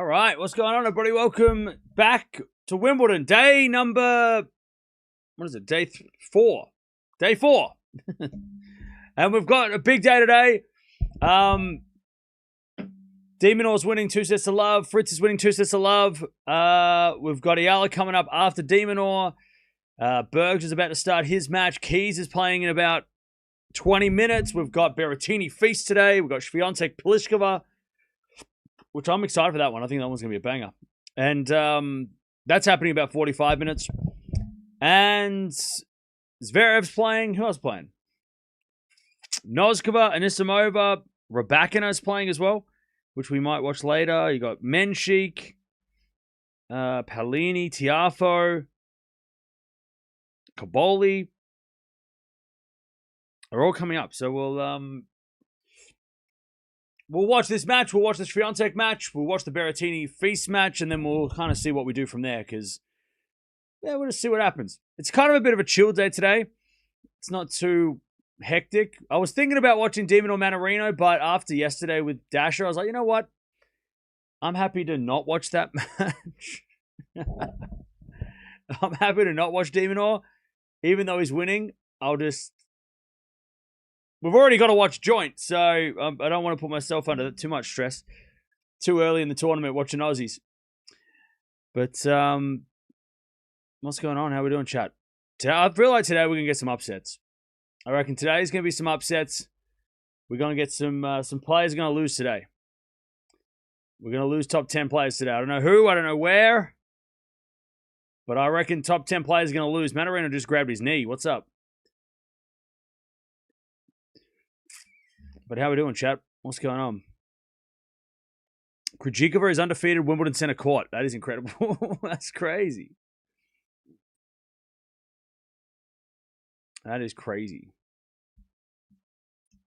right, what's going on, everybody? Welcome back to Wimbledon. Day number, what is it? Day 4. Day 4. And we've got a big day today. De Minaur's winning 2 sets to love. Fritz is winning 2 sets to love. We've got Eala coming up after De Minaur. Bergs is about to start his match. Keys is playing in about 20 minutes. We've got Berrettini Feast today. We've got Swiatek Pliskova, which I'm excited for that one. I think that one's going to be a banger. And that's happening in about 45 minutes. And Zverev's playing. Who else playing? Noskova, Anisimova, Raducanu is playing as well, which we might watch later. You got Menchik, Palini, Tiafo, Kaboli. Are all coming up. So we'll watch this match. We'll watch the Swiatek match. We'll watch the Berrettini Feast match, and then we'll kind of see what we do from there. Because we'll just see what happens. It's kind of a bit of a chill day today. It's not too hectic. I was thinking about watching De Minaur Mannarino, but after yesterday with Dasher, I was like, you know what? I'm happy to not watch that match. I'm happy to not watch De Minaur, even though he's winning. We've already got to watch joint, so I don't want to put myself under too much stress too early in the tournament watching Aussies. But what's going on? How are we doing, chat? I feel like today we're going to get some upsets. I reckon today's going to be some upsets. We're going to get some players going to lose today. We're going to lose top 10 players today. I don't know who, I don't know where, but I reckon top 10 players are going to lose. Mannarino just grabbed his knee. What's up? But how are we doing, chat? What's going on? Krejcikova is undefeated Wimbledon center court. That is incredible. That's crazy. That is crazy.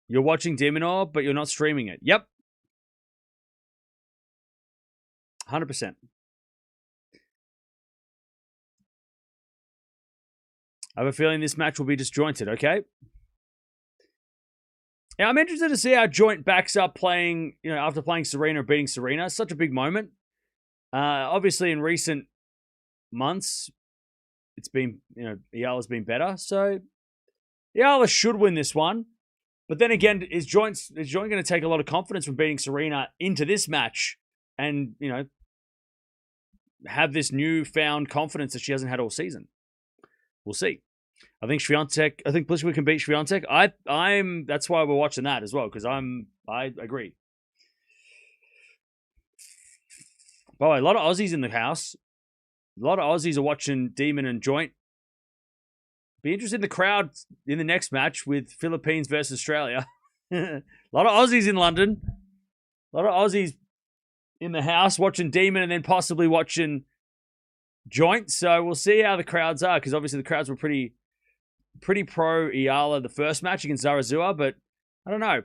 You're watching De Minaur, but you're not streaming it. Yep. 100%. I have a feeling this match will be disjointed, okay? Yeah, I'm interested to see how Joint backs up playing, after playing Serena or beating Serena. It's such a big moment. Obviously, in recent months, it's been, Eala's been better. So, Eala should win this one. But then again, is Joint going to take a lot of confidence from beating Serena into this match and, have this newfound confidence that she hasn't had all season? We'll see. I think Pliskova can beat Swiatek. That's why we're watching that as well, because I agree. By the way, a lot of Aussies in the house. A lot of Aussies are watching Demon and Joint. Be interested in the crowd in the next match with Philippines versus Australia. A lot of Aussies in London. A lot of Aussies in the house watching Demon and then possibly watching Joint. So we'll see how the crowds are, because obviously the crowds were pretty pro Eala the first match against Zarazua, but I don't know.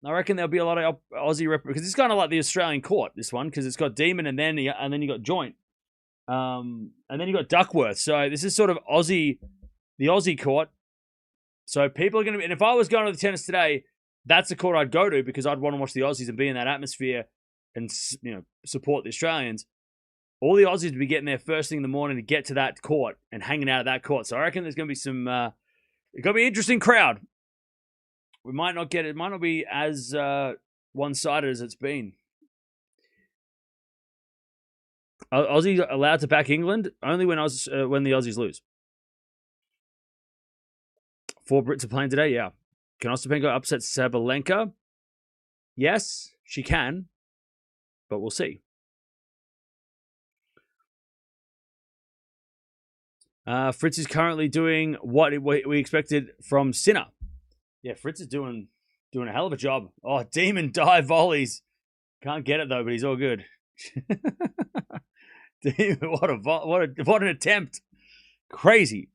I reckon there'll be a lot of Aussie because it's kind of like the Australian court, this one, because it's got Demon and then you got Joint, and then you got Duckworth. So this is sort of the Aussie court. So people are going to be, and if I was going to the tennis today, that's the court I'd go to, because I'd want to watch the Aussies and be in that atmosphere and support the Australians. All the Aussies would be getting there first thing in the morning to get to that court and hanging out at that court. So I reckon there's going to be some. It's going to be an interesting crowd. It might not be as one-sided as it's been. Aussies allowed to back England only when the Aussies lose. 4 Brits are playing today. Yeah, can Ostapenko upset Sabalenka? Yes, she can, but we'll see. Fritz is currently doing what we expected from Sinner. Yeah, Fritz is doing a hell of a job. Oh, demon dive volleys. Can't get it though, but he's all good. Demon, what an attempt. Crazy.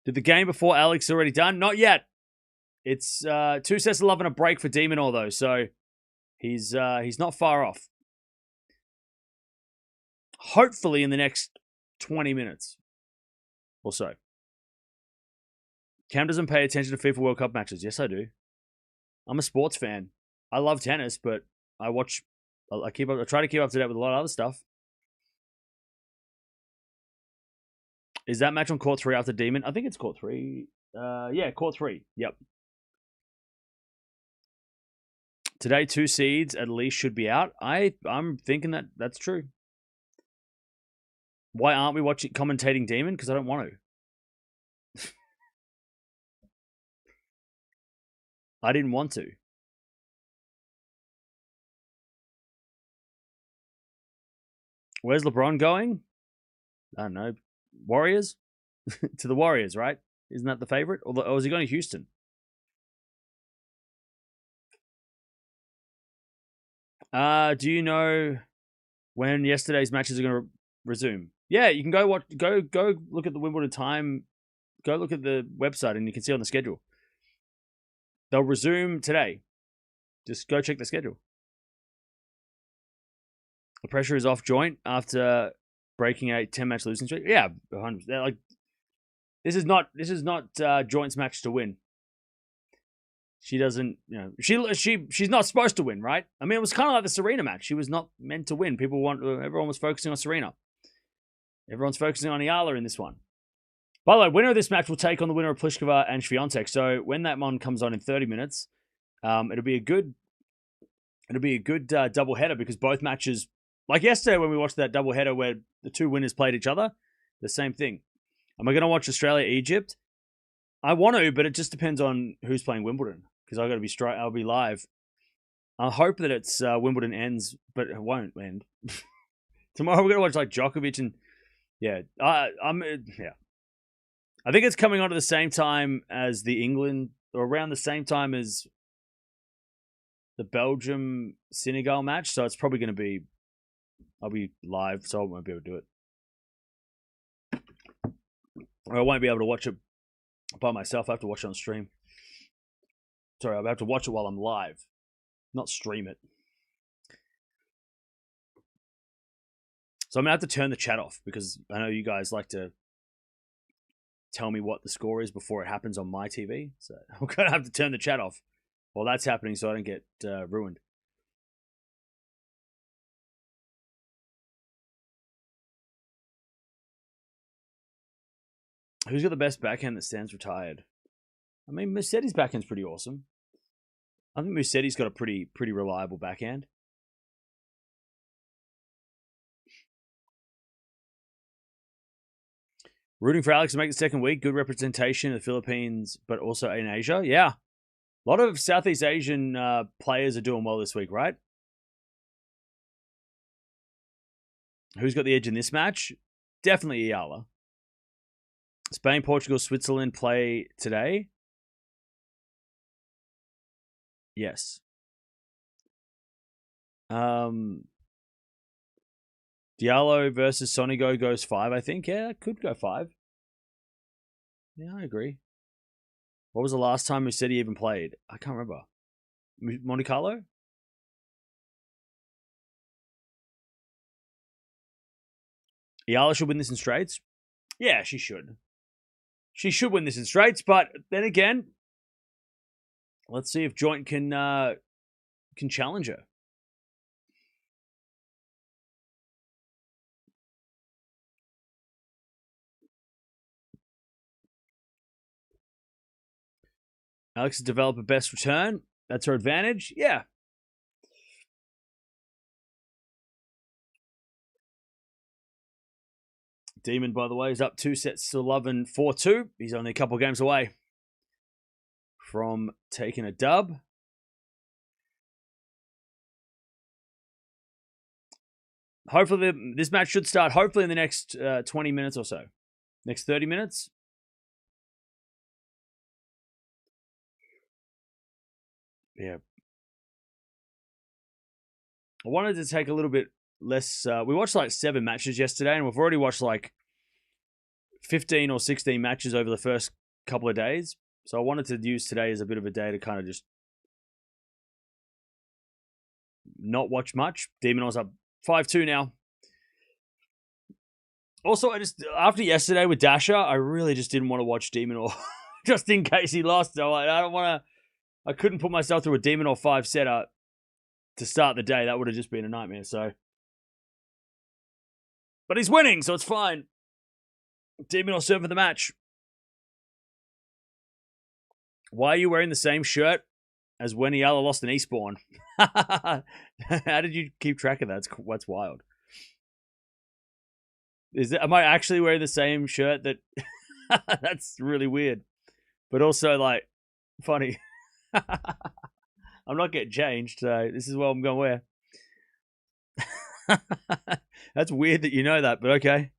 Did the game before Alex already done? Not yet. It's 2 sets to love and a break for De Minaur though, so he's not far off. Hopefully in the next 20 minutes or so. Cam doesn't pay attention to FIFA World Cup matches. Yes, I do. I'm a sports fan. I love tennis, but I watch I try to keep up to date with a lot of other stuff. Is that match on court 3 after Demon? I think it's court 3. Yeah, court 3. Yep. Today, 2 seeds at least should be out. I'm thinking that's true. Why aren't we commentating Demon? Because I don't want to. I didn't want to. Where's LeBron going? I don't know. Warriors? To the Warriors, right? Isn't that the favorite? Or is he going to Houston? Do you know when yesterday's matches are going to resume? Yeah, you can go look at the Wimbledon time. Go look at the website and you can see on the schedule. They'll resume today. Just go check the schedule. The pressure is off Joint after breaking a 10-match losing streak. Yeah, 100%. Like this is not Joint's match to win. She doesn't, she's not supposed to win, right? I mean, it was kind of like the Serena match. She was not meant to win. Everyone was focusing on Serena. Everyone's focusing on Eala in this one. By the way, winner of this match will take on the winner of Pliskova and Swiatek. So when that one comes on in 30 minutes, it'll be a good double header because both matches, like yesterday when we watched that double header where the 2 winners played each other, the same thing. Am I going to watch Australia Egypt? I want to, but it just depends on who's playing Wimbledon because I'll be live. I hope that it's Wimbledon ends, but it won't end. Tomorrow we're going to watch like Djokovic and I think it's coming on at the same time as the England, or around the same time as the Belgium-Senegal match. So it's probably going to be, I'll be live, so I won't be able to do it. Or I won't be able to watch it by myself. I have to watch it on stream. Sorry, I'll have to watch it while I'm live, not stream it. So I'm going to have to turn the chat off because I know you guys like to tell me what the score is before it happens on my TV. So I'm going to have to turn the chat off while that's happening so I don't get ruined. Who's got the best backhand that stands retired? I mean, Musetti's backhand's pretty awesome. I think Musetti's got a pretty reliable backhand. Rooting for Alex to make the second week. Good representation of the Philippines, but also in Asia. Yeah. A lot of Southeast Asian players are doing well this week, right? Who's got the edge in this match? Definitely Eala. Spain, Portugal, Switzerland play today. Yes. Diallo versus Sonigo goes 5, I think. Yeah, that could go 5. Yeah, I agree. What was the last time Musetti even played? I can't remember. Monte Carlo? Eala should win this in straights? Yeah, she should. She should win this in straights, but then again, let's see if Joint can challenge her. Alex has developed a best return. That's her advantage. Yeah. Demon, by the way, is up 2 sets to love and 4-2. He's only a couple of games away from taking a dub. Hopefully, this match should start hopefully in the next 20 minutes or so. Next 30 minutes. Yeah. I wanted to take a little bit less. We watched like 7 matches yesterday, and we've already watched like 15 or 16 matches over the first couple of days. So I wanted to use today as a bit of a day to kind of just not watch much. Demon was up 5-2 now. Also, after yesterday with Dasha, I really just didn't want to watch Demon or just in case he lost. So I don't want to. I couldn't put myself through a Demon or 5 setter to start the day. That would have just been a nightmare. So, but he's winning, so it's fine. Demon will serve for the match. Why are you wearing the same shirt as when Eala lost in Eastbourne? How did you keep track of that? That's wild. Am I actually wearing the same shirt that... That's really weird. But also, like, funny. I'm not getting changed, so this is what I'm going to wear. That's weird that you know that, but okay.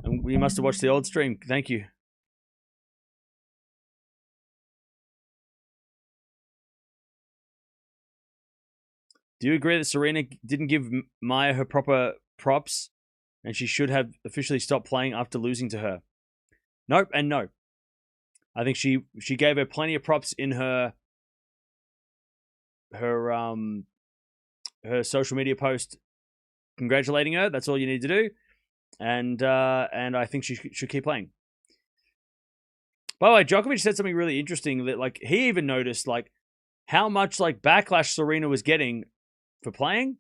And you must have watched the old stream. Thank you. Do you agree that Serena didn't give Maya her proper props and she should have officially stopped playing after losing to her? Nope and no. I think she gave her plenty of props in her social media post congratulating her. That's all you need to do. And I think she should keep playing. By the way, Djokovic said something really interesting that, like, he even noticed, like, how much, like, backlash Serena was getting for playing.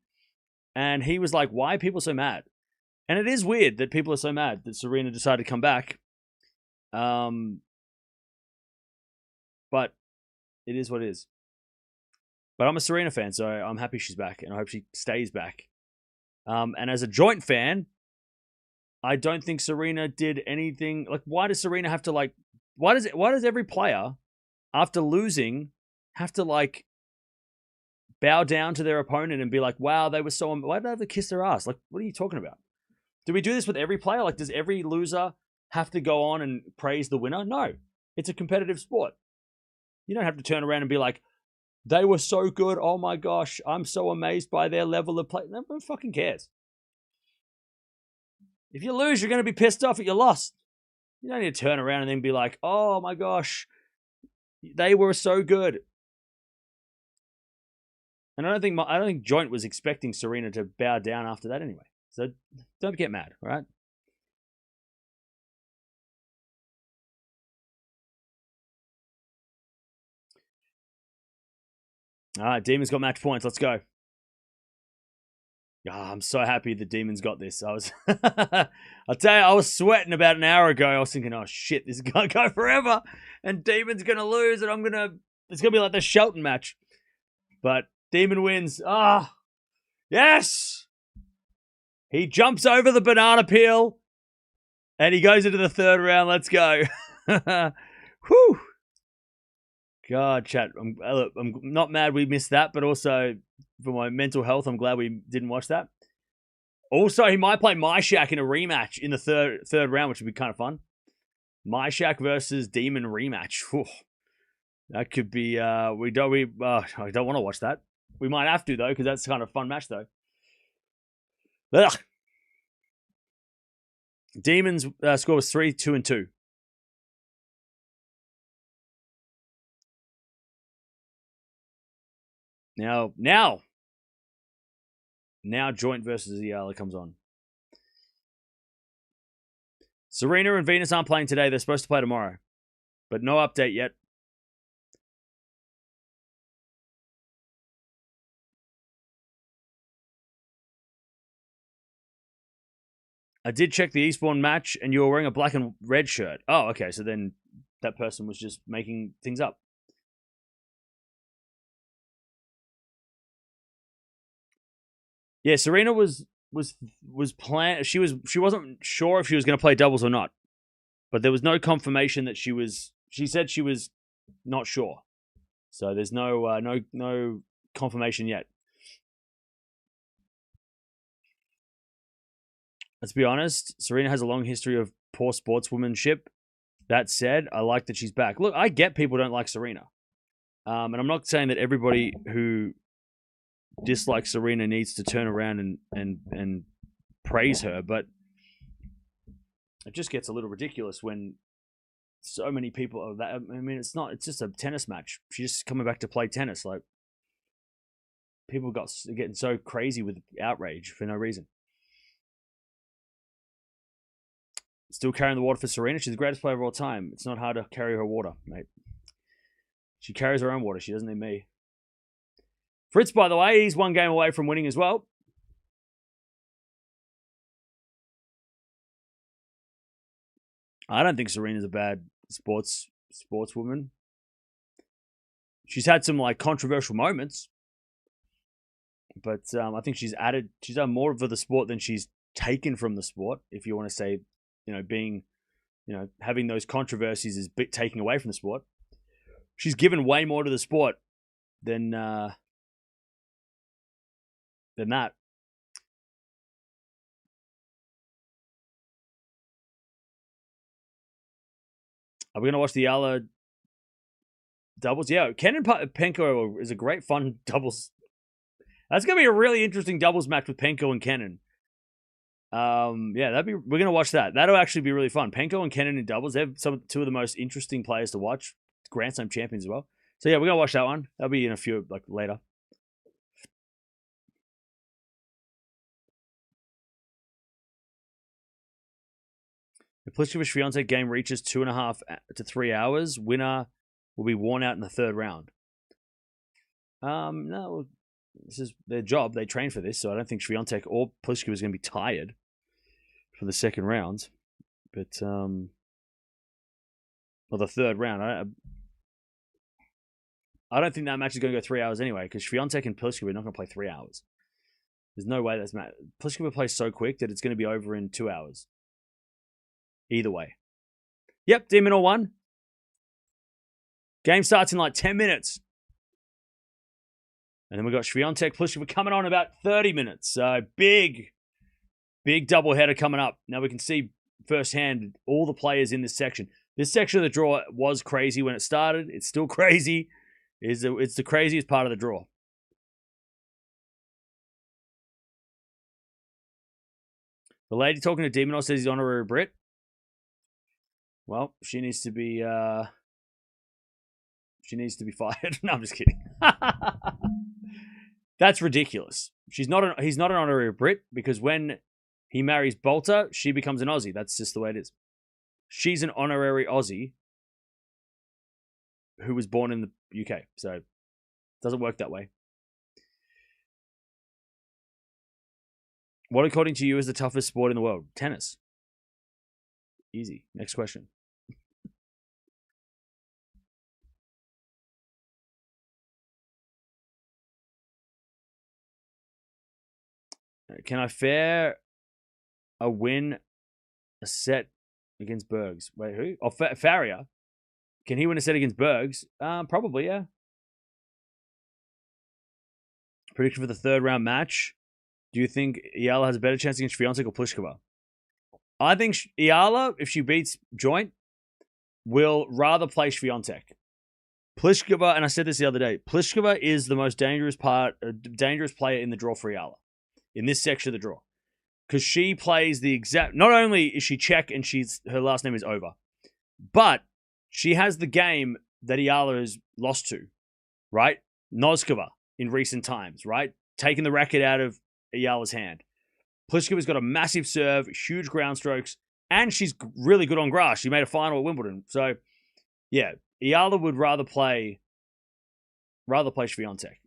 And he was like, why are people so mad? And it is weird that people are so mad that Serena decided to come back. But it is what it is. But I'm a Serena fan, so I'm happy she's back. And I hope she stays back. And as a joint fan, I don't think Serena did anything. Like, why does Serena have to, like... Why does every player, after losing, have to, like, bow down to their opponent and be like, wow, they were so... Why did they have to kiss their ass? Like, what are you talking about? Do we do this with every player? Like, does every loser have to go on and praise the winner? No. It's a competitive sport. You don't have to turn around and be like, they were so good. Oh my gosh, I'm so amazed by their level of play. No one fucking cares. If you lose, you're going to be pissed off that you lost. You don't need to turn around and then be like, oh my gosh, they were so good. And I don't think Joint was expecting Serena to bow down after that anyway. So don't get mad, all right? All right, Demons got match points. Let's go. Oh, I'm so happy the Demons got this. I'll tell you, I was sweating about an hour ago. I was thinking, oh shit, this is gonna go forever, and Demon's gonna lose, and it's gonna be like the Shelton match. But Demon wins. Ah, yes! He jumps over the banana peel, and he goes into the third round. Let's go. Whew. God, chat. I'm not mad we missed that, but also for my mental health, I'm glad we didn't watch that. Also, he might play Myshak in a rematch in the third round, which would be kind of fun. Myshak versus Demon rematch. Whew. That could be. I don't want to watch that. We might have to though, because that's kind of a fun match though. Ugh. Demons score was 3-2-2. Now, Joint versus Eala comes on. Serena and Venus aren't playing today. They're supposed to play tomorrow. But no update yet. I did check the Eastbourne match, and you were wearing a black and red shirt. Oh, okay. So then that person was just making things up. Yeah, Serena was planned. She wasn't sure if she was going to play doubles or not, but there was no confirmation that she was. She said she was not sure, so there's no confirmation yet. Let's be honest. Serena has a long history of poor sportswomanship. That said, I like that she's back. Look, I get people don't like Serena, and I'm not saying that everybody who dislike Serena needs to turn around and praise her, but it just gets a little ridiculous when so many people are that. I mean, it's just a tennis match. She's just coming back to play tennis. Like, people getting so crazy with outrage for no reason. Still carrying the water for Serena. She's the greatest player of all time. It's not hard to carry her water, mate. She carries her own water. She doesn't need me. Fritz, by the way, he's one game away from winning as well. I don't think Serena's a bad sportswoman. She's had some like controversial moments, but I think she's done more for the sport than she's taken from the sport. If you want to say, being, having those controversies is taking away from the sport. She's given way more to the sport than that. Are we going to watch the Eala doubles? Yeah, Kenin Penko is a great fun doubles. That's going to be a really interesting doubles match with Penko and Kenin. Yeah, we're going to watch that. That'll actually be really fun. Penko and Kenin in doubles. They're two of the most interesting players to watch. Grand Slam champions as well. So yeah, we're going to watch that one. That'll be in a few, later. If Pliskova-Swiatek game reaches 2.5 to 3 hours, winner will be worn out in the third round. No, this is their job. They train for this, so I don't think Swiatek or Pliskova is going to be tired for the second round. But or the third round. I don't think that match is going to go 3 hours anyway, because Swiatek and Pliskova are not going to play 3 hours. There's no way that's match. Pliskova plays so quick that it's going to be over in 2 hours. Either way. Yep, Demon all won. Game starts in 10 minutes. And then we got Swiatek Pliskova coming on in about 30 minutes. So big doubleheader coming up. Now we can see firsthand all the players in this section. This section of the draw was crazy when it started. It's still crazy. It's the craziest part of the draw. The lady talking to Demonor says he's honorary Brit. Well, she needs to be fired. No, I'm just kidding. That's ridiculous. He's not an honorary Brit, because when he marries Bolter, she becomes an Aussie. That's just the way it is. She's an honorary Aussie who was born in the UK. So it doesn't work that way. What, according to you, is the toughest sport in the world? Tennis. Easy. Next question. Can I fare a set against Bergs? Wait, who? Oh, Faria. Can he win a set against Bergs? Probably, yeah. Prediction for the third round match. Do you think Eala has a better chance against Swiatek or Pliskova? I think Eala, if she beats Joint, will rather play Swiatek. Pliskova, and I said this the other day, Pliskova is the most dangerous player in the draw for Eala. In this section of the draw. Because she plays the exact... Not only is she Czech and her last name is Over, but she has the game that Eala has lost to, right? Noskova in recent times, right? Taking the racket out of Eala's hand. Pliskova's got a massive serve, huge ground strokes, and she's really good on grass. She made a final at Wimbledon. So, yeah, Eala would rather play Swiatek.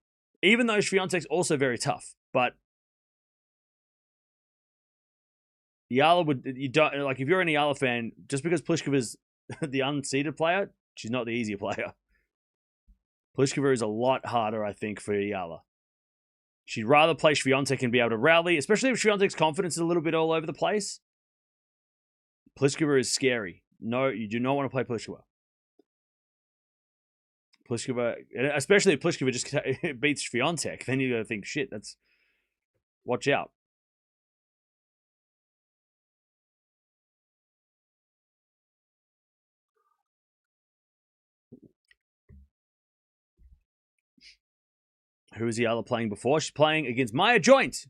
Even though Swiatek's also very tough, but Eala if you're an Eala fan, just because Pliskova's the unseeded player, she's not the easier player. Pliskova is a lot harder, I think, for Eala. She'd rather play Swiatek and be able to rally, especially if Swiatek's confidence is a little bit all over the place. Pliskova is scary. No, you do not want to play Pliskova. Pliskova, especially if Pliskova just beats Swiatek, then you got to think, shit, watch out. Who is Eala playing before? She's playing against Maya Joint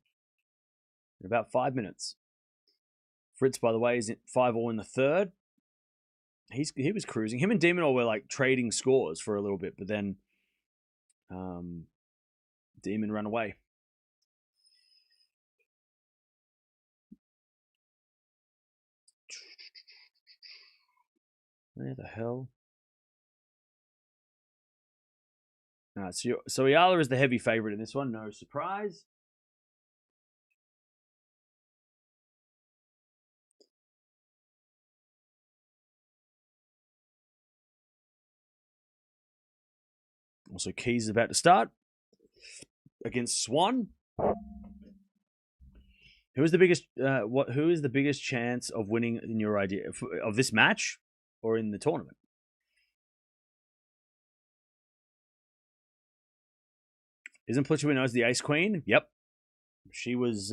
in about 5 minutes. Fritz, by the way, is 5-all in the third. He was cruising. Him and Demonor were trading scores for a little bit, but then Demon ran away. Where the hell? So Eala is the heavy favorite in this one. No surprise. Also, Keys is about to start against Swan. Who is the biggest? Who is the biggest chance of winning in your idea of this match or in the tournament? Isn't Pliskova known as the Ace Queen? Yep. She was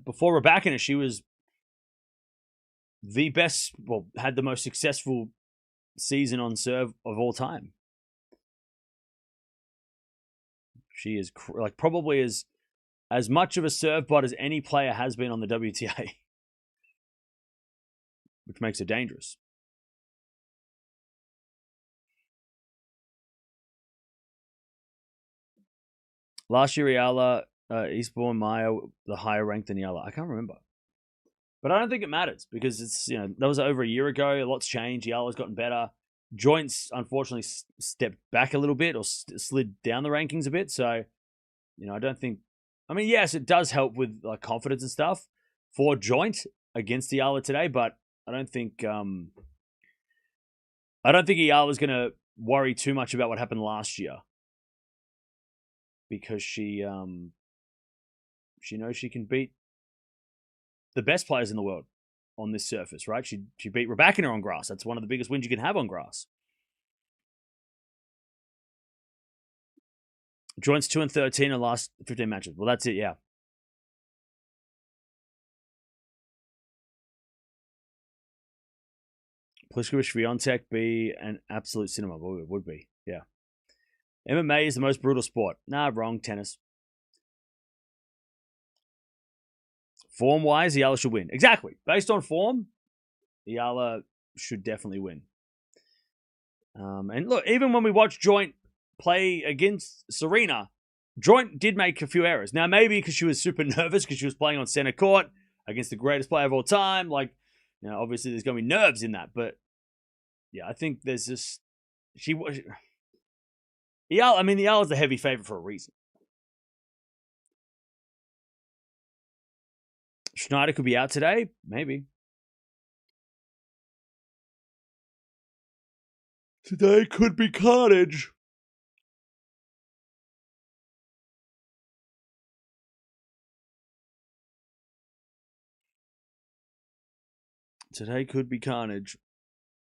before Raducanu. She was the best. Well, had the most successful season on serve of all time. She is like probably as much of a serve bot as any player has been on the WTA, which makes her dangerous. Last year, Eala, Eastbourne, Maya, the higher ranked than Eala. I can't remember. But I don't think it matters because it's, that was over a year ago. A lot's changed. Eala's gotten better. Joints, unfortunately, stepped back a little bit or slid down the rankings a bit. So, I don't think, yes, it does help with like confidence and stuff for Joint against Eala today, but I don't think Eala's going to worry too much about what happened last year because she knows she can beat the best players in the world on this surface, right? She beat Raducanu on grass. That's one of the biggest wins you can have on grass. Joints 2-13 in the last 15 matches. Well, that's it, yeah. Pliskova Swiatek be an absolute cinema. Well, it would be, yeah. MMA is the most brutal sport. Nah, wrong. Tennis. Form-wise, Eala should win. Exactly. Based on form, Eala should definitely win. And look, even when we watch Joint play against Serena, Joint did make a few errors. Now, maybe because she was super nervous because she was playing on center court against the greatest player of all time. Like, obviously there's going to be nerves in that. But, yeah, I think there's this... Eala's the heavy favorite for a reason. Schneider could be out today. Maybe. Today could be carnage. Today could be carnage.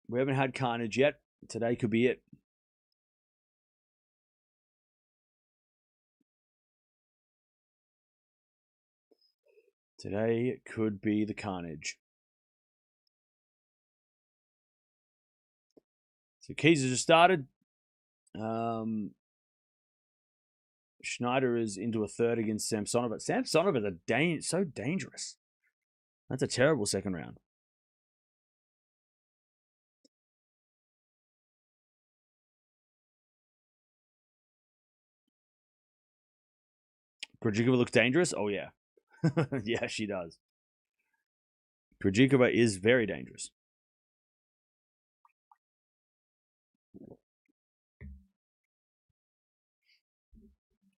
We haven't had carnage yet. Today could be it. Today could be the carnage. So Keys has just started. Schneider is into a third against Samsonova. Samsonova is so dangerous. That's a terrible second round. Krejcikova looks dangerous? Oh, yeah. Yeah, she does. Krejcikova is very dangerous.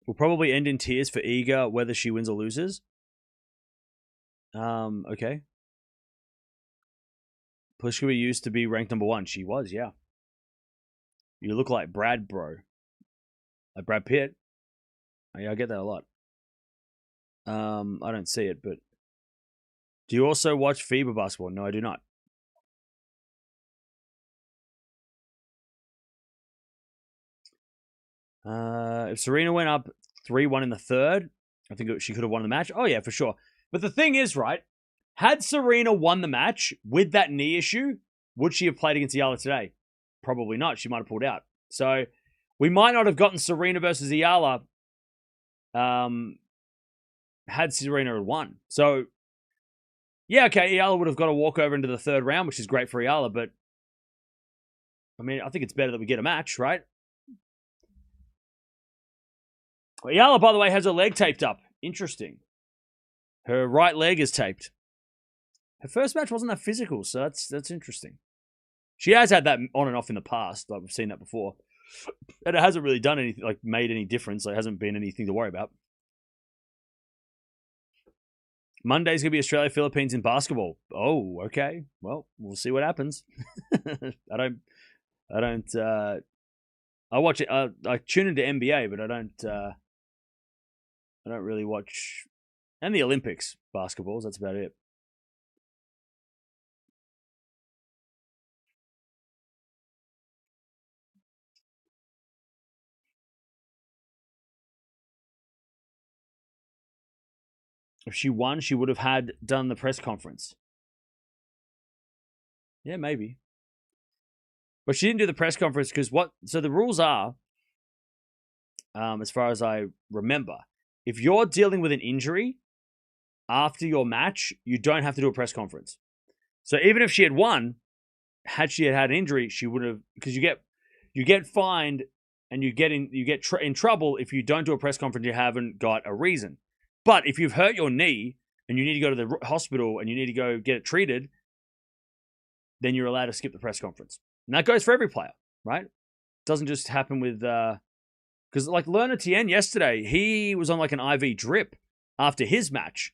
Will probably end in tears for Iga, whether she wins or loses. Okay. Pliskova used to be ranked number 1. She was, yeah. You look like Brad, bro. Like Brad Pitt. Yeah, I get that a lot. I don't see it, but do you also watch FIBA basketball? No, I do not. If Serena went up 3-1 in the third, I think she could have won the match. Oh, yeah, for sure. But the thing is, right, had Serena won the match with that knee issue, would she have played against Eala today? Probably not. She might have pulled out. So we might not have gotten Serena versus Eala had Serena won. So, yeah, okay, Eala would have got a walkover into the third round, which is great for Eala, but I think it's better that we get a match, right? Eala, by the way, has her leg taped up. Interesting. Her right leg is taped. Her first match wasn't that physical, so that's interesting. She has had that on and off in the past. Like we've seen that before. And it hasn't really done anything, like made any difference. There hasn't been anything to worry about. Monday's going to be Australia, Philippines in basketball. Oh, okay. Well, we'll see what happens. I watch it. I tune into NBA, but I don't really watch, and the Olympics basketballs. That's about it. If she won, she would have done the press conference. Yeah, maybe. But she didn't do the press conference because so the rules are, as far as I remember, if you're dealing with an injury after your match, you don't have to do a press conference. So even if she had won, had she had an injury, she would have, because you get fined and you get in trouble if you don't do a press conference. You haven't got a reason. But if you've hurt your knee and you need to go to the hospital and you need to go get it treated, then you're allowed to skip the press conference. And that goes for every player, right? It doesn't just happen with, because like Lerner Tien yesterday, he was on like an IV drip after his match.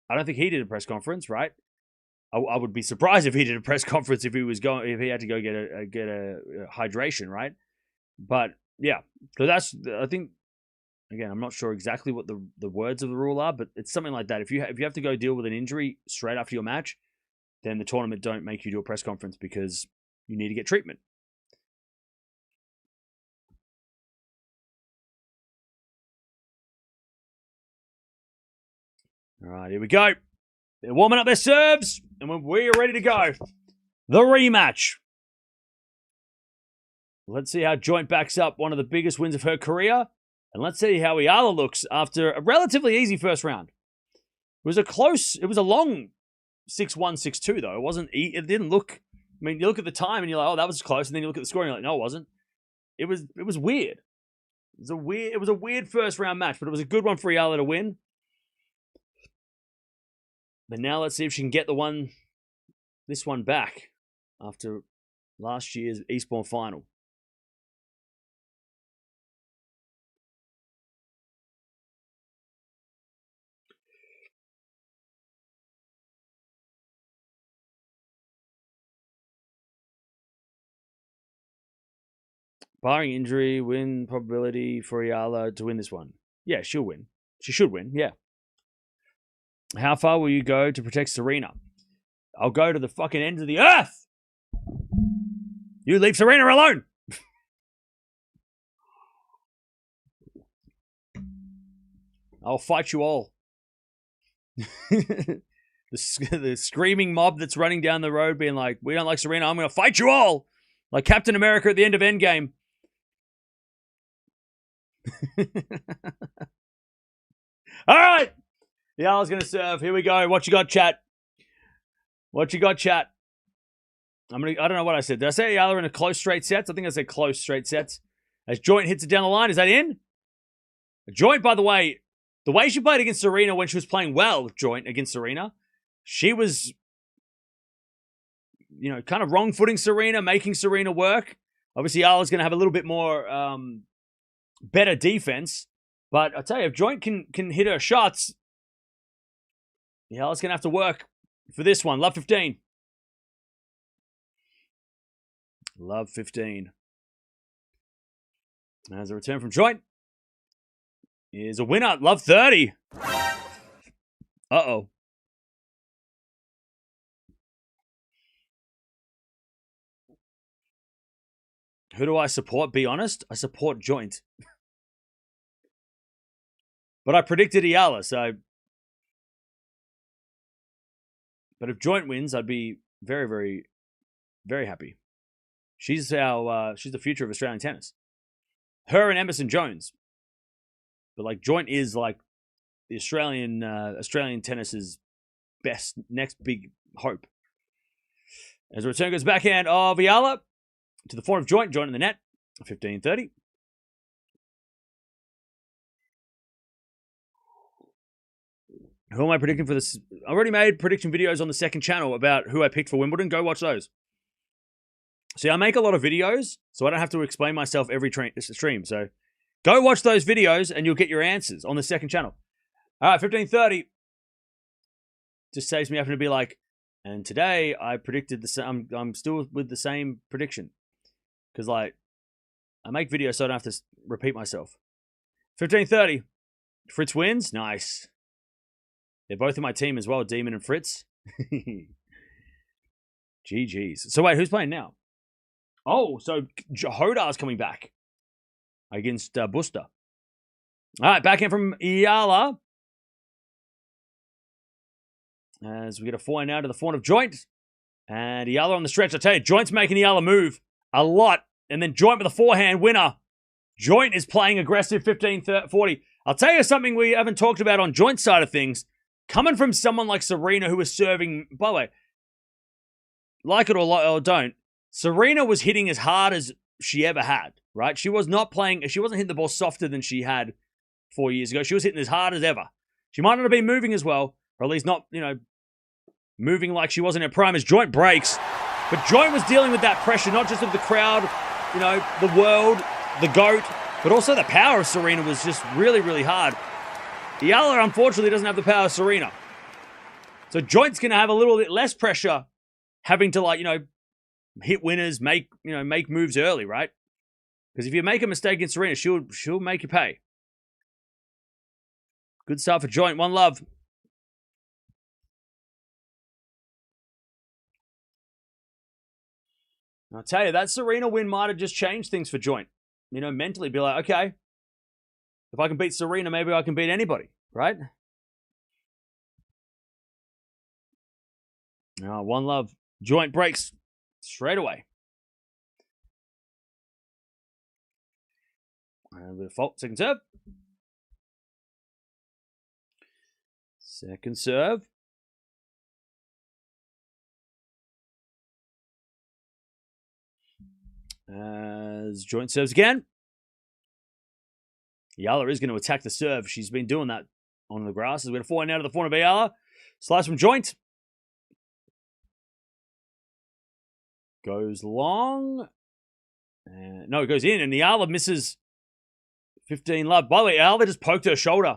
I don't think he did a press conference, right? I would be surprised if he did a press conference if he had to go get a hydration, right? But yeah, so I think, again, I'm not sure exactly what the words of the rule are, but it's something like that. If you have to go deal with an injury straight after your match, then the tournament don't make you do a press conference because you need to get treatment. All right, here we go. They're warming up their serves, and we're ready to go. The rematch. Let's see how Joint backs up one of the biggest wins of her career. And let's see how Eala looks after a relatively easy first round. It was a long 6-1, 6-2 though. It didn't look, I mean, you look at the time and you're like, oh, that was close. And then you look at the score and you're like, no, it wasn't. It was weird. It was a weird first round match, but it was a good one for Eala to win. But now let's see if she can get this one back after last year's Eastbourne final. Barring injury, win probability for Eala to win this one. Yeah, she'll win. She should win, yeah. How far will you go to protect Serena? I'll go to the fucking end of the earth! You leave Serena alone! I'll fight you all. The screaming mob that's running down the road being like, we don't like Serena, I'm going to fight you all! Like Captain America at the end of Endgame. All right. Eala's going to serve. Here we go. What you got, chat? What you got, chat? I don't know what I said. Did I say Eala in a close straight sets? I think I said close straight sets. As Joint hits it down the line, is that in? Joint, by the way she played against Serena when she was playing well, Joint, against Serena, she was, kind of wrong-footing Serena, making Serena work. Obviously, Eala's going to have a little bit more better defense. But I tell you, if Joint can hit her shots, Eala's going to have to work for this one. Love 15. Love 15. As a return from Joint is a winner. Love 30. Uh-oh. Who do I support? Be honest, I support Joint. But I predicted Eala, so... But if Joint wins, I'd be very, very, very happy. She's the future of Australian tennis. Her and Emerson Jones. But like Joint is like the Australian tennis's best next big hope. As the return goes backhand of Eala to the forehand of Joint in the net. 15-30. Who am I predicting for this? I already made prediction videos on the second channel about who I picked for Wimbledon. Go watch those. See, I make a lot of videos, so I don't have to explain myself every stream. So go watch those videos and you'll get your answers on the second channel. All right, 15:30. Just saves me having to be like, and today I predicted the same. I'm still with the same prediction. Because, like, I make videos so I don't have to repeat myself. 15:30. Fritz wins. Nice. They're both in my team as well, Demon and Fritz. GG's. So, wait, who's playing now? Oh, so Hodar's coming back against Buster. All right, back in from Eala. As we get a forehand now to the forehand of Joint. And Eala on the stretch. I tell you, Joint's making Eala move a lot. And then Joint with a forehand winner. Joint is playing aggressive 15-40. I'll tell you something we haven't talked about on Joint's side of things. Coming from someone like Serena who was serving, by the way, like it or don't, Serena was hitting as hard as she ever had, right? She wasn't hitting the ball softer than she had 4 years ago. She was hitting as hard as ever. She might not have been moving as well, or at least not, moving like she was in her prime as Joint breaks. But Joint was dealing with that pressure, not just of the crowd, the world, the GOAT, but also the power of Serena was just really, really hard. Eala, unfortunately, doesn't have the power of Serena. So Joint's going to have a little bit less pressure having to, hit winners, make moves early, right? Because if you make a mistake against Serena, she'll make you pay. Good start for Joint. 1-love. I'll tell you, that Serena win might have just changed things for Joint. Mentally be like, okay, if I can beat Serena, maybe I can beat anybody, right? 1-love. Joint breaks straight away. And with a fault, second serve. Second serve. As Joint serves again. Eala is going to attack the serve. She's been doing that on the grass. We're going to forehand out of the forehand of Eala. Slice from Joint. Goes long. No, it goes in. And Eala misses 15-love. By the way, Eala just poked her shoulder.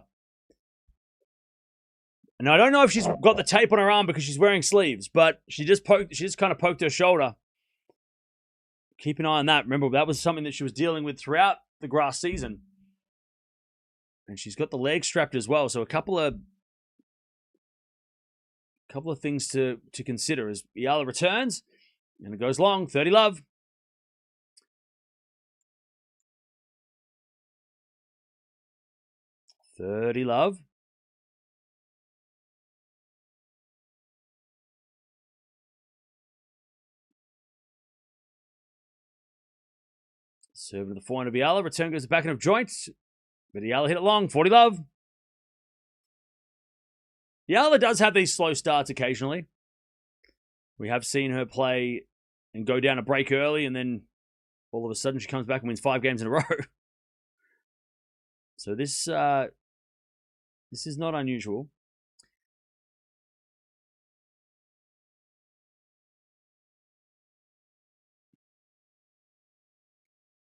And I don't know if she's got the tape on her arm because she's wearing sleeves, but she just kind of poked her shoulder. Keep an eye on that. Remember, that was something that she was dealing with throughout the grass season. And she's got the leg strapped as well. So a couple of things to consider as Eala returns. And it goes long. 30-love. 30-love. Serve to the forehand of Eala. Return goes to the backhand of Joint. But Eala hit it long. 40-love. Eala does have these slow starts occasionally. We have seen her play and go down a break early, and then all of a sudden she comes back and wins 5 games in a row. So this is not unusual.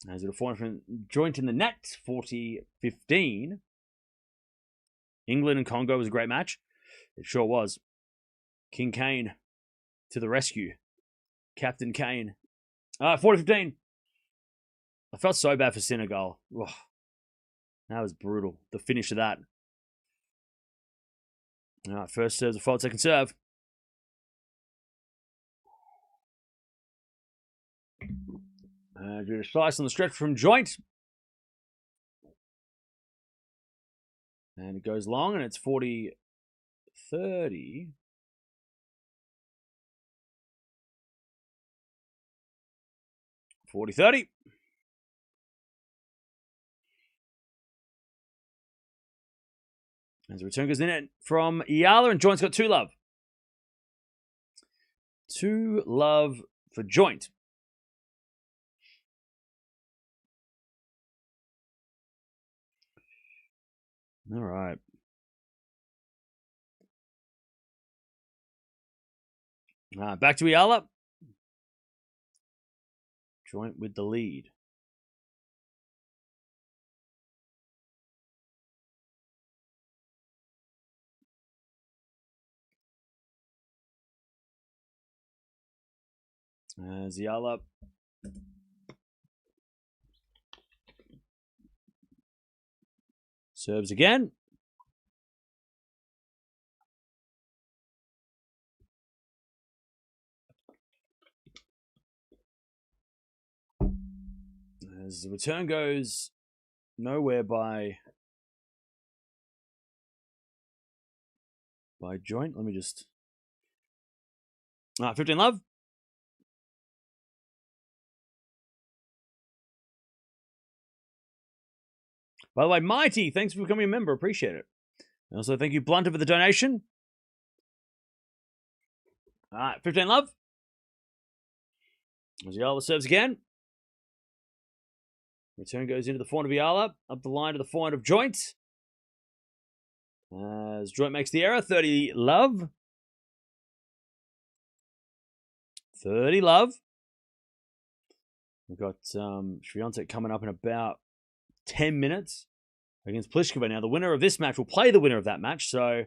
As it a forehand from Joint in the net, 40-15. England and Congo was a great match. It sure was. King Kane to the rescue. Captain Kane. 40-15. I felt so bad for Senegal. Ugh. That was brutal. The finish of that. All right, first serve's a fault, second serve. Do a slice on the stretch from Joint. And it goes long, and it's 40-30. 40-30. As the return goes in it from Eala, and Joint's got 2-love. 2-love for Joint. All right. Back to Eala. Joint with the lead. Eala serves again. As the return goes nowhere by Joint. Let me just... 15 love. By the way, Mighty, thanks for becoming a member. Appreciate it. And also, thank you, Blunter, for the donation. 15 love. As Eala serves again. Return goes into the forehand of Eala. Up the line to the forehand of Joint. As Joint makes the error. 30 love. 30 love. We've got Swiatek coming up in about 10 minutes against Pliskova. Now, the winner of this match will play the winner of that match, so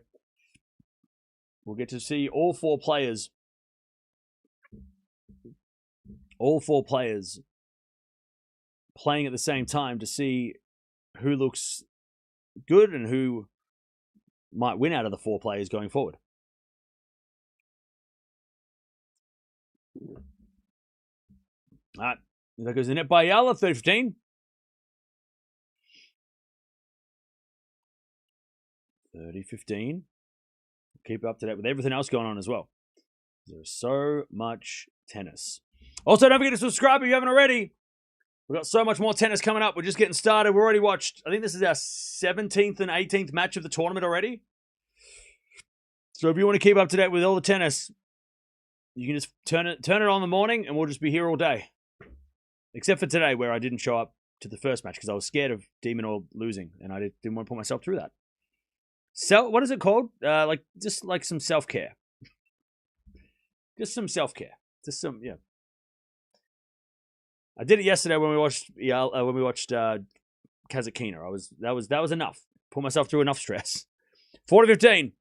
we'll get to see all four players playing at the same time to see who looks good and who might win out of the four players going forward. All right, that goes in net by Eala, 30-15. 30-15. Keep up to date with everything else going on as well. There's so much tennis. Also, don't forget to subscribe if you haven't already. We've got so much more tennis coming up. We're just getting started. We've already watched, I think this is our 17th and 18th match of the tournament already. So if you want to keep up to date with all the tennis, you can just turn it on in the morning and we'll just be here all day. Except for today where I didn't show up to the first match because I was scared of Demon or losing and I didn't want to put myself through that. What is it called? Just like some self-care. Just some self-care. Just some, yeah. I did it yesterday when we watched Kazakina. That was enough. Put myself through enough stress. 40-15.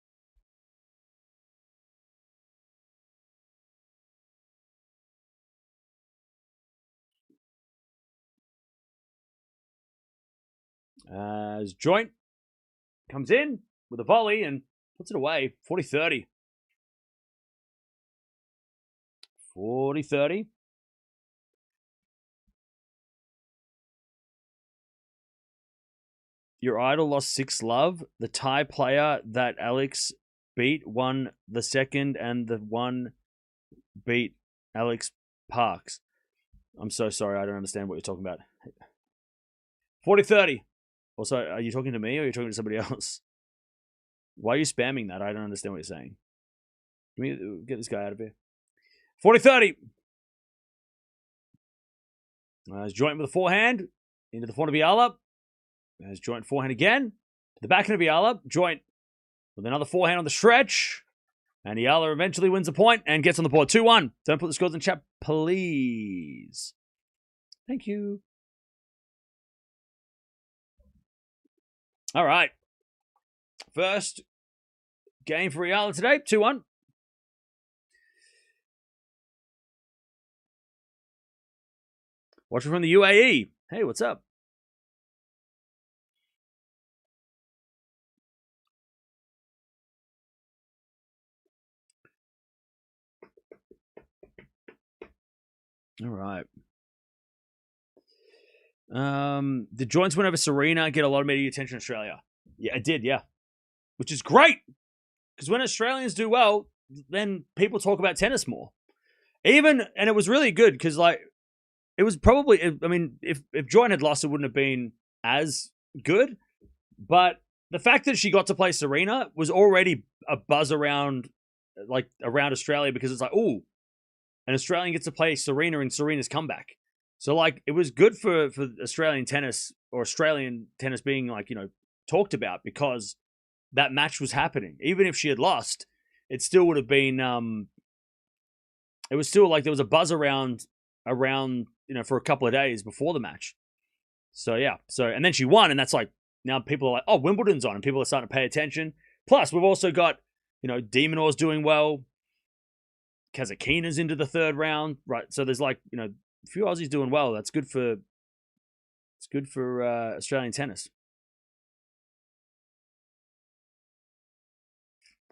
As Joint comes in with a volley and puts it away. 40-30. 40-30. Your idol lost 6 love. The Thai player that Alex beat won the second and the one beat Alex Parks. I'm so sorry. I don't understand what you're talking about. 40-30. Also, are you talking to me or are you talking to somebody else? Why are you spamming that? I don't understand what you're saying. Let me get this guy out of here. 40-30. As Joint with a forehand. Into the forehand of Eala. As Joint forehand again. To the backhand of Eala. Joint with another forehand on the stretch. And Eala eventually wins the point and gets on the board. 2-1. Don't put the scores in chat, please. Thank you. All right. First game for Eala today. 2-1. Watching from the UAE. Hey, what's up? All right. The Joints win over Serena get a lot of media attention in Australia. Yeah, it did, yeah. Which is great. Because when Australians do well, then people talk about tennis more. And it was really good because, like, it was probably, I mean, if Joint had lost, it wouldn't have been as good. But the fact that she got to play Serena was already a buzz around Australia because it's like, ooh, an Australian gets to play Serena in Serena's comeback. So, like, it was good for Australian tennis or Australian tennis being, like, you know, talked about because that match was happening. Even if she had lost, it still would have been, it was still like there was a buzz around around, for a couple of days before the match. So, yeah. And then she won, and that's like, now people are like, oh, Wimbledon's on, and people are starting to pay attention. Plus, we've also got, De Minaur's doing well. Kazatkina's into the third round, right? So there's like, a few Aussies doing well. That's good for Australian tennis.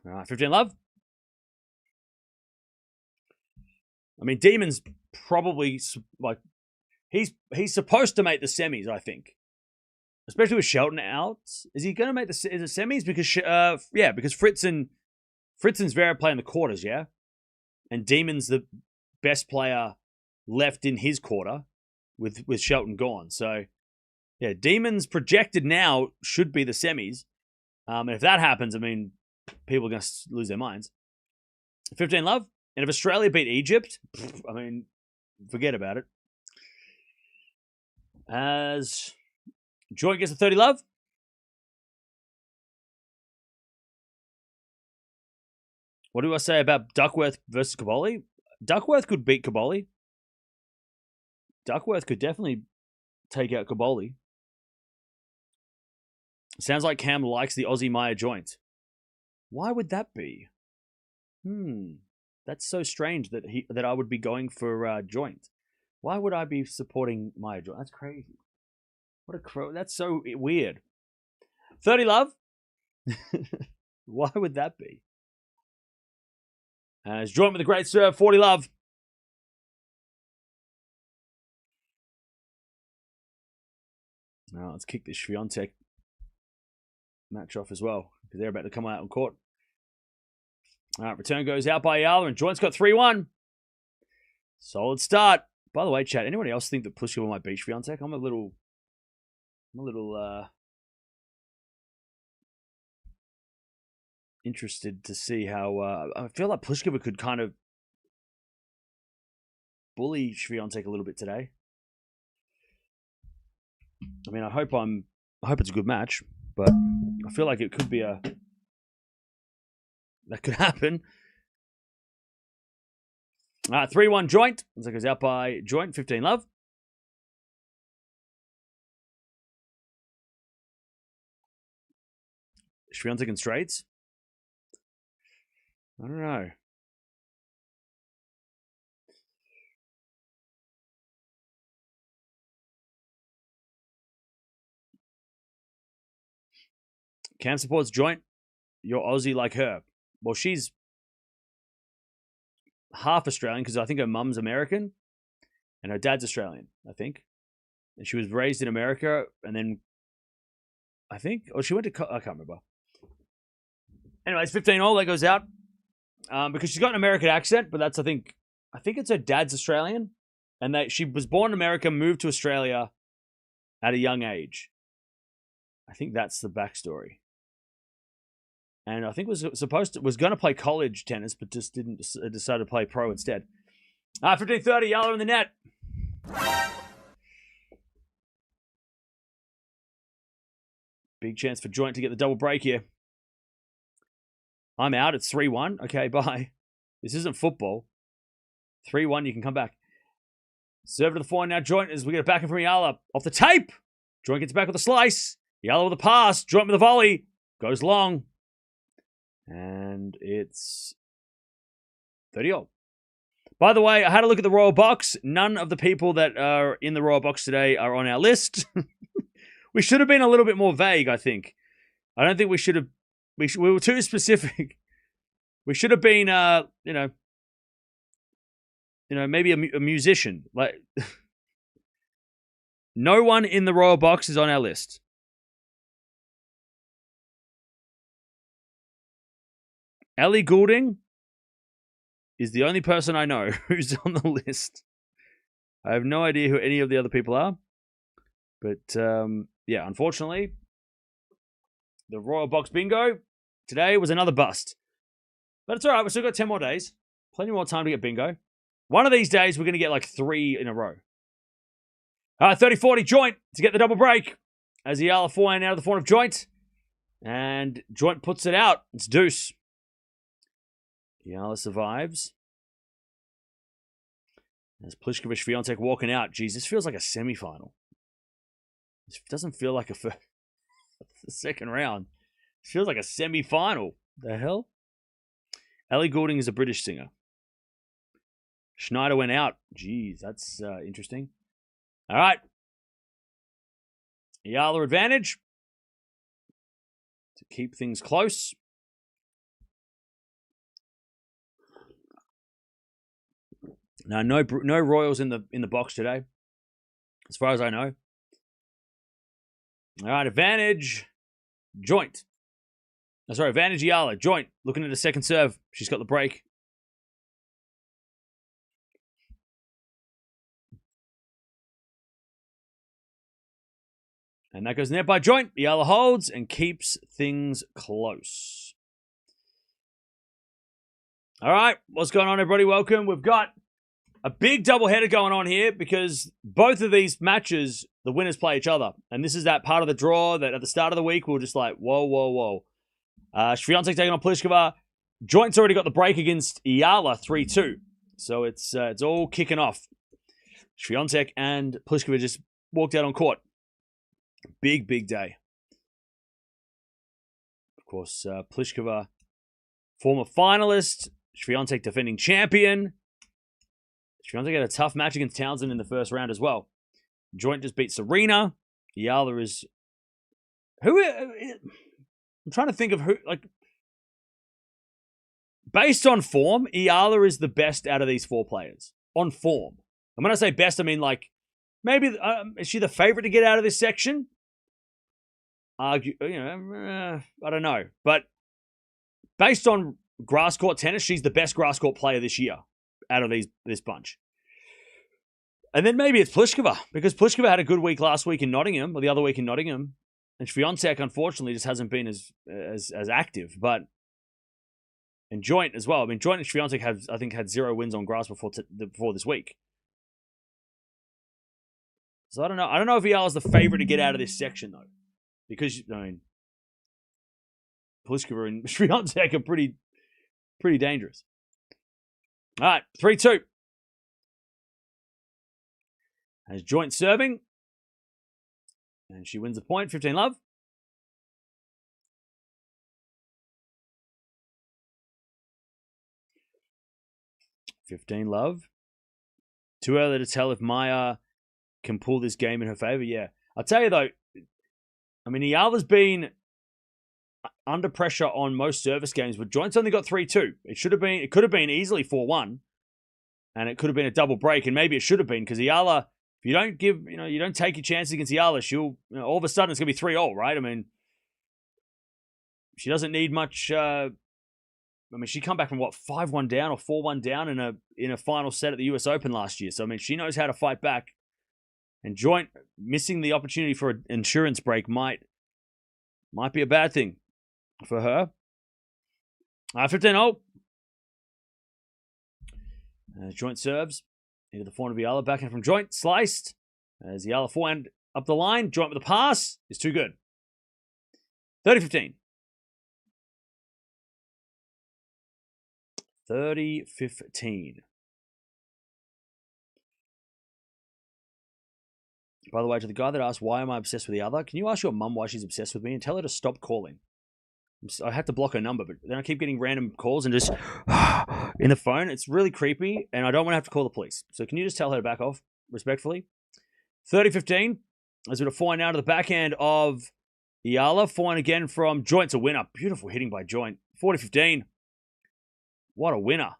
All right, 15 love. I mean, Demon's probably like he's supposed to make the semis, I think. Especially with Shelton out. Is he going to make the semis? Because because Fritzen's Zverev playing the quarters, yeah? And Demon's the best player left in his quarter with Shelton gone. So, yeah, Demon's projected now should be the semis. And if that happens, I mean, people are going to lose their minds. 15 love. And if Australia beat Egypt, I mean, forget about it. As Joint gets a 30 love. What do I say about Duckworth versus Caboli? Duckworth could beat Caboli. Duckworth could definitely take out Caboli. Sounds like Cam likes the Aussie Maya Joint. Why would that be? That's so strange that I would be going for Joint. Why would I be supporting Maya Joint? That's crazy. What a crow. That's so weird. 30 love. Why would that be? As Joint with a great serve, 40 love. Now let's kick this Swiatek match off as well, because they're about to come out on court. All right, return goes out by Eala, and Joint's got 3-1. Solid start. By the way, chat, anyone else think that Pliskova might beat Swiatek? I'm a little interested to see how. I feel like Pliskova could kind of bully Swiatek a little bit today. I mean, I hope it's a good match, but I feel like it could be that could happen. 3-1 Joint. Looks like it goes out by Joint. 15 love. Swiatek in straights. I don't know. Cam supports Joint. You're Aussie like her. Well, she's half Australian because I think her mum's American and her dad's Australian, I think. And she was raised in America and then I think, or she went to, I can't remember. Anyways, 15-all, that goes out. Because she's got an American accent, but that's, I think it's her dad's Australian. And she was born in America, moved to Australia at a young age. I think that's the backstory. And I think was going to play college tennis, but just decided to play pro instead. 15-30, Eala in the net. Big chance for Joint to get the double break here. I'm out. It's 3-1. Okay, bye. This isn't football. 3-1, you can come back. Serve to the forehand now, Joint, as we get it back in from Eala. Off the tape. Joint gets back with a slice. Eala with a pass. Joint with a volley. Goes long. And it's 30-all. By the way, I had a look at the Royal Box. None of the people that are in the Royal Box today are on our list. We should have been a little bit more vague, I think. I don't think we should have. We were too specific. We should have been, maybe a musician. Like, no one in the Royal Box is on our list. Ellie Goulding is the only person I know who's on the list. I have no idea who any of the other people are. But, yeah, unfortunately, the Royal Box bingo today was another bust. But it's all right. We've still got 10 more days. Plenty more time to get bingo. One of these days, we're going to get like 3 in a row. 30-40 Joint to get the double break. As the Eala forehand out of the form of Joint. And Joint puts it out. It's deuce. Eala survives. As Pliskova Swiatek walking out. Geez, this feels like a semi-final. This doesn't feel like the second round. It feels like a semi-final. The hell? Ellie Goulding is a British singer. Schneider went out. Geez, that's interesting. All right. Eala advantage. To keep things close. Now, no Royals in the box today, as far as I know. All right, advantage, joint. Sorry, advantage Eala, joint. Looking at the second serve. She's got the break. And that goes net by joint. Eala holds and keeps things close. All right, what's going on, everybody? Welcome. We've got a big doubleheader going on here because both of these matches, the winners play each other. And this is that part of the draw that at the start of the week, we were just like, whoa, whoa, whoa. Swiatek taking on Pliskova. Joint's already got the break against Eala 3-2. So it's all kicking off. Swiatek and Pliskova just walked out on court. Big, big day. Of course, Pliskova, former finalist. Swiatek, defending champion. Swiatek had a tough match against Townsend in the first round as well. Joint just beat Serena. Eala is... I'm trying to think of who... Based on form, Eala is the best out of these four players. On form. And when I say best, I mean maybe... is she the favorite to get out of this section? I don't know. But based on grass court tennis, she's the best grass court player this year out of this bunch. And then maybe it's Pliskova, because Pliskova had a good week last week in Nottingham, or the other week in Nottingham. And Swiatek, unfortunately, just hasn't been as active. And Joint as well. I mean, Joint and Swiatek have, I think, had 0 wins on grass before this week. So I don't know. I don't know if Eala's the favorite to get out of this section, though. Because, I mean, Pliskova and Swiatek are pretty dangerous. All right, 3-2. As Joint serving. And she wins the point, 15 love. Too early to tell if Maya can pull this game in her favor. Yeah. I'll tell you, though, I mean, Eala's been under pressure on most service games, but Joint's only got 3-2. It could have been easily 4-1, and it could have been a double break, and maybe it should have been, because Eala, if you don't take your chances against Eala, she'll, all of a sudden it's going to be 3-0, right? I mean, she doesn't need much. I mean, she come back from 5-1 down or 4-1 down in a final set at the US Open last year. So I mean, she knows how to fight back. And Joint missing the opportunity for an insurance break might be a bad thing for her. 15-0. Joint serves into the forehand of Eala, backhand from Joint, sliced. As Eala forehand up the line, Joint with the pass is too good. 30-15. 30-15. By the way, to the guy that asked, why am I obsessed with the other? Can you ask your mum why she's obsessed with me and tell her to stop calling? I had to block her number, but then I keep getting random calls and just in the phone. It's really creepy, and I don't want to have to call the police. So can you just tell her to back off, respectfully? 30-15. As we're forehand now to the backhand of Eala. Forehand again from Joint to winner. Beautiful hitting by Joint. 40-15. What a winner.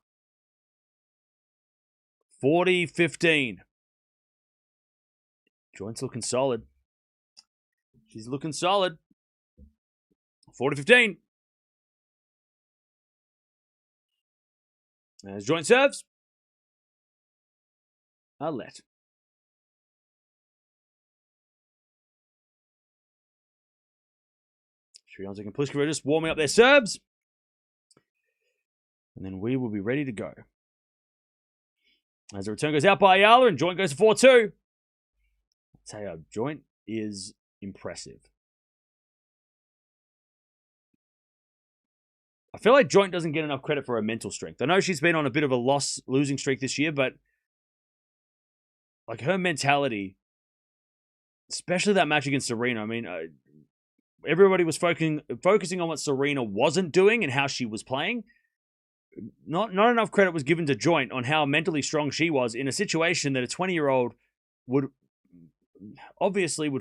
40-15. Joint's looking solid. She's looking solid. 40-15. As Joint serves. A let. Swiatek and Pliskova just warming up their serves. And then we will be ready to go. As the return goes out by Eala and Joint goes for 4-2. I'll tell you, Joint is impressive. I feel like Joint doesn't get enough credit for her mental strength. I know she's been on a bit of a losing streak this year, but like her mentality, especially that match against Serena. I mean, everybody was focusing on what Serena wasn't doing and how she was playing. Not enough credit was given to Joint on how mentally strong she was in a situation that a 20-year-old would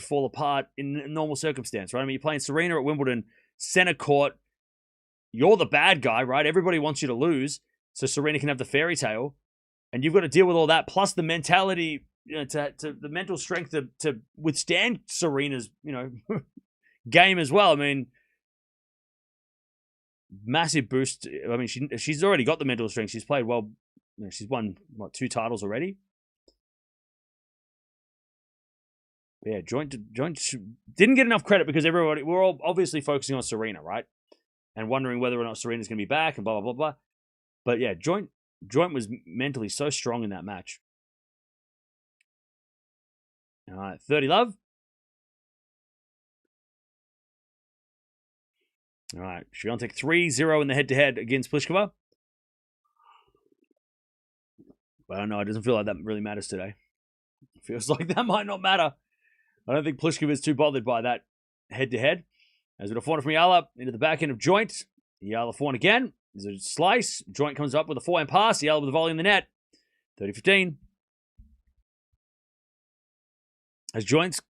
fall apart in normal circumstance, right? I mean, you're playing Serena at Wimbledon, center court. You're the bad guy, right? Everybody wants you to lose so Serena can have the fairy tale. And you've got to deal with all that, plus the mentality, to the mental strength to withstand Serena's, game as well. I mean, massive boost. I mean, she's already got the mental strength. She's played well. She's won, 2 titles already? But yeah, Joint didn't get enough credit because we're all obviously focusing on Serena, right? And wondering whether or not Serena's going to be back and blah, blah, blah, blah. But yeah, Joint was mentally so strong in that match. All right, 30 love. All right, Swiatek 3-0 in the head-to-head against Pliskova. But I don't know, it doesn't feel like that really matters today. It feels like that might not matter. I don't think Pliskova is too bothered by that head-to-head. As with a forehand from Eala into the back end of Joint. Eala forehand again. There's a slice. Joint comes up with a forehand pass. Eala with a volley in the net. 30-15. Has Joint's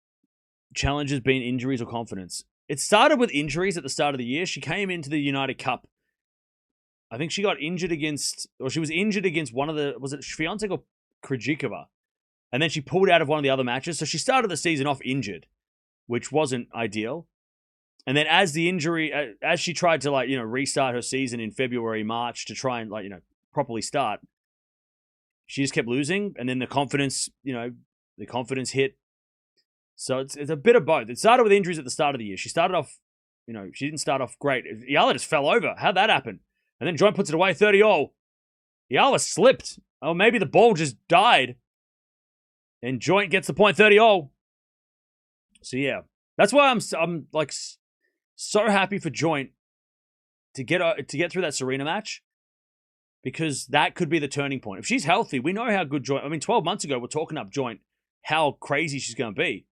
challenges been injuries or confidence? It started with injuries at the start of the year. She came into the United Cup. I think she got injured she was injured against one of was it Swiatek or Krejcikova? And then she pulled out of one of the other matches. So she started the season off injured, which wasn't ideal. And then as she tried to restart her season in February, March to try and properly start, she just kept losing. And then the confidence hit. So it's a bit of both. It started with injuries at the start of the year. She started off, she didn't start off great. Eala just fell over. How'd that happen? And then Joint puts it away 30-all. Eala slipped. Oh, maybe the ball just died. And Joint gets the point 30-all. So yeah, that's why I'm like so happy for Joint to get through that Serena match, because that could be the turning point. If she's healthy, we know how good Joint. I mean, 12 months ago we're talking up Joint, how crazy she's going to be.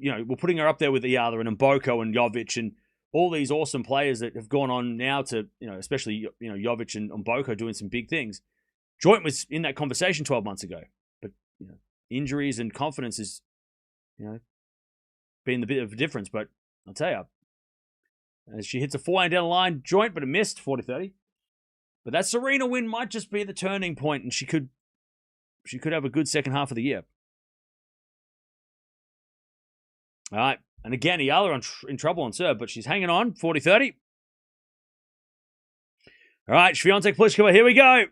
We're putting her up there with Eala and Mboko and Jovic and all these awesome players that have gone on now to, especially, Jovic and Mboko doing some big things. Joint was in that conversation 12 months ago. But, injuries and confidence is, been the bit of a difference. But I'll tell you, as she hits a forehand down the line, Joint, but it missed 40-30. But that Serena win might just be the turning point, and she could have a good second half of the year. All right. And again, Eala in trouble on serve, but she's hanging on. 40-30. All right, Swiatek Pliskova, here we go.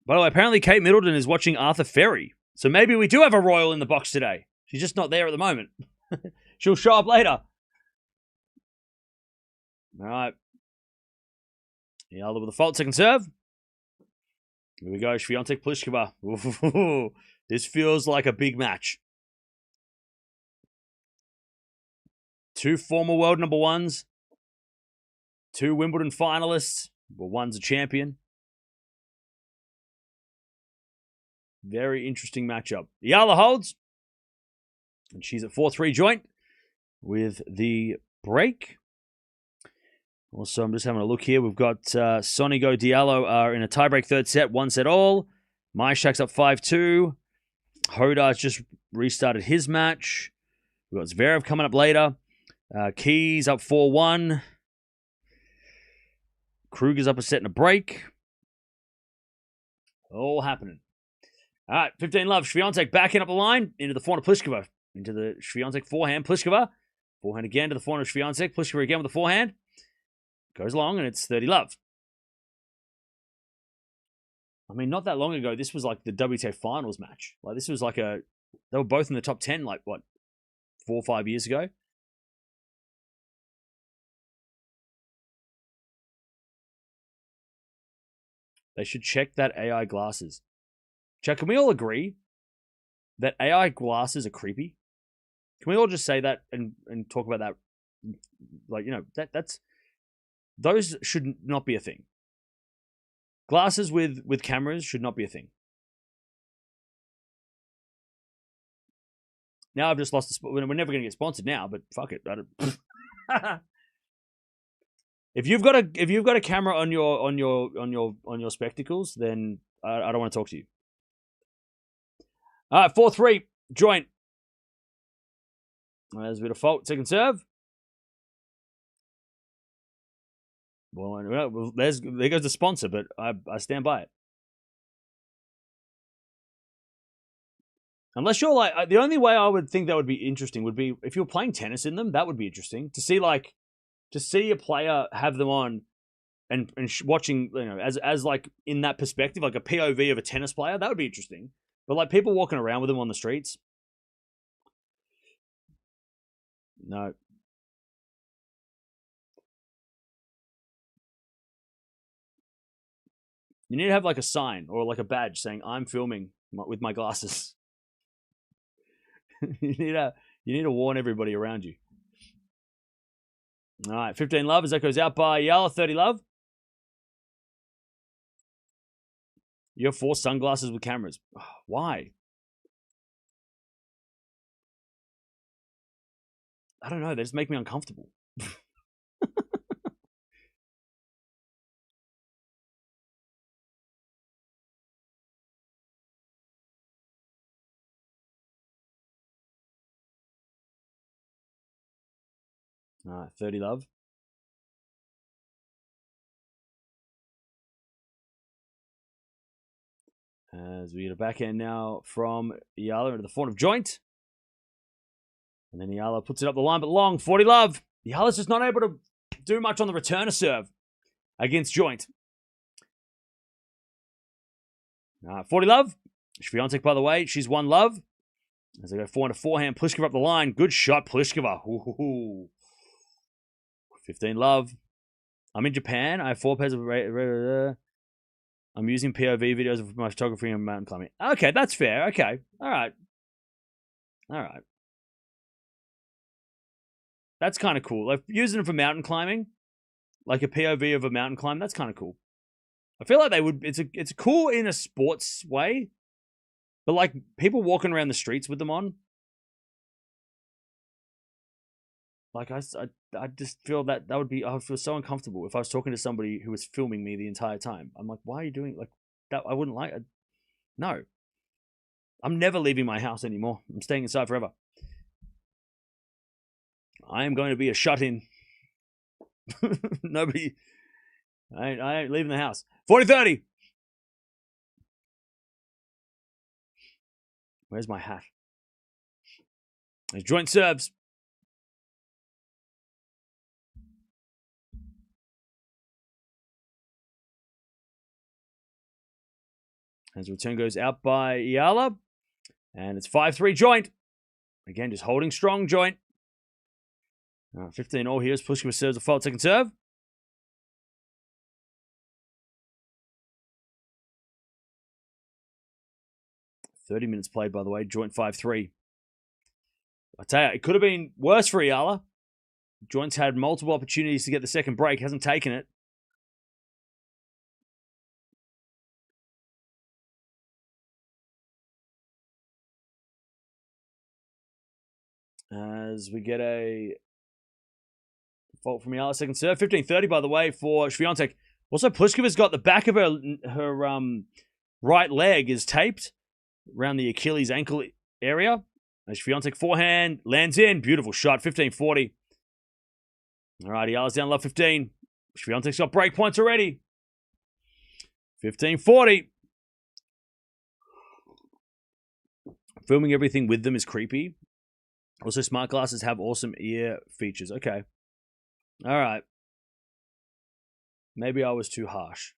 By the way, apparently Kate Middleton is watching Arthur Ferry. So maybe we do have a royal in the box today. She's just not there at the moment. She'll show up later. All right. Eala with a fault second serve. Here we go, Swiatek Pliskova. This feels like a big match. 2 former world number ones. 2 Wimbledon finalists. Well, one's a champion. Very interesting matchup. Eala holds. And she's at 4-3 Joint with the break. Also, I'm just having a look here. We've got Sonigo Diallo are in a tiebreak third set, 1 set all. Myshak's up 5-2. Hodar's just restarted his match. We've got Zverev coming up later. Keys up 4-1. Kruger's up a set and a break. All happening. All right, 15 love. Swiatek backing up the line into the forehand of Pliskova. Into the Swiatek forehand. Pliskova. Forehand again to the forehand of Swiatek. Pliskova again with the forehand. Goes long and it's 30 love. I mean, not that long ago, this was like the WTA finals match. Like, this was like they were both in the top 10, like, 4 or 5 years ago? They should check that AI glasses. Chat, can we all agree that AI glasses are creepy? Can we all just say that and talk about that? Like, those should not be a thing. Glasses with cameras should not be a thing. Now I've just lost the spot. We're never going to get sponsored now, but fuck it. If you've got a camera on your spectacles, then I don't want to talk to you. All right, 4-3 joint. There's a bit of fault. Second serve. Well, there goes the sponsor, but I stand by it. Unless you're like, the only way I would think that would be interesting would be if you're playing tennis in them. That would be interesting to see a player have them on and watching, as like in that perspective, like a POV of a tennis player. That would be interesting. But like people walking around with them on the streets, no. You need to have like a sign or like a badge saying I'm filming with my glasses. you need to warn everybody around you. All right, 15 love as that goes out by Eala. 30 love. You have 4 sunglasses with cameras. Why? I don't know. They just make me uncomfortable. All right, 30 love. As we get a backhand now from Eala into the forehand of joint. And then Eala puts it up the line, but long. 40 love. Eala's just not able to do much on the return of serve against joint. 40 love. Swiatek, by the way, she's 1 love. As they go forehand to forehand, Pliskova up the line. Good shot, Pliskova. Ooh. 15 love. I'm in Japan. I have 4 pairs of... I'm using POV videos of my photography and mountain climbing. Okay, that's fair. Okay. All right. That's kind of cool. Like using them for mountain climbing, like a POV of a mountain climb, that's kind of cool. I feel like they would... It's cool in a sports way, but like people walking around the streets with them on, like I just feel that would be... I would feel so uncomfortable if I was talking to somebody who was filming me the entire time. I'm like, why are you doing like that? I wouldn't like it. No. I'm never leaving my house anymore. I'm staying inside forever. I am going to be a shut-in. Nobody... I ain't leaving the house. 40-30. Where's my hat? There's joint serves. As the return goes out by Eala. And it's 5-3 joint. Again, just holding strong joint. 15 all here as Pliskova serves a fault second serve. "30 minutes played, by the way. Joint 5-3. I tell you, it could have been worse for Eala. Joint's had multiple opportunities to get the second break. Hasn't taken it. As we get a fault from Eala, second serve. 15-30, by the way, for Swiatek. Also, Pliskova's got the back of her right leg is taped around the Achilles ankle area. As Swiatek forehand lands in. Beautiful shot. 15-40. All right, Eala's down love 15. Swiatek's got break points already. 15-40. Filming everything with them is creepy. Also, smart glasses have awesome ear features. Okay. All right. Maybe I was too harsh.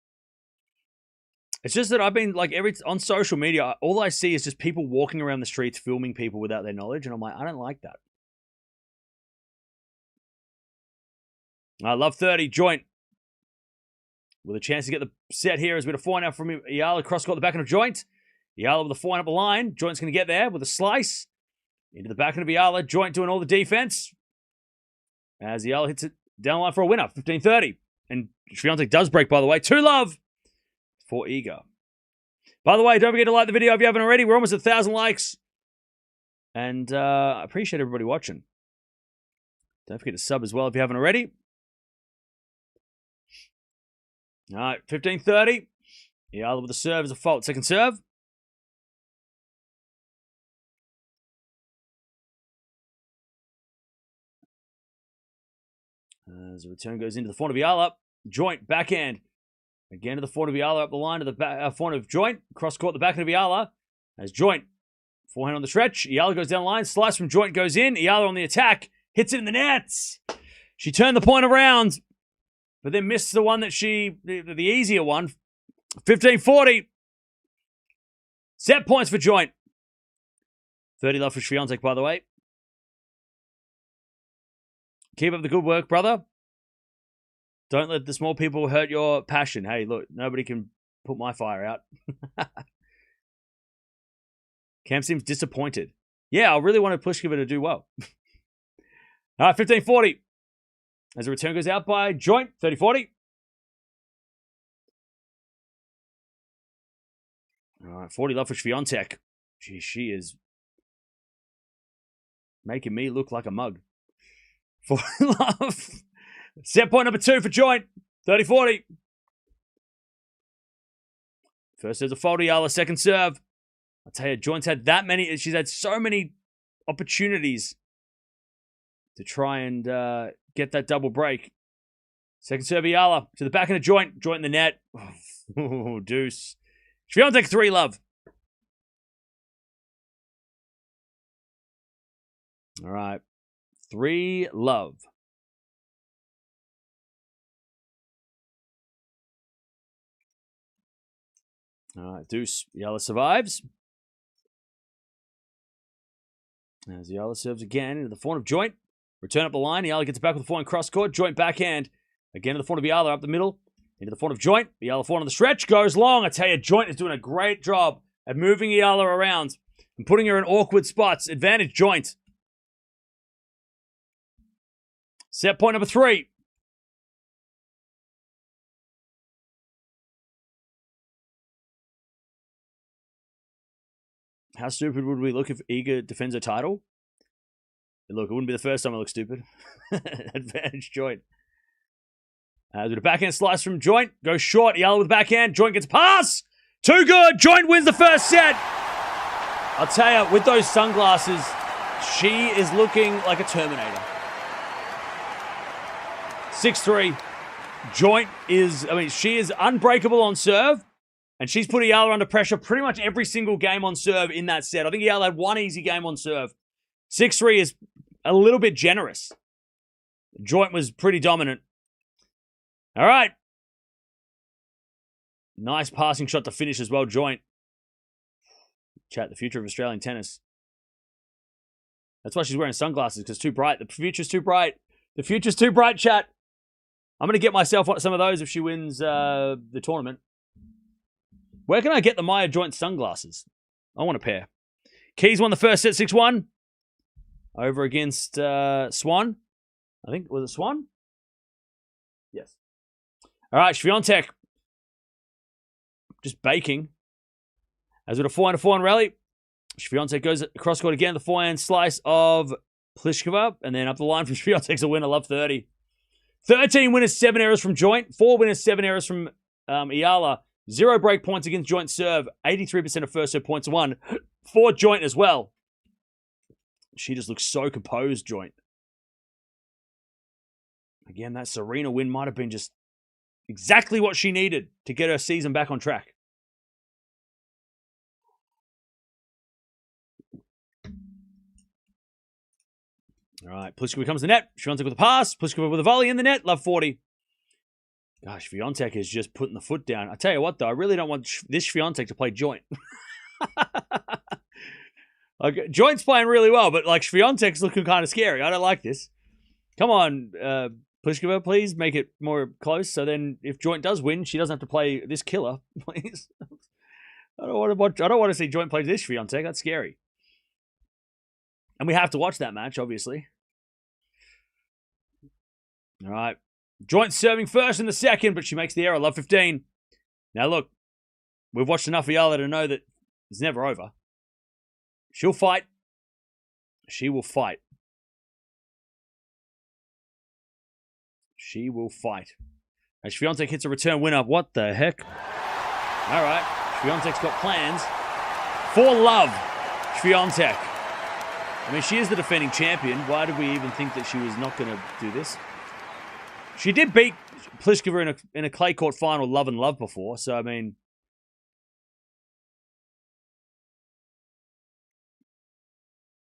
It's just that I've been like on social media, all I see is just people walking around the streets filming people without their knowledge, and I'm like, I don't like that. I love 30 joint with a chance to get the set here. As we get a forehand out from Eala, cross court the back end of joint. Eala with the forehand up the line. Joint's going to get there with a slice into the back end of Eala. Joint doing all the defense as Eala hits it down the line for a winner. 15-30. And Swiatek does break, by the way. 2 love for Iga. By the way, don't forget to like the video if you haven't already. We're almost at 1,000 likes. And I appreciate everybody watching. Don't forget to sub as well if you haven't already. All right, 15-30. Eala with the serve is a fault. Second serve. As the return goes into the front of Eala. Joint, backhand. Again to the front of Eala, up the line to the front of Joint. Cross court, the backhand of Eala. As Joint, forehand on the stretch. Eala goes down the line. Slice from Joint goes in. Eala on the attack. Hits it in the nets. She turned the point around, but then missed the one that the easier one. 15-40. Set points for Joint. 30 love for Swiatek, by the way. Keep up the good work, brother. Don't let the small people hurt your passion. Hey, look, nobody can put my fire out. Cam seems disappointed. Yeah, I really wanted Pliskova to do well. All right, 15-40. As the return goes out by Joint, 30-40. All right, 40 love for Swiatek. Gee, she is making me look like a mug. 40 love. Set point number 2 for Joint, 30-40. First there's a fault, Eala, second serve. I'll tell you, Joint's had that many, she's had so many opportunities to try and get that double break. Second serve, Eala, to the back of the Joint. Joint in the net. Oh, deuce. Swiatek 3 love. All right. 3 love. All right, deuce. Eala survives. As Eala serves again into the front of Joint. Return up the line. Eala gets it back with the forehand cross court. Joint backhand. Again to the front of Eala up the middle. Into the front of Joint. Eala forehand on the stretch. Goes long. I tell you, Joint is doing a great job at moving Eala around and putting her in awkward spots. Advantage Joint. Set point number 3. How stupid would we look if Iga defends her title? Look, it wouldn't be the first time I look stupid. Advantage Joint. With a backhand slice from Joint. Goes short. Eala with the backhand. Joint gets a pass. Too good. Joint wins the first set. I'll tell you, with those sunglasses, she is looking like a Terminator. 6-3. Joint is, she is unbreakable on serve. And she's put Eala under pressure pretty much every single game on serve in that set. I think Eala had one easy game on serve. 6-3 is a little bit generous. Joint was pretty dominant. All right. Nice passing shot to finish as well, Joint. Chat, the future of Australian tennis. That's why she's wearing sunglasses, because it's too bright. The future's too bright. The future's too bright, chat. I'm going to get myself some of those if she wins the tournament. Where can I get the Maya Joint sunglasses? I want a pair. Keys won the first set 6-1 over against Swan. I think, was it Swan? Yes. All right, Swiatek. Just baking. As with a forehand rally, Swiatek goes across court again. The forehand slice of Pliskova. And then up the line from Swiatek's a winner. Love 30. 13 winners, 7 errors from Joint. 4 winners, 7 errors from Eala. 0 break points against Joint serve. 83% of first serve points won. For Joint as well. She just looks so composed, Joint. Again, that Serena win might have been just exactly what she needed to get her season back on track. All right, Pliskova comes to the net. Swiatek with a pass. Pliskova with a volley in the net. Love 40. Gosh, Swiatek is just putting the foot down. I tell you what, though, I really don't want this Swiatek to play Joint. Like, Joint's playing really well, but like Swiatek's looking kind of scary. I don't like this. Come on, Pliskova, please make it more close. So then, if Joint does win, she doesn't have to play this killer, please. I don't want to see Joint play this Swiatek. That's scary. And we have to watch that match, obviously. All right. Joint serving first in the second, but she makes the error. Love 15. Now, look. We've watched enough of Eala to know that it's never over. She'll fight. She will fight. She will fight. As Swiatek hits a return winner. What the heck? All right. Swiatek's got plans for love. Swiatek. I mean, she is the defending champion. Why did we even think that she was not going to do this? She did beat Pliskova in a clay court final, love and love, before. So, I mean...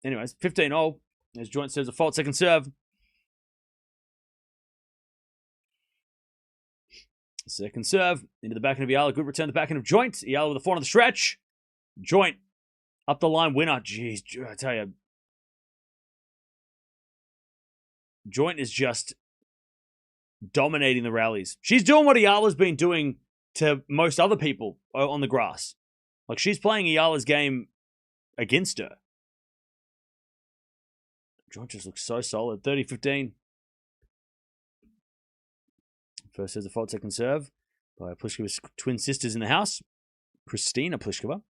Anyways, 15-0. As Joint serves a fault second serve. Second serve. Into the backhand of Eala. Good return to the backhand of Joint. Eala with the forehand of the stretch. Joint. Up the line winner. Jeez, I tell you. Joint is just dominating the rallies. She's doing what Eala's been doing to most other people on the grass. Like, she's playing Eala's game against her. Joint just looks so solid. 30-15. First has a fault second serve by Pliskova's twin sisters in the house. Kristina Pliskova,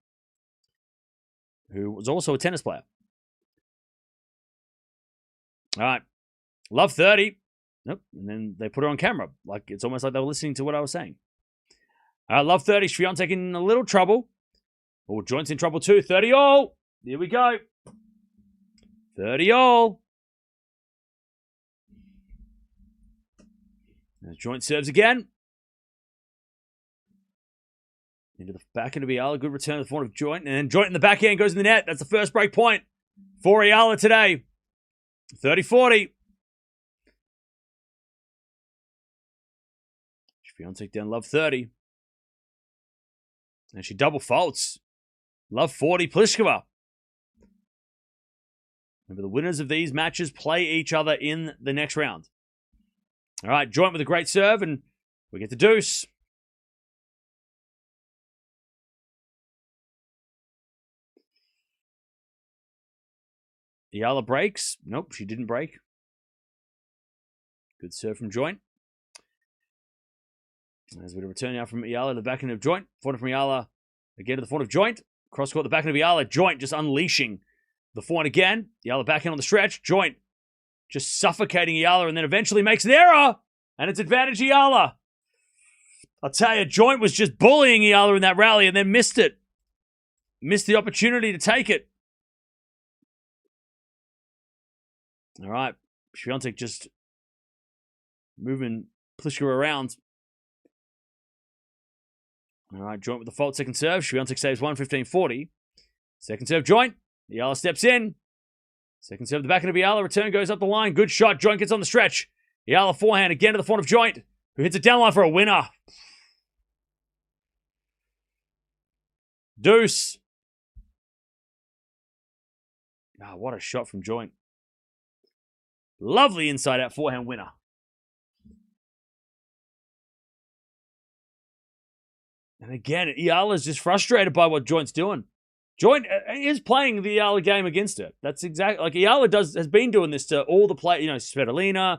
who was also a tennis player. All right. Love 30. Nope. And then they put her on camera. Like, it's almost like they were listening to what I was saying. All right. Love 30. Swiatek in a little trouble. Oh, Joint's in trouble too. 30-all. Here we go. 30-all. Joint serves again. Into the backhand of Eala. Good return to the forehand of Joint. And then Joint in the backhand goes in the net. That's the first break point for Eala today. 30-40. Swiatek down love 30. And she double faults. Love 40, Pliskova. Remember, the winners of these matches play each other in the next round. All right, Joint with a great serve, and we get the deuce. Eala breaks. Nope, she didn't break. Good serve from Joint. As we return now from Eala to the backhand of Joint. Forehand from Eala again to the forehand of Joint. Cross court, the backhand of Eala. Joint just unleashing the forehand again. Eala backhand on the stretch. Joint just suffocating Eala, and then eventually makes an error. And it's advantage Eala. I'll tell you, Joint was just bullying Eala in that rally and then missed it. Missed the opportunity to take it. All right. Swiatek just moving Pliskova around. All right, Joint with the fault second serve. Swiatek saves 1-15-40. Second serve, Joint. Eala steps in. Second serve, the backhand of Eala. Return goes up the line. Good shot. Joint gets on the stretch. Eala forehand again to the forehand of Joint, who hits it down line for a winner. Deuce. Ah, what a shot from Joint. Lovely inside out forehand winner. And again, Eala's just frustrated by what Joint's doing. Joint is playing the Eala game against her. That's exactly like Eala has been doing this to all the players. You know, Svitolina.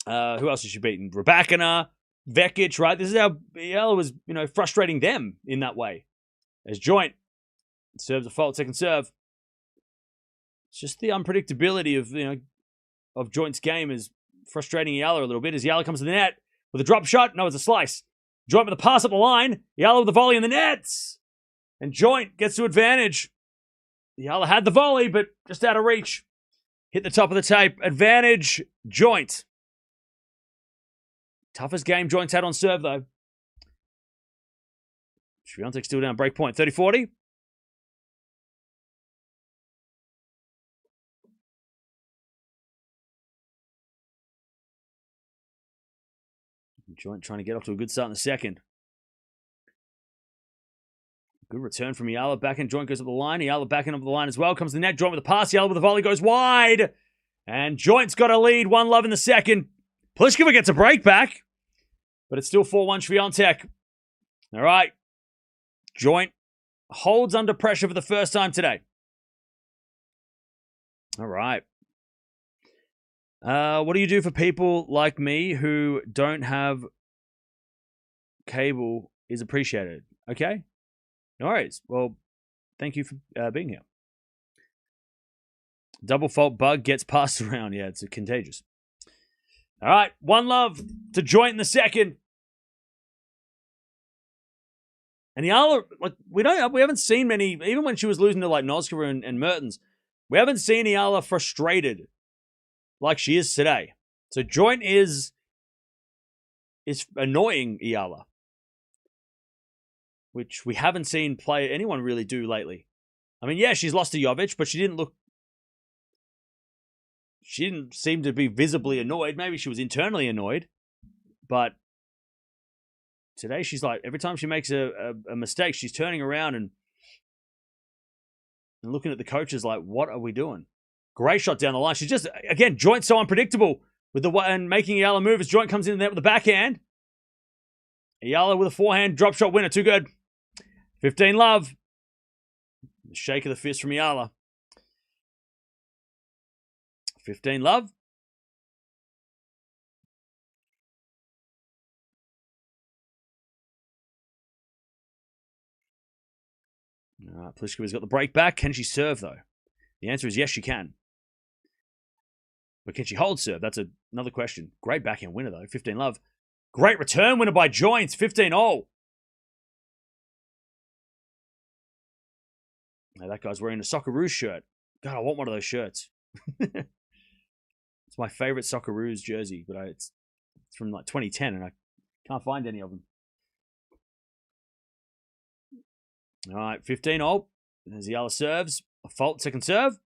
Who else has she beaten? Raducanu, Vekic, right? This is how Eala was, frustrating them in that way. As Joint serves a fault second serve. It's just the unpredictability of Joint's game is frustrating Eala a little bit as Eala comes to the net with a drop shot. No, it's a slice. Joint with a pass up the line. Eala with the volley in the nets. And Joint gets to advantage. Eala had the volley, but just out of reach. Hit the top of the tape. Advantage, Joint. Toughest game Joint's had on serve, though. Swiatek still down break point. 30-40. Joint trying to get off to a good start in the second. Good return from Eala. Backhand Joint goes up the line. Eala backhand up the line as well. Comes to the net. Joint with the pass. Eala with the volley goes wide. And Joint's got a lead. 1-love in the second. Pliskova gets a break back. But it's still 4-1 Swiatek. All right. Joint holds under pressure for the first time today. All right. What do you do for people like me who don't have cable is appreciated? Okay. No worries. Well, thank you for being here. Double fault bug gets passed around. Yeah, it's contagious. All right, 1-love to joint in the second. And Eala, like we haven't seen many, even when she was losing to like Noskova and Mertens, we haven't seen Eala frustrated like she is today. So joint is annoying Eala, which we haven't seen anyone really do lately. I mean, yeah, she's lost to Jovic, but she didn't seem to be visibly annoyed. Maybe she was internally annoyed, but today she's like, every time she makes a mistake, she's turning around and looking at the coaches like, what are we doing? Great shot down the line. She's just, again, joint so unpredictable with and making Eala move as joint comes in there with the backhand. Eala with a forehand, drop shot winner, too good. 15-love. The shake of the fist from Eala. 15-love. Pliskova's got the break back. Can she serve, though? The answer is yes, she can. But can she hold serve? That's another question. Great backhand winner, though. 15-love. Great return winner by joints. 15-all. Now that guy's wearing a Socceroos shirt. God, I want one of those shirts. It's my favorite Socceroos jersey, but it's from like 2010, and I can't find any of them. All right, 15-all. As Eala serves. A fault, second serve.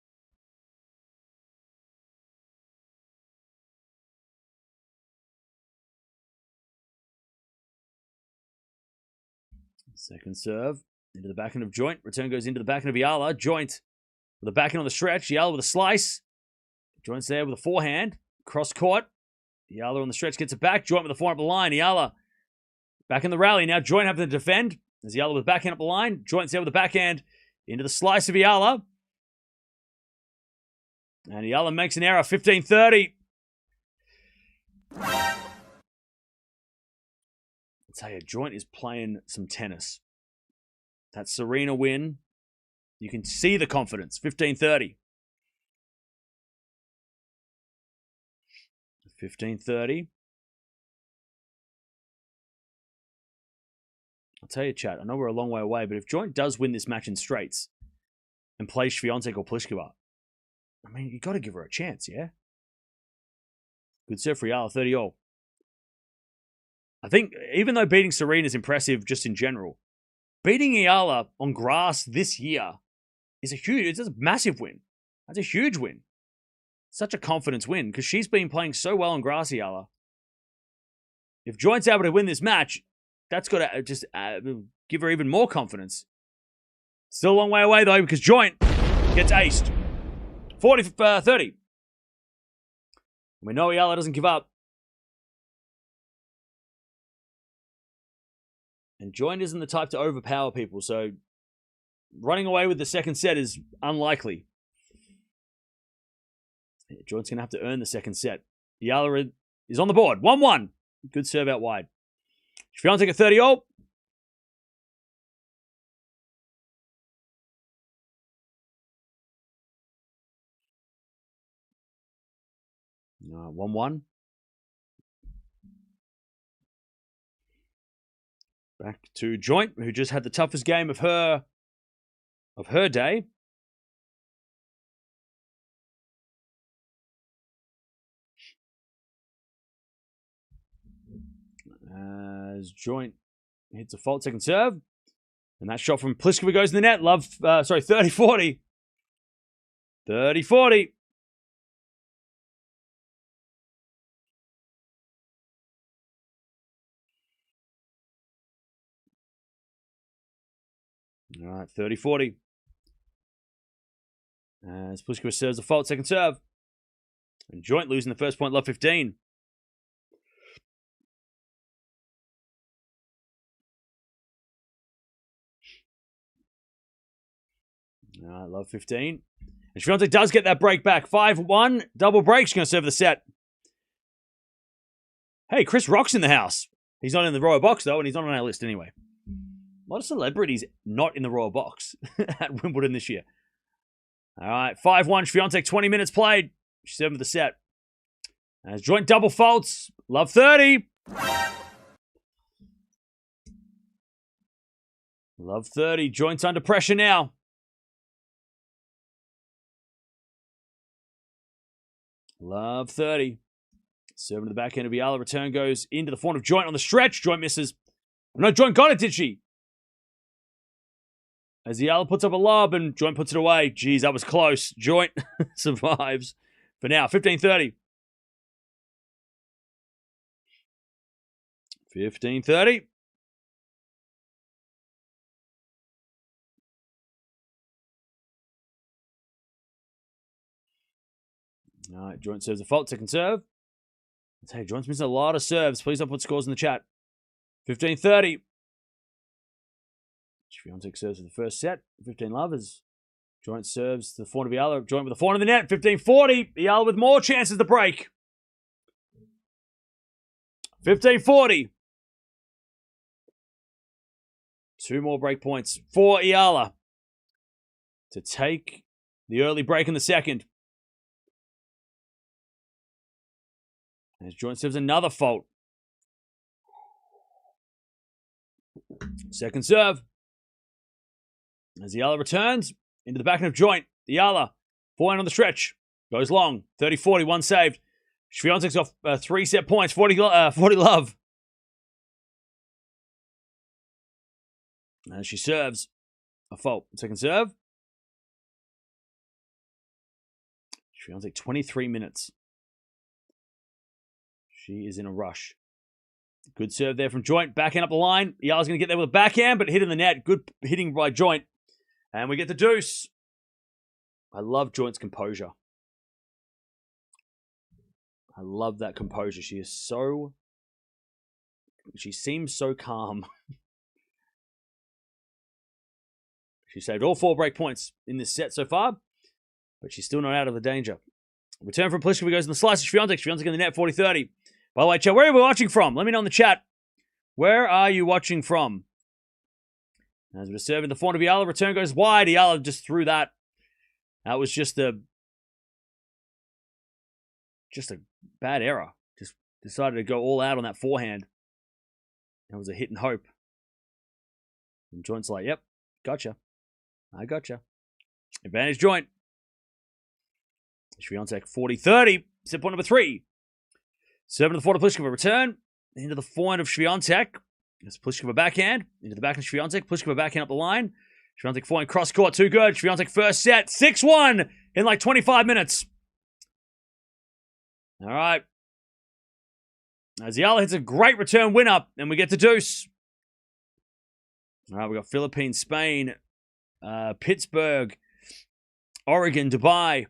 Second serve. Into the backhand of joint. Return goes into the backhand of Eala. Joint with the backhand on the stretch. Eala with a slice. Joint's there with a forehand. Cross court. Eala on the stretch gets it back. Joint with the forehand up the line. Eala back in the rally. Now joint having to defend. As Eala with the backhand up the line. Joint's there with the backhand. Into the slice of Eala. And Eala makes an error. 15-30. I'll tell you, joint is playing some tennis. That Serena win, you can see the confidence. 15-30. 15-30. I'll tell you, chat, I know we're a long way away, but if joint does win this match in straights and plays Swiatek or Pliskova, I mean, you got to give her a chance, yeah? Good serve for Eala, 30-all. I think, even though beating Serena is impressive just in general, beating Eala on grass this year is it's a massive win. That's a huge win. Such a confidence win, because she's been playing so well on grass, Eala. If joint's able to win this match, that's got to just give her even more confidence. Still a long way away, though, because joint gets aced. 40-30. We know Eala doesn't give up. And joint isn't the type to overpower people, so running away with the second set is unlikely. Joint's going to have to earn the second set. Eala is on the board. 1-1. Good serve out wide. Swiatek a 30-all. No, 1-1. Back to joint, who just had the toughest game of her day. As joint hits a fault second serve. And that shot from Pliskova goes in the net. 30-40. 30-40. All right, 30-40. As Pliskova serves a fault second serve. And joint losing the first point, love 15. All right, love 15. And Swiatek does get that break back. 5-1, double break. She's going to serve the set. Hey, Chris Rock's in the house. He's not in the Royal Box, though, and he's not on our list anyway. A lot of celebrities not in the Royal Box at Wimbledon this year. All right, 5-1. Swiatek, 20 minutes played. She's serving the set. As joint double faults. Love 30. Love 30. Joint's under pressure now. Love 30. Serving to the back end of Eala. Return goes into the forehand of joint on the stretch. Joint misses. No, joint got it, did she? As Eala puts up a lob and joint puts it away. Jeez, that was close. Joint survives for now. 15-30. 15-30. All right, joint serves a fault. Second serve. Let's say joint's missing a lot of serves. Please don't put scores in the chat. 15-30. Swiatek serves for the first set. 15 lovers. Joint serves to the forehand of Eala. Joint with the forehand of the net. 15-40. Eala with more chances to break. 15-40. 2 more break points for Eala to take the early break in the second. As joint serves another fault. Second serve. As Eala returns into the backhand of joint. Eala, forehand on the stretch. Goes long. 30-40, one saved. Swiatek's off 3 set points. 40 love. As she serves a fault. Second serve. Swiatek 23 minutes. She is in a rush. Good serve there from joint. Backhand up the line. Eala's going to get there with a backhand, but hit in the net. Good hitting by joint. And we get the deuce. I love joint's composure. I love that composure. She seems so calm. She saved all 4 break points in this set so far, but she's still not out of the danger. Return from Pliskova goes in the slice of Swiatek. Swiatek in the net, 40-30. By the way, chat, where are we watching from? Let me know in the chat. Where are you watching from? As we're serving the forehand of Eala, return goes wide. Eala just threw that. That was just a bad error. Just decided to go all out on that forehand. It was a hit and hope. And joint's like, yep, gotcha. I gotcha. Advantage joint. Swiatek 40-30. Set point number 3. Serving to the forehand of Pliskova. Return into the forehand of Swiatek. It's Pliskova backhand. Into the backhand of Swiatek. Pliskova backhand up the line. Swiatek forehand cross court. Too good. Swiatek first set. 6-1 in like 25 minutes. All right. As Eala hits a great return winner, and we get the deuce. All right, we got Philippines, Spain, Pittsburgh, Oregon, Dubai,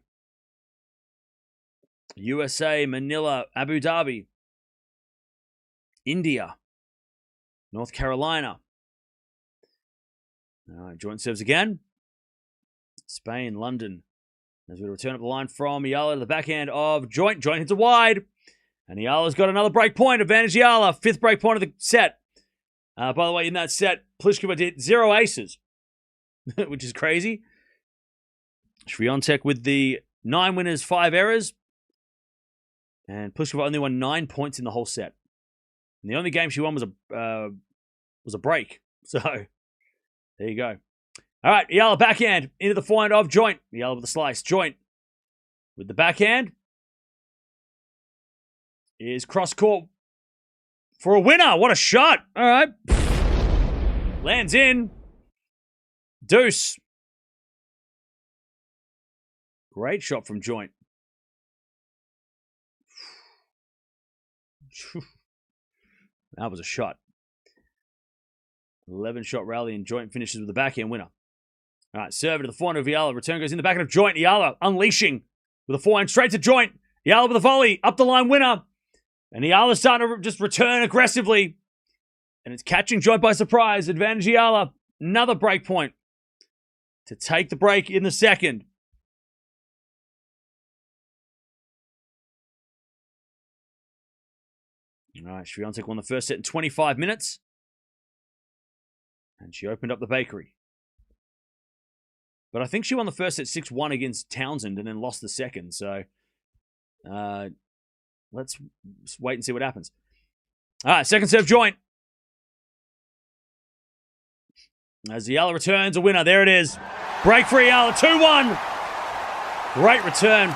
USA, Manila, Abu Dhabi, India, North Carolina. All right, joint serves again. Spain, London. As we return up the line from Eala to the backhand of joint. Joint hits a wide. And Eala's got another break point. Advantage Eala. 5th break point of the set. By the way, in that set, Pliskova did 0 aces, which is crazy. Swiatek with the 9 winners, 5 errors. And Pliskova only won 9 points in the whole set. And the only game she won was a break. So, there you go. All right, Eala backhand into the forehand of joint. Eala with the slice. Joint with the backhand is cross court for a winner. What a shot. All right. Lands in. Deuce. Great shot from joint. That was a shot. 11-shot rally and joint finishes with the backhand winner. All right, serve to the forehand of Eala. Return goes in the backhand of joint. Eala unleashing with a forehand straight to joint. Eala with a volley. Up the line winner. And Eala's starting to just return aggressively. And it's catching joint by surprise. Advantage Eala. Another break point to take the break in the second. All right, Swiatek won the first set in 25 minutes. And she opened up the bakery. But I think she won the first set 6-1 against Townsend and then lost the second. So let's wait and see what happens. All right, second serve joint. As Eala returns, a winner. There it is. Break for Eala, 2-1. Great return.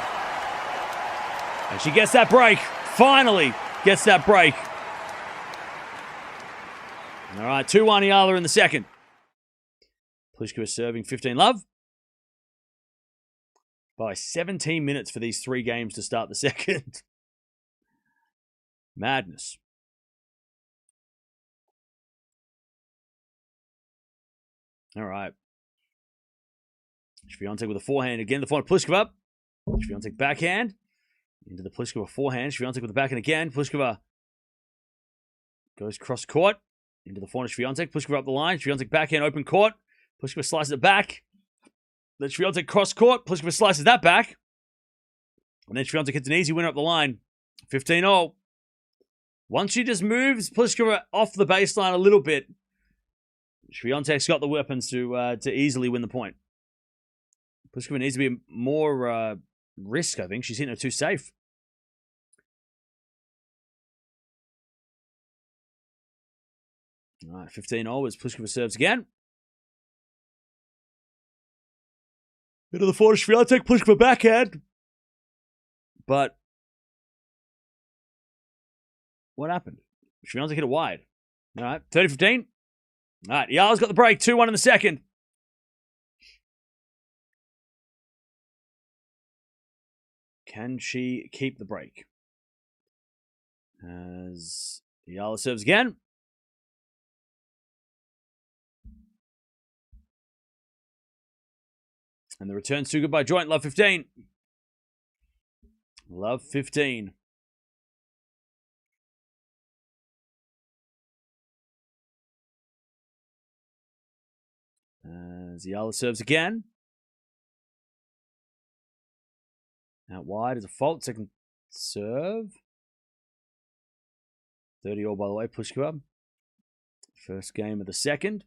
And she gets that break. Finally gets that break. All right, 2-1 Eala in the second. Pliskova serving 15-love. By 17 minutes for these 3 games to start the second. Madness. All right. Swiatek with a forehand. Again, the forehand. Pliskova. Swiatek backhand. Into the Pliskova forehand. Swiatek with the backhand again. Pliskova goes cross court. Into the forehand. Swiatek. Pliskova up the line. Swiatek backhand open court. Pliskova slices it back. Then Swiatek cross court. Pliskova slices that back. And then Swiatek hits an easy winner up the line. 15-0. Once she just moves Pliskova off the baseline a little bit, Swiatek's got the weapons to easily win the point. Pliskova needs to be more risk, I think. She's hitting her too safe. All right, 15-0 as Pliskova serves again. Bit of the forward Swiatek, Pliskova backhand. But what happened? Swiatek hit it wide. All right, 30-15. All right, Eala's got the break. 2-1 in the second. Can she keep the break? As Eala serves again. And the return's too good by joint. Love 15. Love 15. As Eala serves again. Out wide is a fault. Second serve. 30-all by the way. Pliskova. First game of the second.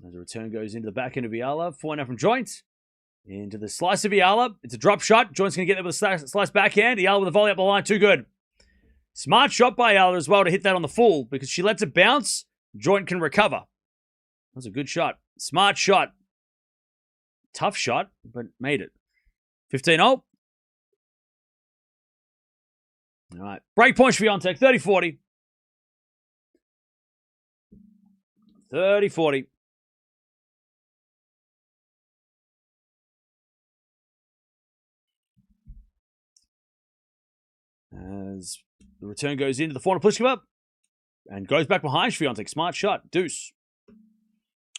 As the return goes into the back end of Eala. Forehand from joint. Into the slice of Eala. It's a drop shot. Joint's going to get there with a slice backhand. Eala with a volley up the line. Too good. Smart shot by Eala as well to hit that on the full because she lets it bounce. Joint can recover. That was a good shot. Smart shot. Tough shot, but made it. 15-0. All right. Break point for Swiatek. 30-40. 30-40. As the return goes into the forehand, Pliskova and goes back behind Swiatek. Smart shot. Deuce.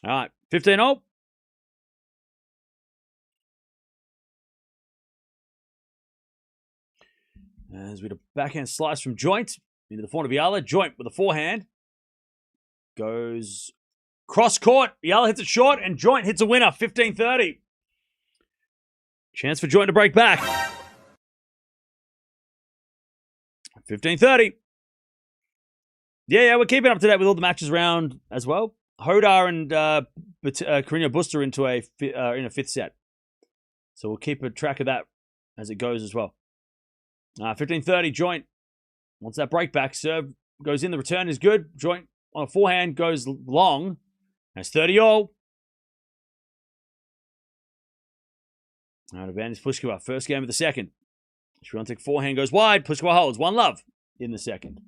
All right. 15-0. As we had a backhand slice from joint into the forehand of Eala. Joint with a forehand. Goes cross court. Eala hits it short and joint hits a winner. 15-30. Chance for joint to break back. 15-30. Yeah, we're keeping up to date with all the matches around as well. Hodar and Carino Busta in a fifth set. So we'll keep a track of that as it goes as well. 15-30, joint. Once that break back, serve goes in. The return is good. Joint on a forehand goes long. That's 30-all. Advantage Pliskova. First game of the second. Swiatek forehand goes wide. Pliskova holds. 1-love in the second.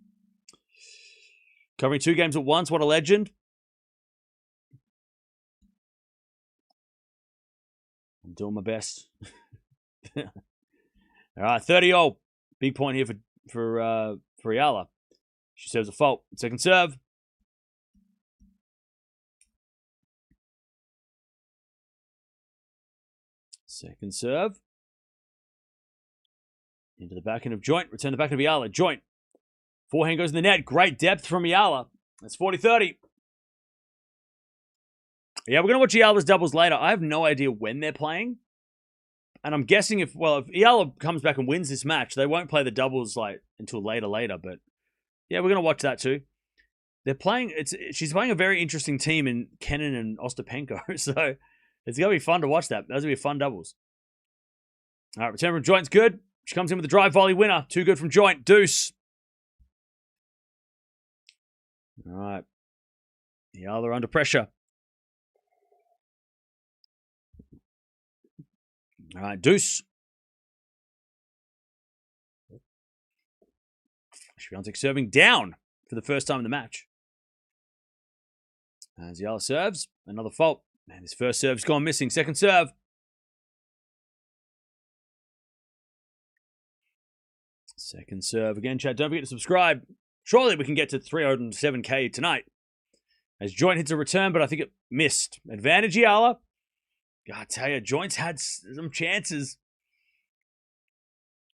Covering 2 games at once. What a legend. I'm doing my best. All right, 30-all. Big point here for Eala. She serves a fault. Second serve. Second serve. Into the backhand of joint. Return the backhand of Eala. Joint. Forehand goes in the net. Great depth from Eala. That's 40-30. Yeah, we're going to watch Eala's doubles later. I have no idea when they're playing. And I'm guessing if Eala comes back and wins this match, they won't play the doubles until later. But yeah, we're going to watch that too. they're playing. She's playing a very interesting team in Kenin and Ostapenko, so it's gonna be fun to watch that. Those will be fun doubles. All right, return from Joint's good. She comes in with the drive volley winner. Too good from Joint. Deuce. All right. Eala under pressure. All right, deuce. Swiatek serving down for the first time in the match. As Eala serves, another fault. And his first serve's gone missing. Second serve. Second serve again, chat. Don't forget to subscribe. Surely we can get to 307k tonight. As Joint hits a return, but I think it missed. Advantage Eala. God, I tell you, Joint's had some chances.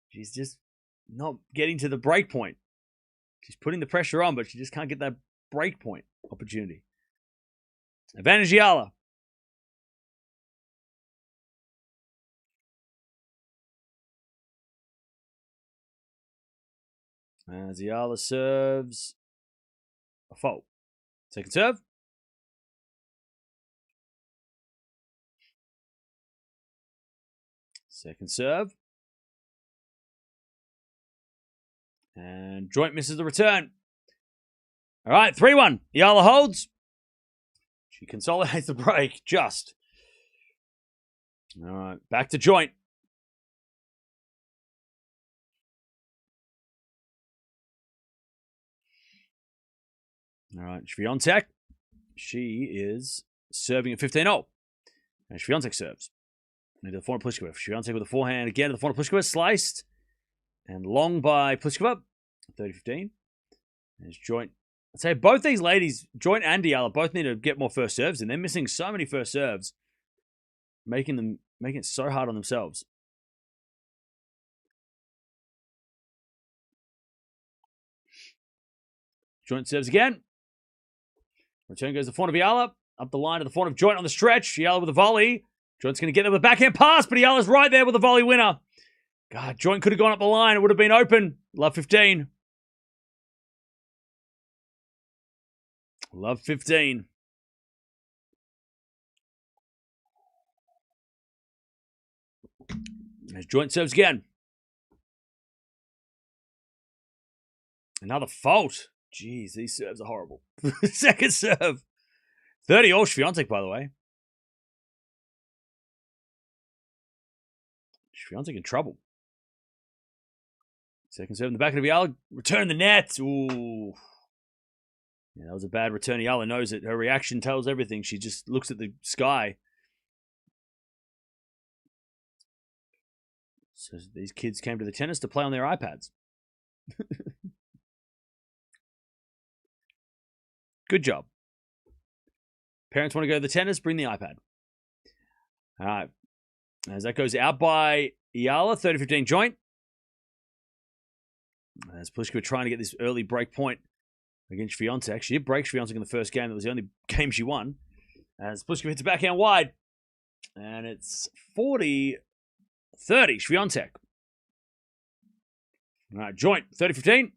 She's just not getting to the break point. She's putting the pressure on, but she just can't get that break point opportunity. Advantage Eala. As Eala serves a fault. Second serve. Second serve. And Joint misses the return. All right, 3-1. Eala holds. She consolidates the break, just. All right, back to Joint. All right, Swiatek. She is serving at 15-0. And Swiatek serves. Into the forehand Pliskova. Swiatek with a forehand again to the forehand Pliskova. Sliced. And long by Pliskova. 30-15. There's Joint. I'd say both these ladies, Joint and Eala, both need to get more first serves. And they're missing so many first serves. Making it so hard on themselves. Joint serves again. Return goes to the front of Eala. Up the line to the front of Joint on the stretch. Eala with a volley. Joint's going to get there with a backhand pass, but Eala's right there with a volley winner. God, Joint could have gone up the line. It would have been open. Love 15. Love 15. As Joint serves again. Another fault. Jeez, these serves are horrible. Second serve. 30-all Swiatek, by the way. Swiatek in trouble. Second serve in the back of Eala. Return the net. Ooh. Yeah, that was a bad return. Eala knows it. Her reaction tells everything. She just looks at the sky. So these kids came to the tennis to play on their iPads. Good job. Parents want to go to the tennis, bring the iPad. All right. As that goes out by Eala, 30-15 Joint. As Pliskova trying to get this early break point against Swiatek. She did break Swiatek in the first game. That was the only game she won. As Pliskova hits a backhand wide. And it's 40-30 Swiatek. All right, Joint, 30-15.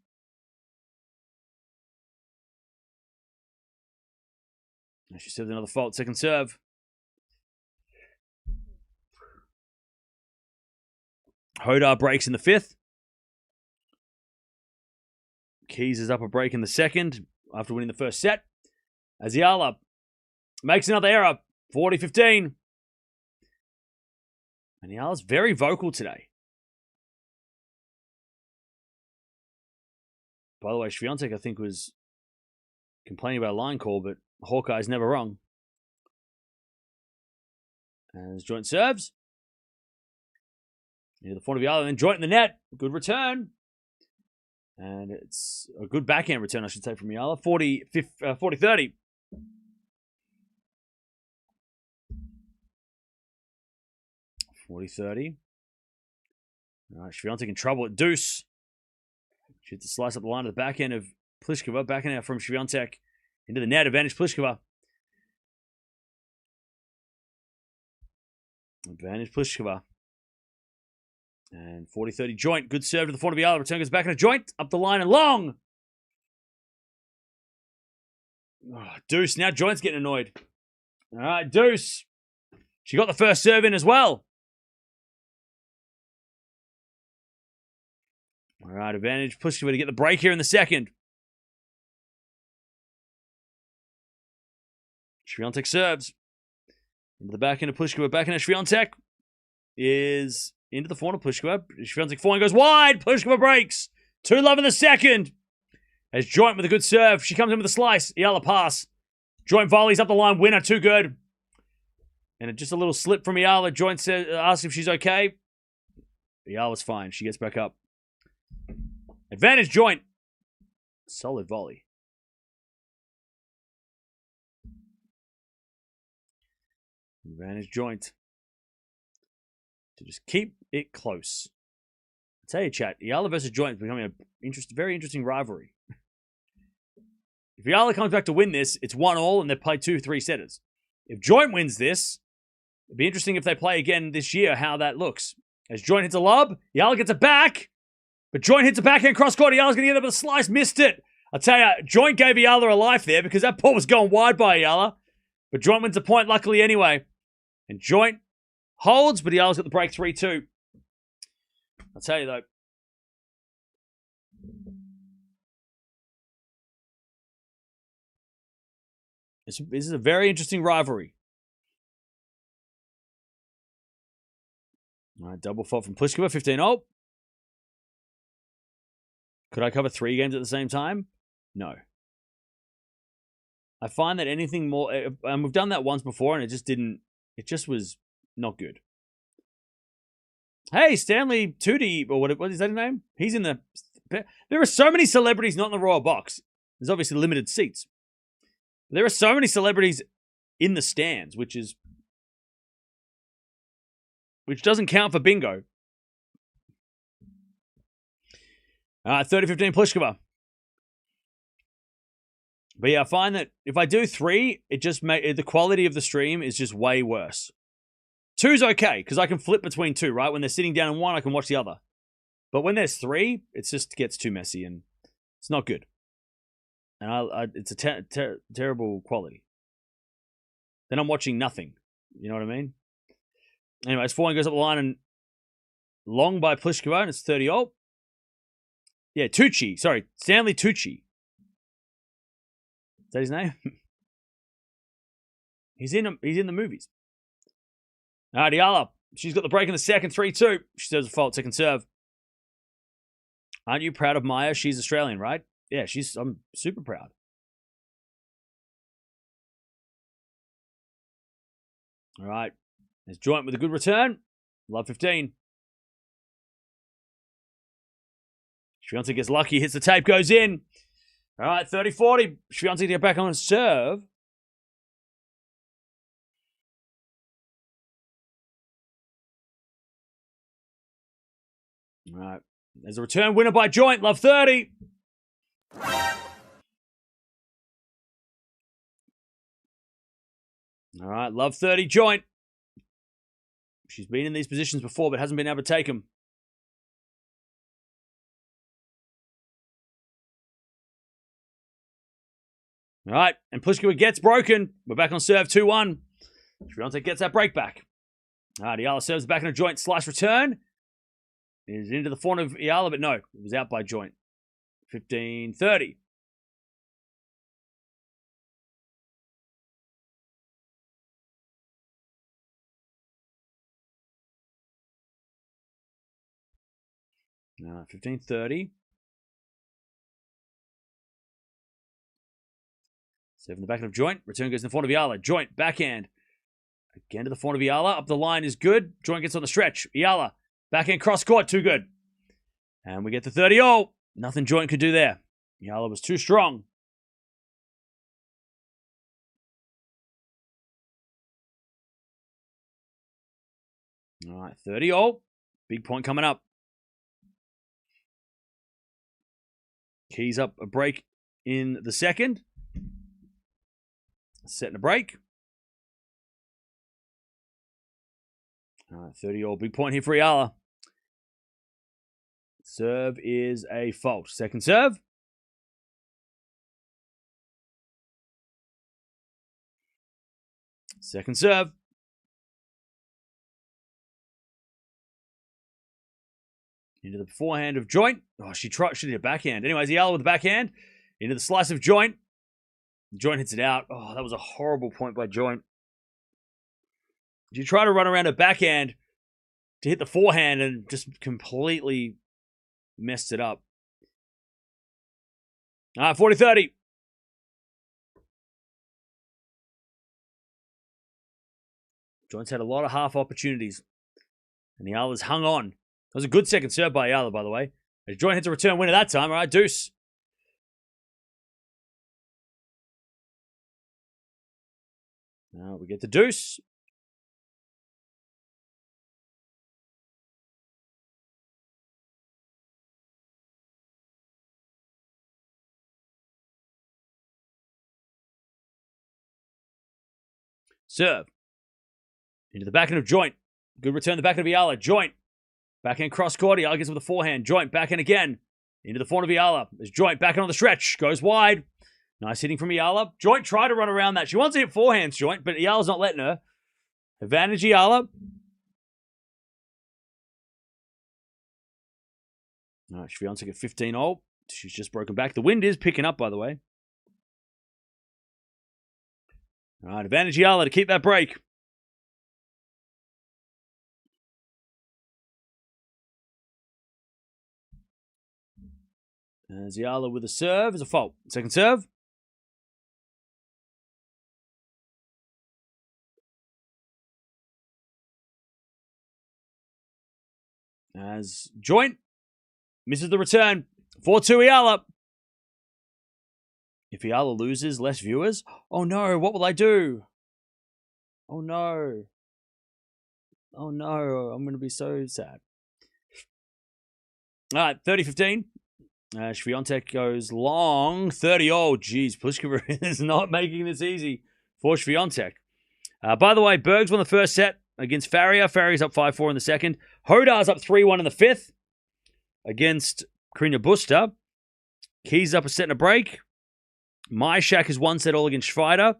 She serves another fault. Second serve. Hodar breaks in the fifth. Keys is up a break in the second after winning the first set. As Eala makes another error. 40-15. And Eala's very vocal today. By the way, Swiatek, I think, was complaining about a line call, but Hawkeye's never wrong. As Joint serves. Near the front of Eala, and then Joint in the net. Good return. And it's a good backhand return, I should say, from Eala. 40-30. All right, Swiatek in trouble at deuce. She had to slice up the line of the backhand of Pliskova. Backhand out from Swiatek into the net. Advantage Pliskova. Advantage Pliskova. And 40-30 Joint. Good serve to the front of Eala. Return goes back into Joint. Up the line and long. Oh, Deuce. Now Joint's getting annoyed. All right, Deuce. She got the first serve in as well. All right, advantage. Pliskova to get the break here in the second. Swiatek serves. Into the back end of Pliskova. Back end of Swiatek is into the forehand of Pliskova. Swiatek forehand goes wide. Pliskova breaks. 2-love in the second. As Joint with a good serve. She comes in with a slice. Eala pass. Joint volleys up the line. Winner. Too good. And just a little slip from Eala. Joint says, asks if she's okay. Eala's fine. She gets back up. Advantage Joint. Solid volley. Advantage Joint. To just keep it close. I tell you, chat, Eala versus Joint is becoming a very interesting rivalry. If Eala comes back to win this, it's 1-1 and they play 2 3-setters. If Joint wins this, it'd be interesting if they play again this year, how that looks. As Joint hits a lob, Eala gets it back, but Joint hits a backhand cross-court. Eala's going to get it with a slice, missed it. I tell you, Joint gave Eala a life there because that ball was going wide by Eala. But Joint wins the point, luckily, anyway. And Joint holds, but Eala's got the break 3-2. I'll tell you, though. This is a very interesting rivalry. All right, double fault from Pliskova, 15-0. Could I cover 3 games at the same time? No. I find that anything more... And we've done that once before, and it just was not good. Hey, Stanley Tootie, or what is that his name? He's in the... There are so many celebrities not in the Royal Box. There's obviously limited seats. There are so many celebrities in the stands, which doesn't count for bingo. All right, 30-15 Pliskova. But yeah, I find that if I do 3, it just the quality of the stream is just way worse. 2's okay, because I can flip between 2, right? When they're sitting down in 1, I can watch the other. But when there's 3, it just gets too messy, and it's not good. And it's a terrible quality. Then I'm watching nothing. You know what I mean? Anyways, forehand goes up the line and long by Pliskova, and it's 30-0. Yeah, Tucci. Sorry, Stanley Tucci. Is that his name? He's in the movies. All right, Eala. She's got the break in the second, 3-2. She serves a fault, second serve. Aren't you proud of Maya? She's Australian, right? Yeah, I'm super proud. All right. There's Joint with a good return. Love 15. Swiatek gets lucky, hits the tape, goes in. All right, 30-40. Swiatek to get back on serve. All right. There's a return winner by Joint. Love 30. All right, love 30 Joint. She's been in these positions before, but hasn't been able to take them. All right, and Pliskova gets broken. We're back on serve 2-1. Swiatek gets that break back. All right, Eala serves back in a Joint slice return. Is into the forehand of Eala, but no, it was out by Joint. 15-30. All right, 15-30. Serve in the back of Joint. Return goes in the forehand of Eala. Joint, backhand. Again to the forehand of Eala. Up the line is good. Joint gets on the stretch. Eala, backhand cross court, too good. And we get to 30-0. Nothing Joint could do there. Eala was too strong. All right, 30-0. Big point coming up. Keys up a break in the second. Setting a break. All right, 30-0. Big point here for Eala. Serve is a fault. Second serve. Second serve. Into the forehand of Joint. Oh, she did a backhand. Anyways, Eala with the backhand. Into the slice of Joint. Joint hits it out. Oh, that was a horrible point by Joint. She tried to run around a backhand to hit the forehand and just completely messed it up. All right, 40-30. Joint's had a lot of half opportunities. And Eala's hung on. That was a good second serve by Eala, by the way. Joint hits a return winner that time. All right, deuce. Now we get the deuce. Serve. Into the backhand of Joint. Good return to the backhand of Eala. Joint. Backhand cross court. Eala gets with the forehand. Joint backhand again. Into the forehand of Eala. There's Joint backhand on the stretch. Goes wide. Nice hitting from Eala. Joint tried to run around that. She wants to hit forehands, Joint, but Eala's not letting her. Advantage Eala. All right, Swiatek at 15-0. She's just broken back. The wind is picking up, by the way. All right, advantage Eala to keep that break. As Eala with a serve is a fault. Second serve. As Joint misses the return. 4-2 Eala. If Eala loses, less viewers. Oh no, what will I do? Oh no. Oh no, I'm going to be so sad. All right, 30-15. Swiatek goes long. 30. Oh, geez. Pliskova is not making this easy for Swiatek. By the way, Berg's won the first set against Farrier. Farrier's up 5-4 in the second. Hodar's up 3-1 in the fifth against Karina Buster. Keys up a set and a break. Myshak is one set all against Schweider.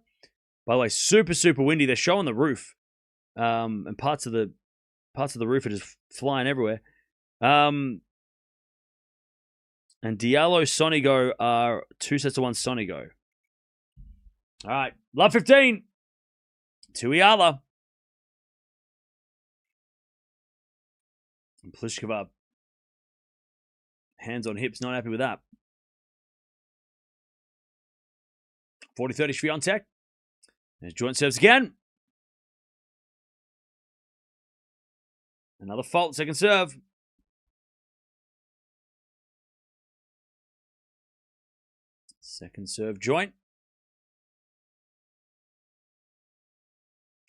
By the way, super, super windy. They're showing the roof. And parts of the roof are just flying everywhere. And Diallo, Sonigo are 2 sets of 1 Sonigo. All right. Love 15. To Eala. And Pliskova. Hands on hips. Not happy with that. 40-30 Swiatek. There's Joint serves again. Another fault. Second serve. Second serve, Joint.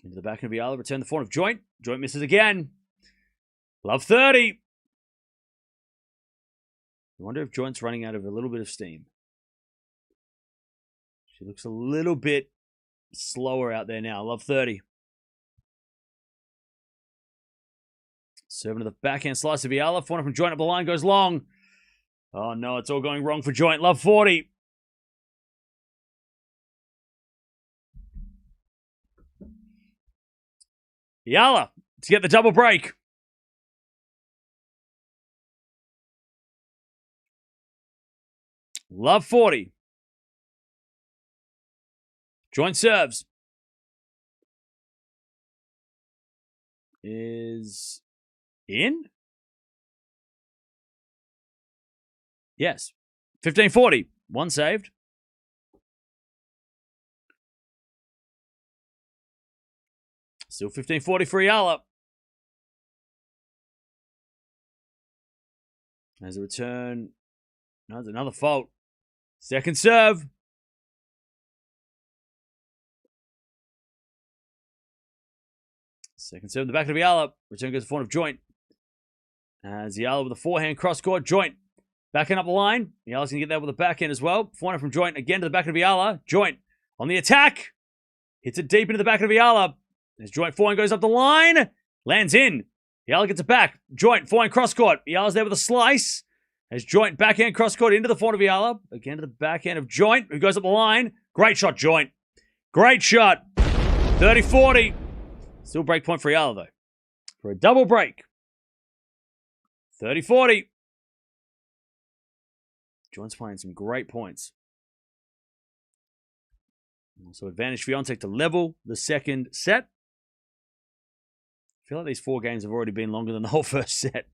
Into the back of Eala, return the forehand of Joint. Joint misses again. Love 30. I wonder if Joint's running out of a little bit of steam. She looks a little bit slower out there now. Love 30. Serving to the backhand slice of Eala. Forehand from Joint up the line goes long. Oh no, it's all going wrong for Joint. Love 40. Eala to get the double break. Love 40. Joint serves. Is in? Yes. 15-40. One saved. Still 15-40 for Eala. There's a return. No, there's another fault. Second serve. Second serve in the back of Eala. Return goes to the forehand of Joint. As Eala with a forehand cross court. Joint. Backing up the line. Eala's going to get that with a backhand as well. Forehand from Joint again to the back of Eala. Joint on the attack. Hits it deep into the back of Eala. As Joint forehand goes up the line. Lands in. Eala gets it back. Joint forehand cross court. Eala's there with a slice. As Joint backhand cross court into the forehand of Eala. Again to the backhand of Joint, who goes up the line. Great shot, Joint. Great shot. 30-40. Still break point for Eala, though. For a double break. 30-40. Joint's playing some great points. So advantage Swiatek to level the second set. I feel like these 4 games have already been longer than the whole first set.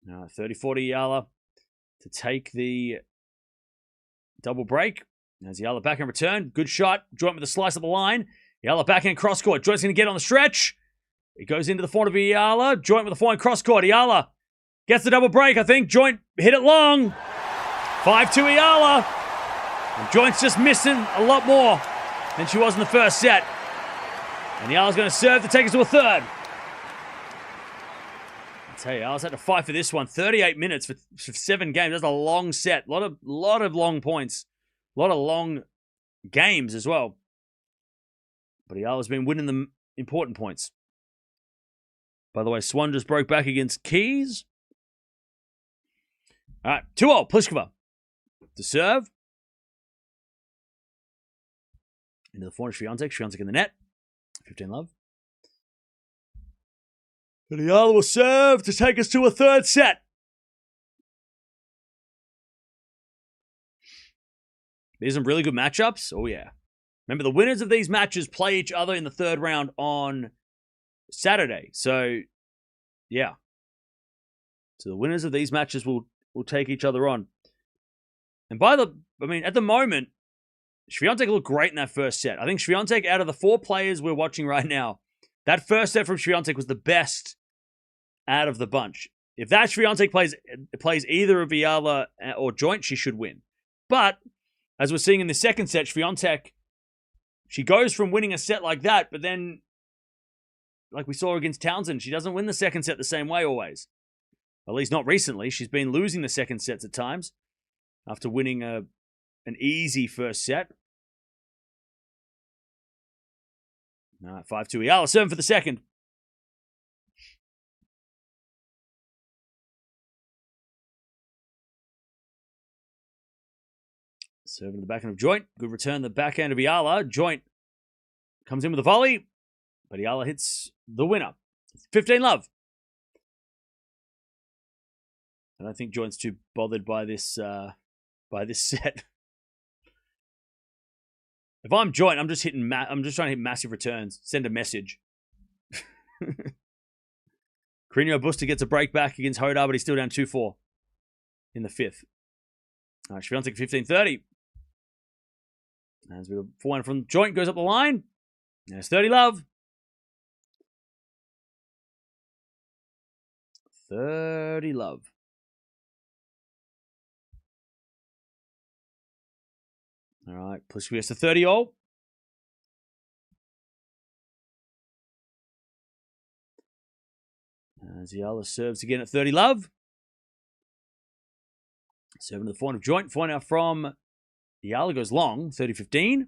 30-40 Eala to take the double break. As Eala back in return. Good shot. Joint with a slice of the line. Eala backhand cross court. Joint's going to get on the stretch. It goes into the forehand of Eala. Joint with a forehand cross court. Eala gets the double break, I think. Joint hit it long. 5-2 Eala. And Joint's just missing a lot more than she was in the first set. And Eala's going to serve to take us to a third. I tell you, Eala's had to fight for this one. 38 minutes for 7 games. That's a long set. A lot of long points. A lot of long games as well. But Eala's been winning the important points. By the way, Swan just broke back against Keys. All right, 2-0, Pliskova to serve. Into the forehand, Swiatek. Swiatek in the net. 15-love. And Eala will serve to take us to a third set. These are some really good matchups. Oh, yeah. Remember, the winners of these matches play each other in the third round on Saturday. So, yeah. So the winners of these matches will take each other on. And at the moment, Swiatek looked great in that first set. I think Swiatek, out of the 4 players we're watching right now, that first set from Swiatek was the best out of the bunch. If that Swiatek plays either of Eala or Joint, she should win. But as we're seeing in the second set, Swiatek, she goes from winning a set like that, but then, like we saw against Townsend, she doesn't win the second set the same way always. At least not recently. She's been losing the second sets at times after winning an easy first set. All right, 5-2 Eala, 7 for the second. Serving the backhand of Joint. Good return, the backhand of Eala. Joint comes in with a volley, but Eala hits the winner. 15-love. I don't think Joint's too bothered by this set. If I'm Joint, I'm just trying to hit massive returns. Send a message. Carreño Busta gets a break back against Hodar, but he's still down 2-4 in the 5th. All right, Swiatek 15-30. As we go forehand from Joint, goes up the line. And it's 30-love. 30-love. All right, Pliskova gets to 30-all. As Eala serves again at 30-love. Serving to the forehand of Joint. Forehand out from Eala goes long, 30-15.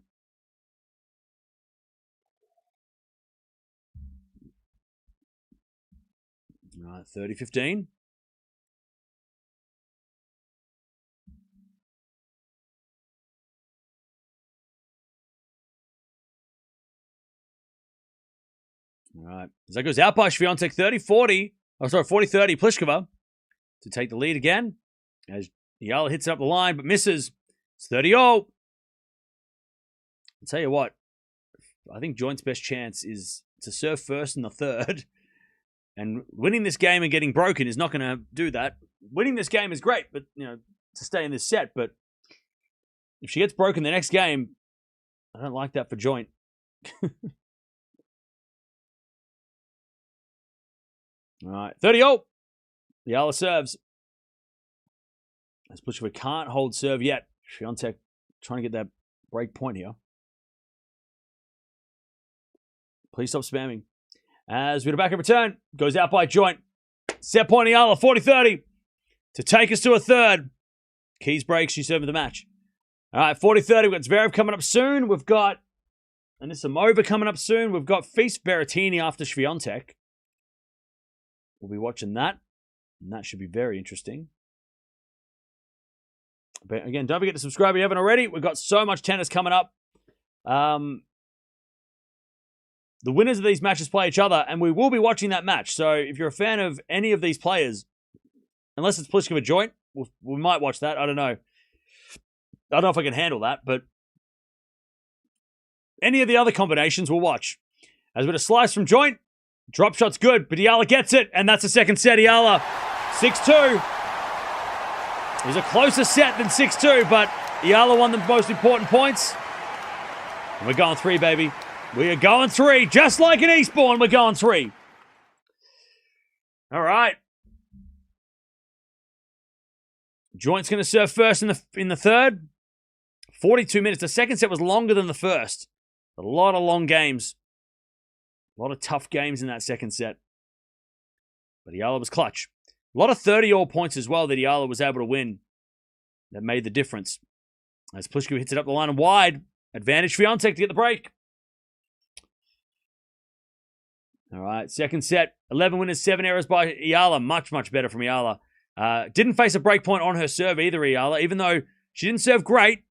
All right, 30-15. All right, as that goes out by Swiatek, 30-40. Oh, sorry, 40-30, Pliskova to take the lead again. As Eala hits it up the line, but misses. It's 30-0. I'll tell you what, I think Joint's best chance is to serve first in the third. And winning this game and getting broken is not going to do that. Winning this game is great, but to stay in this set. But if she gets broken the next game, I don't like that for Joint. All right, 30-0. Eala serves. As Pliskova can't hold serve yet. Swiatek trying to get that break point here. Please stop spamming. As we go back in return, goes out by Joint. Set point Eala, 40-30 to take us to a third. Keys breaks, she's serving the match. All right, 40-30. We've got Zverev coming up soon. We've got Anisimova coming up soon. We've got Feast Berrettini after Swiatek. We'll be watching that, and that should be very interesting. But again, don't forget to subscribe if you haven't already. We've got so much tennis coming up. The winners of these matches play each other, and we will be watching that match. So if you're a fan of any of these players, unless it's Pliskova joint, we might watch that. I don't know. I don't know if I can handle that, but any of the other combinations we'll watch. As with a slice from joint, drop shot's good, but Eala gets it, and that's the second set. Eala, 6-2. It was a closer set than 6-2, but Eala won the most important points. And we're going 3, baby. We are going 3, just like in Eastbourne, we're going 3. All right. Joint's going to serve first in the third. 42 minutes. The second set was longer than the first. A lot of long games. A lot of tough games in that second set. But Eala was clutch. A lot of 30-all points as well that Eala was able to win. That made the difference. As Pliskova hits it up the line and wide. Advantage Swiatek to get the break. All right, second set. 11 winners, 7 errors by Eala. Much, much better from Eala. Didn't face a break point on her serve either, Eala. Even though she didn't serve great,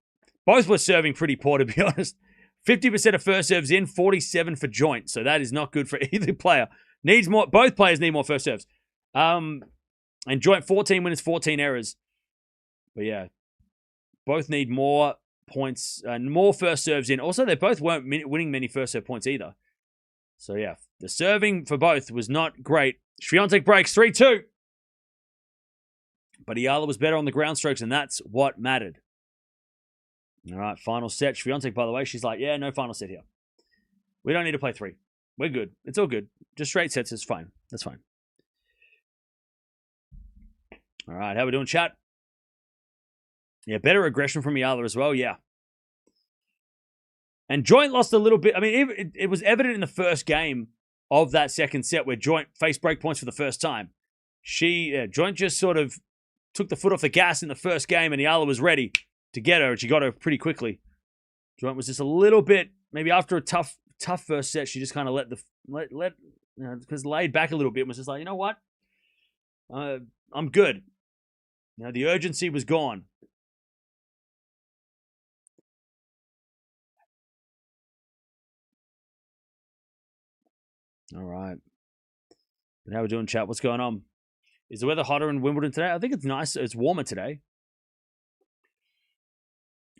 both were serving pretty poor, to be honest. 50% of first serves in, 47 for joint. So that is not good for either player. Needs more. Both players need more first serves. And joint, 14 winners, 14 errors. But yeah, both need more points and more first serves in. Also, they both weren't winning many first serve points either. So yeah, the serving for both was not great. Swiatek breaks 3-2. But Eala was better on the ground strokes, and that's what mattered. All right, final set. Swiatek, by the way, she's like, yeah, no final set here. We don't need to play 3. We're good. It's all good. Just straight sets is fine. That's fine. All right, how we doing, chat? Yeah, better aggression from Eala as well, yeah. And Joint lost a little bit. I mean, it was evident in the first game of that second set where Joint faced break points for the first time. Joint just sort of took the foot off the gas in the first game, and Eala was ready to get her, and she got her pretty quickly. Joint was just a little bit, maybe after a tough first set, she just kind of because laid back a little bit and was just like, you know what? I'm good. Now the urgency was gone. All right. But how we doing, chat? What's going on? Is the weather hotter in Wimbledon today? I think it's nice. It's warmer today.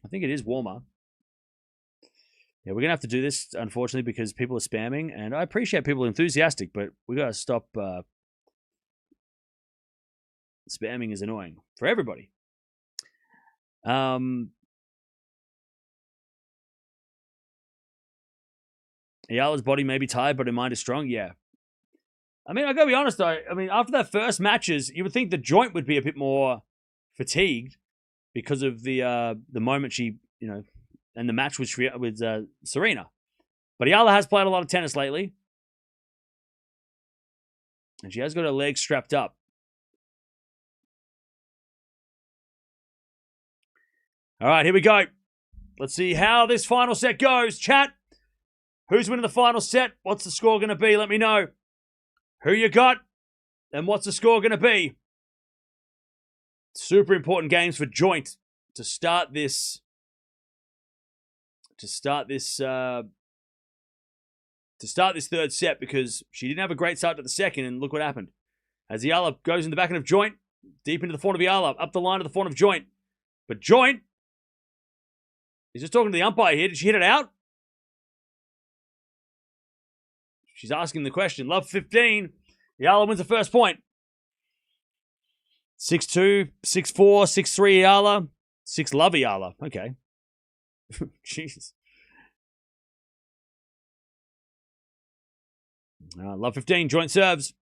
I think it is warmer. Yeah, we're going to have to do this, unfortunately, because people are spamming. And I appreciate people enthusiastic, but we got to stop. Spamming is annoying for everybody. Eala's body may be tired, but her mind is strong. Yeah. I mean, I got to be honest, though. I mean, after that first matches, you would think the joint would be a bit more fatigued because of the moment she, and the match with Serena. But Eala has played a lot of tennis lately. And she has got her legs strapped up. All right, here we go. Let's see how this final set goes. Chat, who's winning the final set? What's the score going to be? Let me know. Who you got? And what's the score going to be? Super important games for joint to start this. To start this third set, because she didn't have a great start to the second, and look what happened. As Eala goes in the back end of joint, deep into the front of Eala, up the line to the front of joint. But joint is just talking to the umpire here. Did she hit it out? She's asking the question. Love 15. Eala wins the first point. 6-2, 6-4, 6-3 Eala. 6 love Eala. Okay. Jesus. Love 15. Joint serves.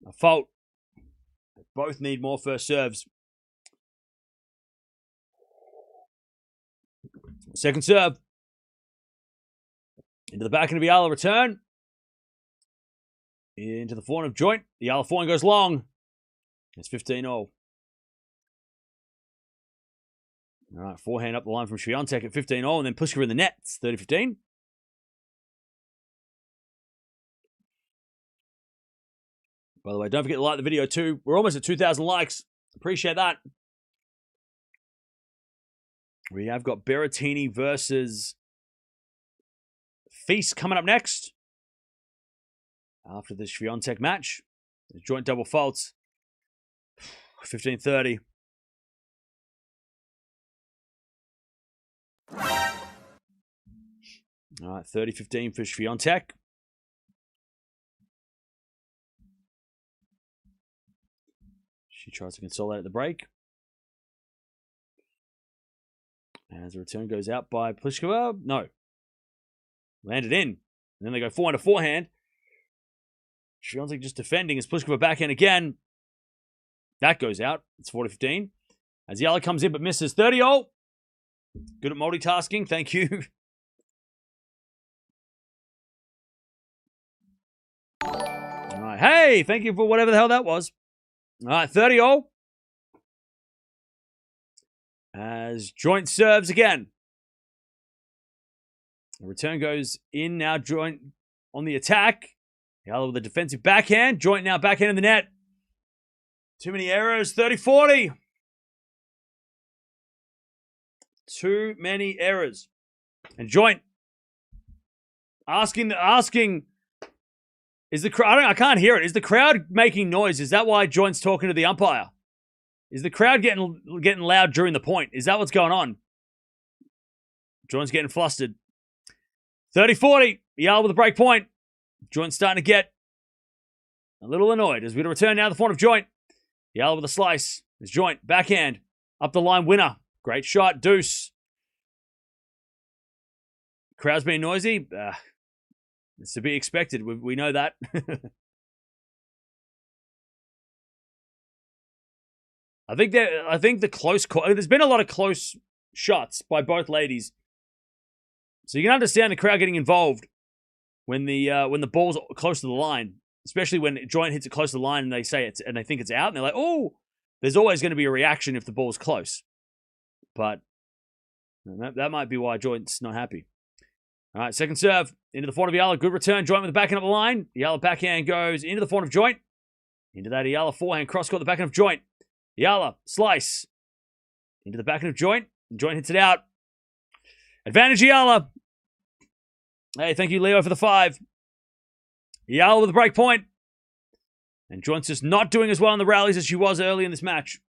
A fault. They both need more first serves. Second serve. Into the back end of Eala, return. Into the forehand of joint. The Eala forehand goes long. It's 15-all. All right, forehand up the line from Swiatek at 15-all, and then Pliskova in the net. It's 30-15. By the way, don't forget to like the video too. We're almost at 2,000 likes. Appreciate that. We have got Berrettini versus Feast coming up next. After the Swiatek match. The joint double faults. 15:30. All right, 30-15 for Swiatek. She tries to consolidate the break. As the return goes out by Pliskova. No. Landed in. And then they go forehand to forehand. Swiatek just defending as Pliskova backhand again. That goes out. It's 40-15. As Eala comes in but misses. 30-0. Good at multitasking. Thank you. All right. Hey, thank you for whatever the hell that was. All right, 30-0. As joint serves again. The return goes in now. Joint on the attack. Eala with a defensive backhand. Joint now backhand in the net. Too many errors. 30-40. Too many errors. And joint asking. Is the crowd? I can't hear it. Is the crowd making noise? Is that why joint's talking to the umpire? Is the crowd getting loud during the point? Is that what's going on? Joint's getting flustered. 30-40. Eala with a break point. Joint's starting to get a little annoyed as we return now to the front of joint. Eala with a slice. There's joint. Backhand. Up the line winner. Great shot. Deuce. Crowd's being noisy. It's to be expected. We know that. I think the close. There's been a lot of close shots by both ladies, so you can understand the crowd getting involved when the ball's close to the line, especially when joint hits it close to the line and they say it's and they think it's out and they're like, oh, there's always going to be a reaction if the ball's close, but that might be why joint's not happy. All right, second serve into the front of Eala. Good return. Joint with the backhand up the line. Eala backhand goes into the front of joint. Into that Eala forehand cross court the backhand of joint. Eala slice into the backhand of joint. Joint hits it out. Advantage Eala. Hey, thank you, Leo, for the 5. Eala with a break point. And joint's just not doing as well in the rallies as she was early in this match.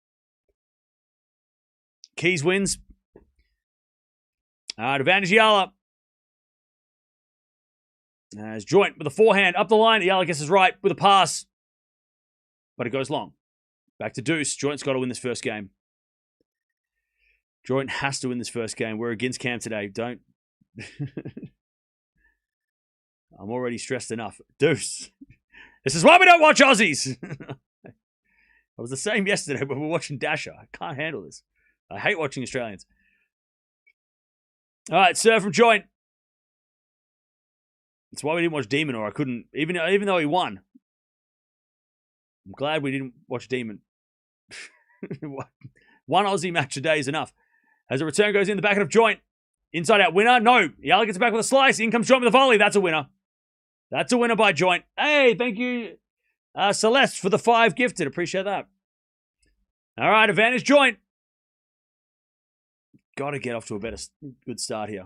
Keys wins. All right, advantage Eala. As joint with a forehand up the line. Eala gets us right with a pass. But it goes long. Back to deuce. Joint's got to win this first game. Joint has to win this first game. We're against Cam today. Don't. I'm already stressed enough. Deuce. This is why we don't watch Aussies. I was the same yesterday when we were watching Dasher. I can't handle this. I hate watching Australians. All right, serve from joint. That's why we didn't watch Demon, or I couldn't, even though he won. I'm glad we didn't watch Demon. One Aussie match a day is enough. As the return goes in the back of joint. Inside out winner. No. Eala gets it back with a slice. In comes joint with a volley. That's a winner. That's a winner by joint. Hey, thank you, Celeste, for the 5 gifted. Appreciate that. All right, advantage joint. Got to get off to a good start here.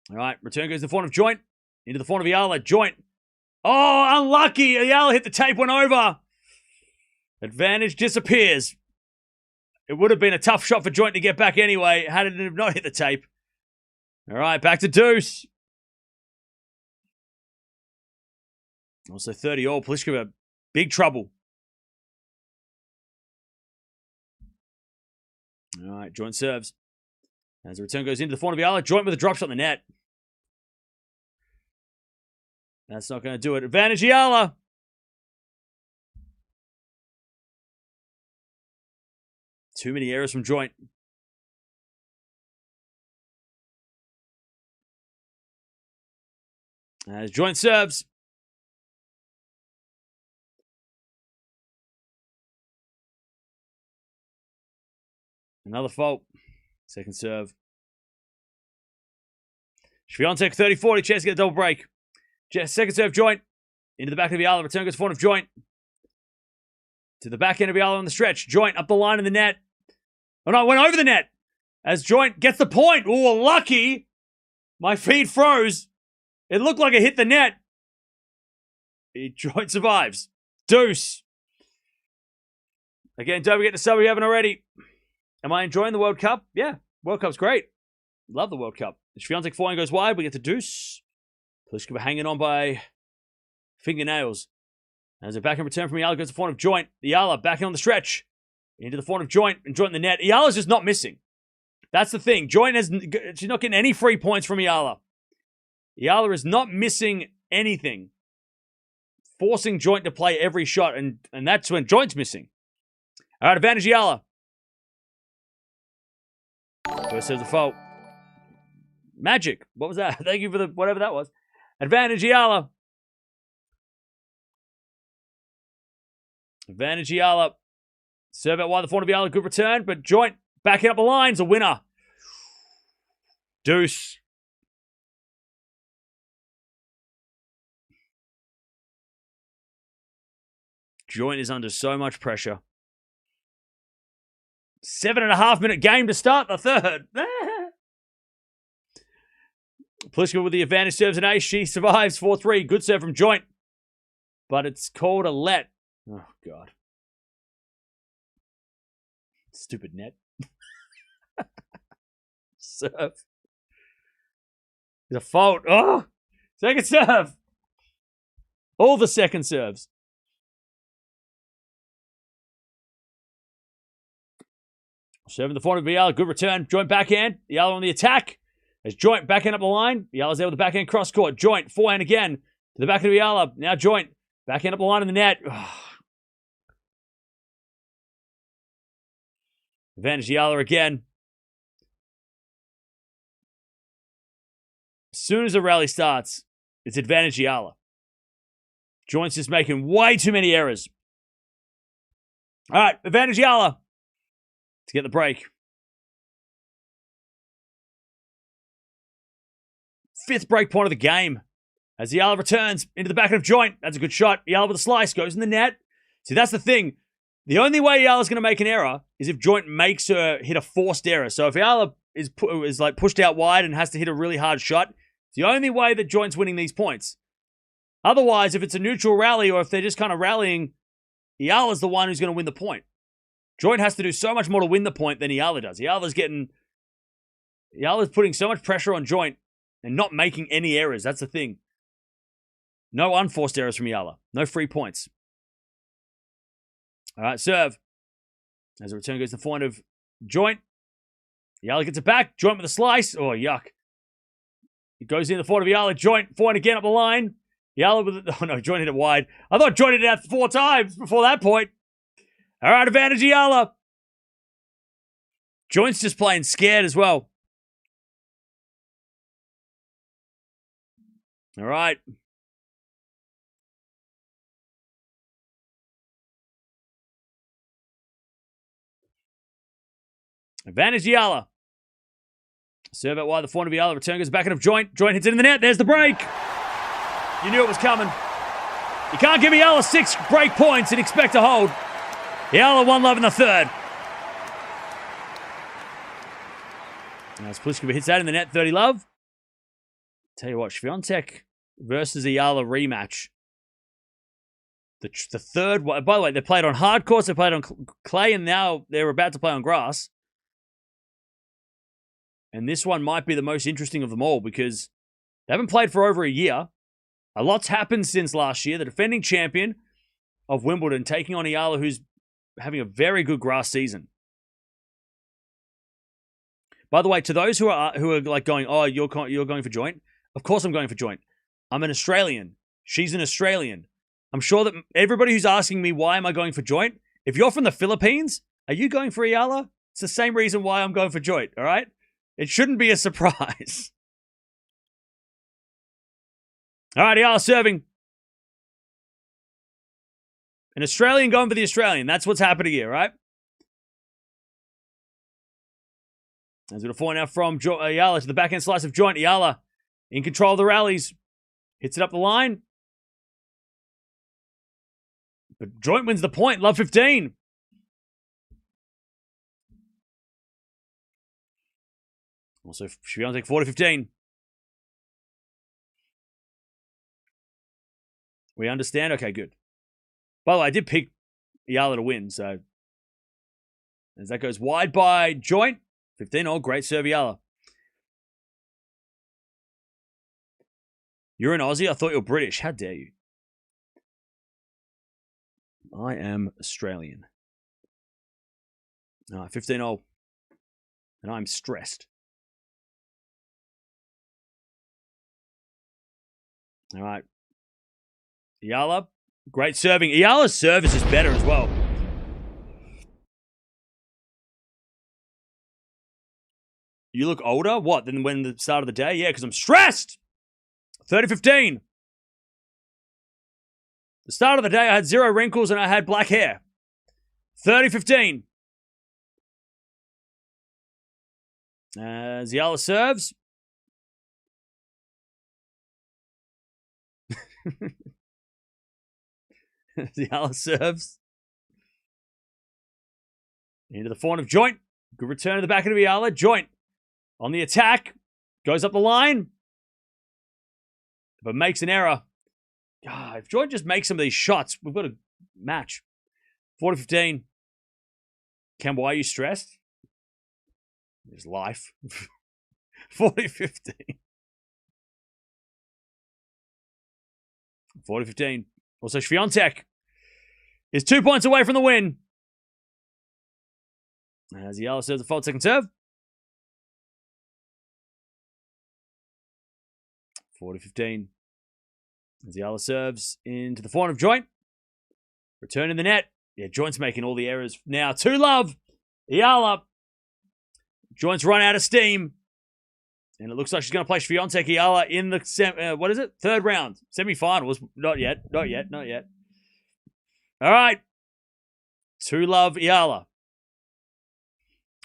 All right, return goes to the front of joint. Into the front of Eala. Joint. Oh, unlucky. Eala hit the tape, went over. Advantage disappears. It would have been a tough shot for joint to get back anyway, had it not hit the tape. All right, back to deuce. Also 30-all. Pliskova, big trouble. All right, joint serves. As the return goes into the front of Eala. Joint with a drop shot in the net. That's not going to do it. Advantage Eala. Too many errors from joint. As joint serves. Another fault. Second serve. Swiatek 30-40. Chance to get a double break. Second serve joint. Into the back of Eala. Return goes to front of Joint. To the back end of Eala on the stretch. Joint up the line in the net. Oh no, it went over the net. As Joint gets the point. Oh, lucky. My feet froze. It looked like it hit the net. Joint survives. Deuce. Again, don't forget to sub if you haven't already. Am I enjoying the World Cup? Yeah, World Cup's great. Love the World Cup. Swiatek forehand goes wide. We get to deuce. Pliskova hanging on by fingernails. As a backhand return from Eala goes to the front of Joint. Eala backing on the stretch. Into the front of Joint and Joint in the net. Eala's just not missing. That's the thing. Joint she's not getting any free points from Eala. Eala is not missing anything. Forcing Joint to play every shot, and that's when Joint's missing. All right, advantage Eala. First serves a fault. Magic. What was that? Thank you for the whatever that was. Advantage Eala. Advantage Eala. Serve out wide the front of Eala. Good return, but Joint backing up the line's a winner. Deuce. Joint is under so much pressure. 7.5 minute game to start the third. Pliskova with the advantage serves an ace. She survives 4-3. Good serve from Joint. But it's called a let. Oh, God. Stupid net. Serve. There's a fault. Oh! Second serve. All the second serves. Serving the front of Eala. Good return. Joint backhand. Eala on the attack. As Joint backhand up the line. Eala's there with the backhand cross court. Joint forehand again. To the back of Eala. Now Joint. Backhand up the line in the net. Advantage Eala again. As soon as the rally starts, it's advantage Eala. Joint's just making way too many errors. All right, advantage Eala. To get the break. Fifth break point of the game. As Eala returns into the back of Joint. That's a good shot. Eala with a slice. Goes in the net. See, that's the thing. The only way Eala's going to make an error is if Joint makes her hit a forced error. So if Eala is like pushed out wide and has to hit a really hard shot, it's the only way that Joint's winning these points. Otherwise, if it's a neutral rally or if they're just kind of rallying, Eala's the one who's going to win the point. Joint has to do so much more to win the point than Eala does. Eala's putting so much pressure on Joint and not making any errors. That's the thing. No unforced errors from Eala. No free points. All right, serve. As the return goes to the point of Joint. Eala gets it back. Joint with a slice. Oh, yuck. It goes in the forehand of Eala. Joint, forehand again up the line. Eala with it. Oh, no, Joint hit it wide. I thought Joint hit it out 4 times before that point. All right, advantage Eala. Joint's just playing scared as well. All right. Advantage Eala. Serve out wide the front of Eala. Return goes back end of Joint. Joint hits it in the net. There's the break. You knew it was coming. You can't give Eala 6 break points and expect to hold. Eala 1-love in the third. As Pliskova hits that in the net, 30-love. Tell you what, Swiatek versus Eala rematch. The third one. By the way, they played on hard courts, they played on clay, and now they're about to play on grass. And this one might be the most interesting of them all because they haven't played for over a year. A lot's happened since last year. The defending champion of Wimbledon taking on Eala, who's having a very good grass season. By the way, to those who are like going, oh, you're going for Joint. Of course I'm going for Joint. I'm an Australian. She's an Australian. I'm sure that everybody who's asking me why am I going for Joint, if you're from the Philippines, are you going for Eala? It's the same reason why I'm going for Joint, all right? It shouldn't be a surprise. All right, Eala serving. An Australian going for the Australian. That's what's happening here, right? As we're going to find out from Eala to the backhand slice of Joint. Eala in control of the rallies. Hits it up the line. But Joint wins the point. Love 15. Also, Swiatek 4-15. We understand? Okay, good. By the way, I did pick Eala to win, so as that goes wide by Joint, 15-all, great serve Eala. You're an Aussie? I thought you were British. How dare you? I am Australian. All right, 15-all. And I'm stressed. All right. Eala, great serving. Eala's service is better as well. You look older? What, than when the start of the day? Yeah, because I'm stressed. 30-15. The start of the day, I had 0 wrinkles and I had black hair. 30-15. Eala serves. Eala serves. Into the forehand of Joint. Good return to the back of Eala. Joint on the attack. Goes up the line. But makes an error. God, if Joint just makes some of these shots, we've got a match. 40-15. Ken, why are you stressed? It's life. 40-15. 40-15. Also, Swiatek is 2 points away from the win. As Eala serves the fault second serve. 40-15. As Eala serves into the forehand of Joint. Return in the net. Yeah, Joint's making all the errors now. 2-love. Eala. Joint's run out of steam. And it looks like she's going to play Swiatek Eala in the, what is it? Third round. Semi-finals. Not yet. Not yet. Not yet. All right. 2-love Eala.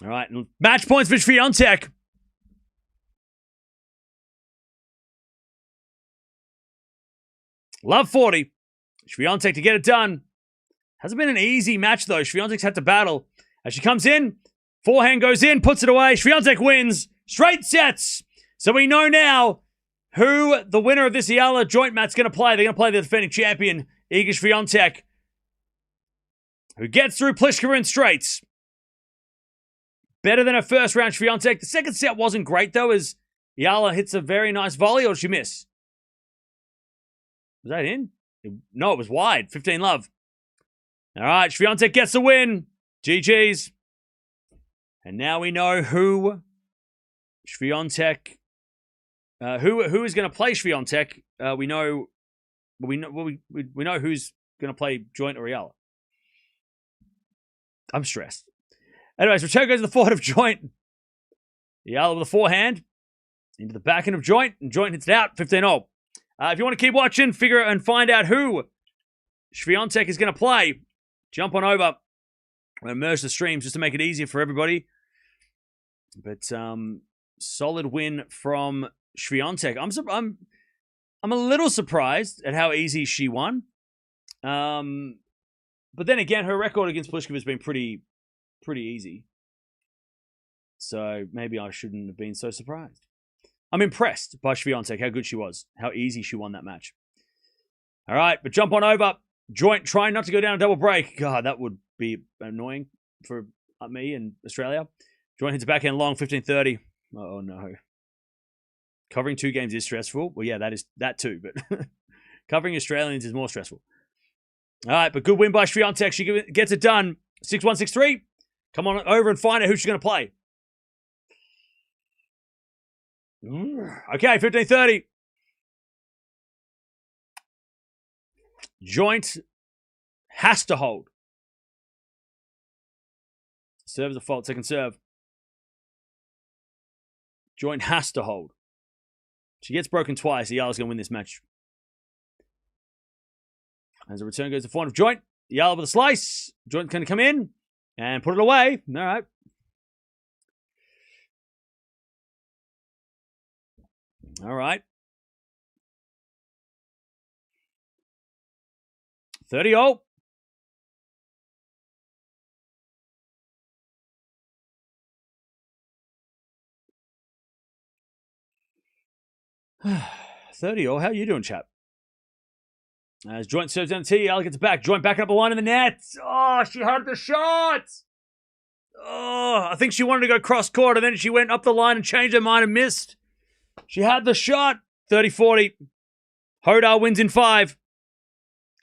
All right. Match points for Swiatek. Love 40. Swiatek to get it done. Hasn't been an easy match, though. Swiatek's had to battle. As she comes in, forehand goes in, puts it away. Swiatek wins. Straight sets. So we know now who the winner of this Eala Joint match is going to play. They're going to play the defending champion, Iga Swiatek, who gets through Pliskova in straights. Better than her first round, Swiatek. The second set wasn't great, though, as Eala hits a very nice volley, or did she miss? Was that in? No, it was wide. 15-love. All right, Swiatek gets the win. GG's. And now we know who Swiatek, who is going to play Swiatek. We know who's going to play Joint or Eala. I'm stressed. Anyways, return goes to the forehand of Joint. Eala with a forehand into the backhand of Joint, and Joint hits it out. 15-all. If you want to keep watching, figure and find out who Swiatek is going to play, jump on over and merge the streams just to make it easier for everybody. But solid win from Swiatek. I'm a little surprised at how easy she won. But then again, her record against Pliskova has been pretty easy. So maybe I shouldn't have been so surprised. I'm impressed by Swiatek, how good she was, how easy she won that match. All right, but jump on over. Joint trying not to go down a double break. God, that would be annoying for me in Australia. Joint hits a backhand long, 15-30. Oh, no. Covering 2 games is stressful. Well, yeah, that too, but covering Australians is more stressful. All right, but good win by Swiatek. She gets it done. 6-1, 6-3. Come on over and find out who she's going to play. Okay, 15-30. Joint has to hold. Serve is a fault. Second serve. Joint has to hold. She gets broken twice. Eala's going to win this match. As the return goes to forehand of Joint. Eala with a slice. Joint can come in and put it away. All right. All right. 30-all. 30 all. How you doing, chap? As joint serves down the tee, Eala gets back. Joint backing up the line in the net. Oh, she had the shot. Oh, I think she wanted to go cross court, and then she went up the line and changed her mind and missed. She had the shot. 30-40. Hodar wins in 5.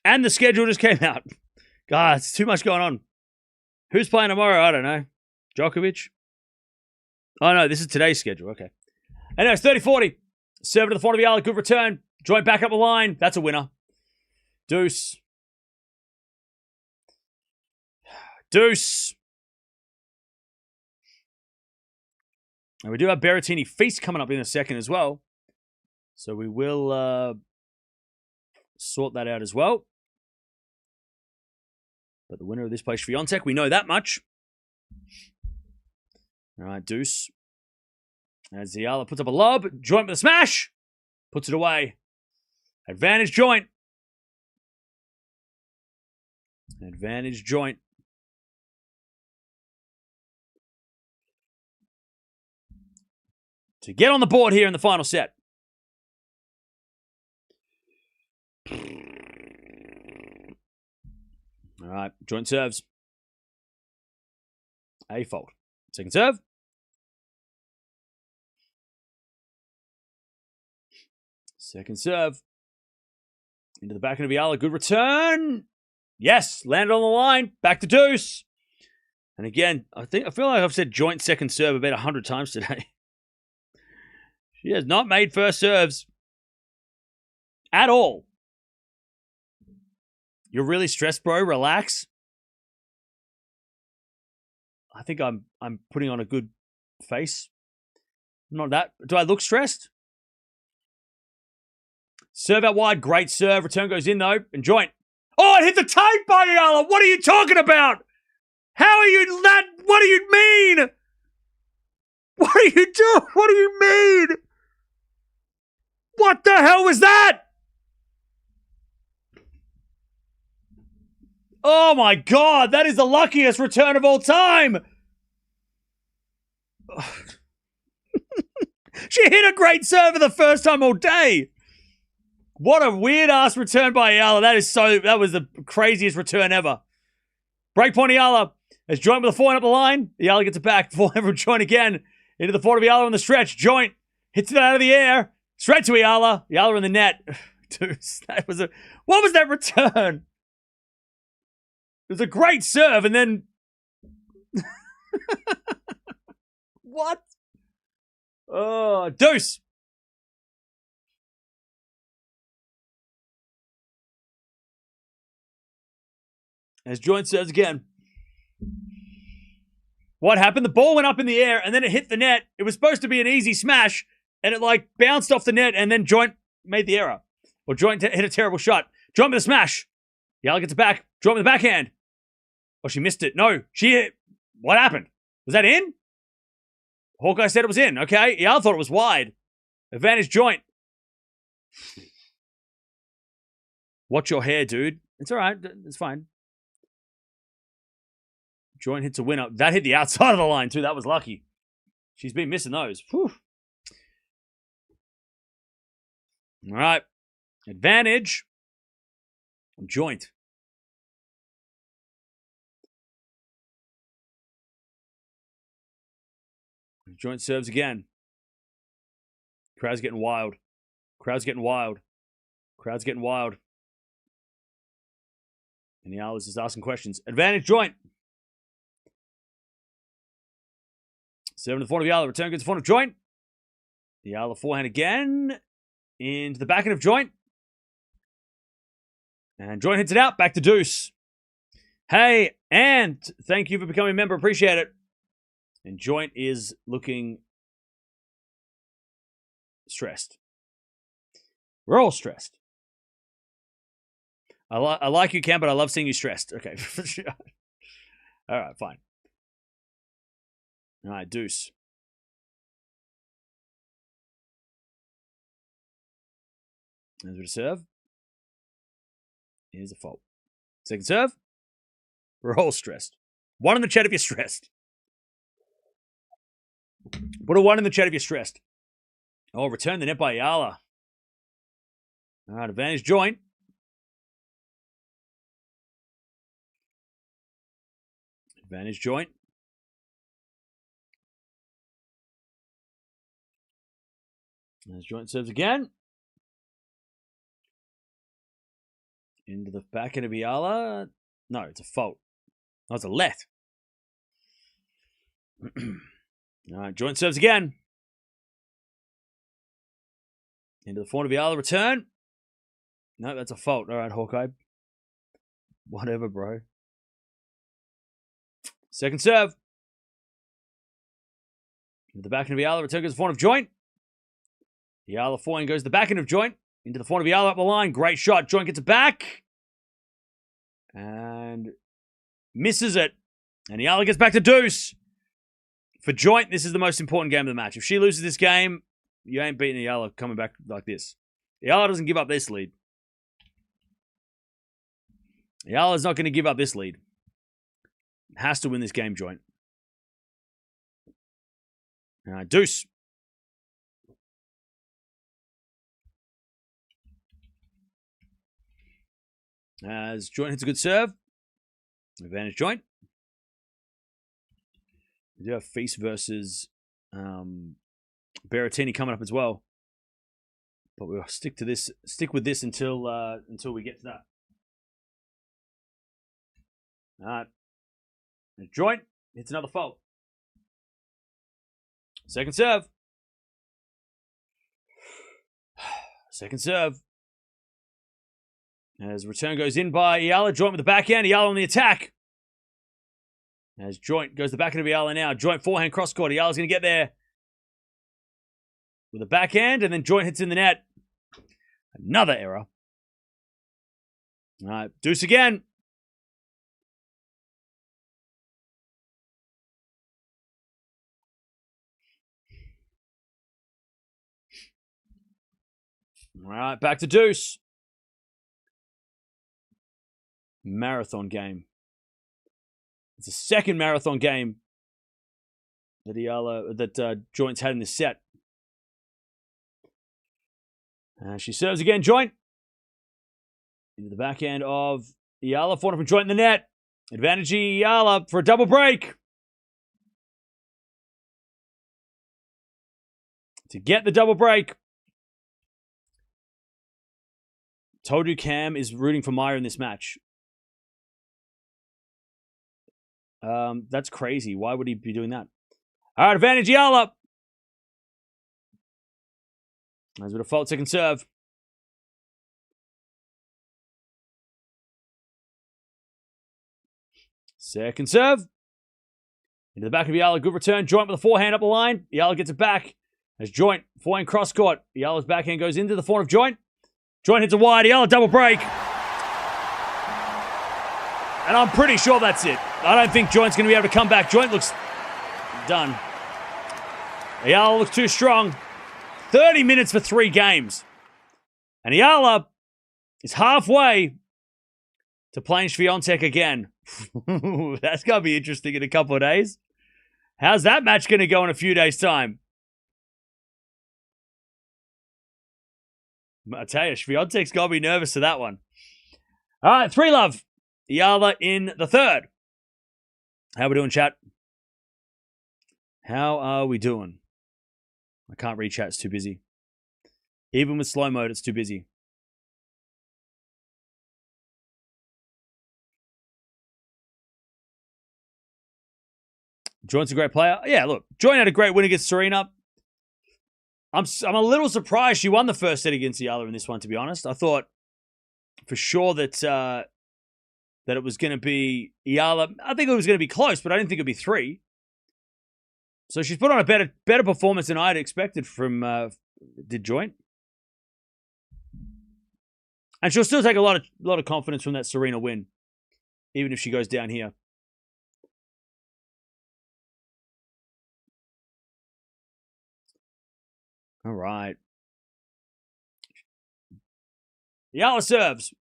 And the schedule just came out. God, it's too much going on. Who's playing tomorrow? I don't know. Djokovic? Oh, no, this is today's schedule. Okay. Anyway, it's 30-40. Serve to the front of Eala. Good return. Joint back up the line. That's a winner. Deuce. Deuce. And we do have Berrettini Feast coming up in a second as well. So we will sort that out as well. But the winner of this place, Swiatek, we know that much. All right, Deuce. As Eala puts up a lob. Joint with a smash. Puts it away. Advantage joint. Advantage joint. To get on the board here in the final set. All right, joint serves. A fault. Second serve. Second serve. Into the back end of Eala. Good return. Yes, landed on the line. Back to Deuce. And again, I feel like I've said joint second serve about 100 times today. She has not made first serves at all. You're really stressed, bro. Relax. I think I'm putting on a good face. Not that. Do I look stressed? Serve out wide. Great serve. Return goes in, though. And joint. Oh, it hit the tape by Eala. What are you talking about? How are you that? What do you mean? What are you doing? What do you mean? What the hell was that? Oh my God, that is the luckiest return of all time. She hit a great serve for the first time all day. What a weird ass return by Eala. That was the craziest return ever. Breakpoint Eala as joint with a forehand up the line. Eala gets it back. Forehand joint again. Into the forward of Eala on the stretch. Joint hits it out of the air. Straight to Eala. Eala in the net. Dude, what was that return? It was a great serve, and then... What? Oh, Deuce. As joint serves again. What happened? The ball went up in the air, and then it hit the net. It was supposed to be an easy smash, and it, bounced off the net, and then joint made the error. Or joint hit a terrible shot. Joint with a smash. Eala gets it back. Joint with the backhand. Oh, she missed it. No, she hit. What happened? Was that in? Hawkeye said it was in. Okay. Eala thought it was wide. Advantage joint. Watch your hair, dude. It's all right. It's fine. Joint hits a winner. That hit the outside of the line, too. That was lucky. She's been missing those. Whew. All right. Advantage. Joint. Joint serves again. Crowd's getting wild. Crowd's getting wild. Crowd's getting wild. And Eala's just asking questions. Advantage joint. Serving to the front of Eala. Return goes to the front of joint. Eala forehand again. Into the back end of joint. And joint hits it out. Back to Deuce. Hey, and thank you for becoming a member. Appreciate it. And joint is looking stressed. We're all stressed. I like you, Cam, but I love seeing you stressed. Okay, for sure. All right, fine. All right, Deuce. There's a serve. Here's a fault. Second serve. We're all stressed. One in the chat if you're stressed. Put a one in the chat if you're stressed. Oh, return the net by Eala. All right, advantage joint. Advantage joint. As joint serves again. Into the backhand of Eala. No, it's a fault. No, it's a let. All right, joint serves again. Into the forehand of Eala, return. No, that's a fault. All right, Hawkeye. Whatever, bro. Second serve. Into the backhand of Eala, return goes the forehand of joint. Eala forehand goes the backhand of joint. Into the forehand of Eala up the line. Great shot. Joint gets it back. And misses it. And Eala gets back to deuce. For joint, this is the most important game of the match. If she loses this game, you ain't beating Eala coming back like this. Eala doesn't give up this lead. Eala's not going to give up this lead. Has to win this game, joint. Deuce. As joint hits a good serve. Advantage joint. We do have Feast versus Berrettini coming up as well. But we'll stick with this until we get to that. Alright. Joint hits another fault. Second serve. Second serve. As return goes in by Eala. Joint with the backhand. Eala on the attack. As joint goes the backhand of Eala now. Joint forehand cross court. Eala's going to get there with a backhand. And then joint hits in the net. Another error. All right. Deuce again. All right. Back to deuce. Marathon game. It's the second marathon game that Joint's had in this set. She serves again, joint. Into the backhand of Eala, forehand from joint in the net. Advantage Eala for a double break. To get the double break. Told you Cam is rooting for Mirra in this match. That's crazy. Why would he be doing that? All right, advantage Eala. As with a fault second serve. Second serve. Into the back of Eala. Good return. Joint with the forehand up the line. Eala gets it back. As joint. Forehand cross court. Eala's backhand goes into the forehand of joint. Joint hits a wide. Eala double break. And I'm pretty sure that's it. I don't think joint's going to be able to come back. Joint looks done. Eala looks too strong. 30 minutes for 3 games. And Eala is halfway to playing Swiatek again. That's going to be interesting in a couple of days. How's that match going to go in a few days' time? I tell you, Swiatek's got to be nervous to that one. All right, 3-love. Eala in the third. How we doing, chat? How are we doing? I can't read chat, it's too busy. Even with slow mode, it's too busy. Joint's a great player. Yeah, look, Joint had a great win against Serena. I'm a little surprised she won the first set against Eala in this one, to be honest. I thought for sure that it was going to be Eala. I think it was going to be close, but I didn't think it would be 3. So she's put on a better performance than I'd expected from did Joint. And she'll still take a lot of confidence from that Serena win, even if she goes down here. All right. Eala serves.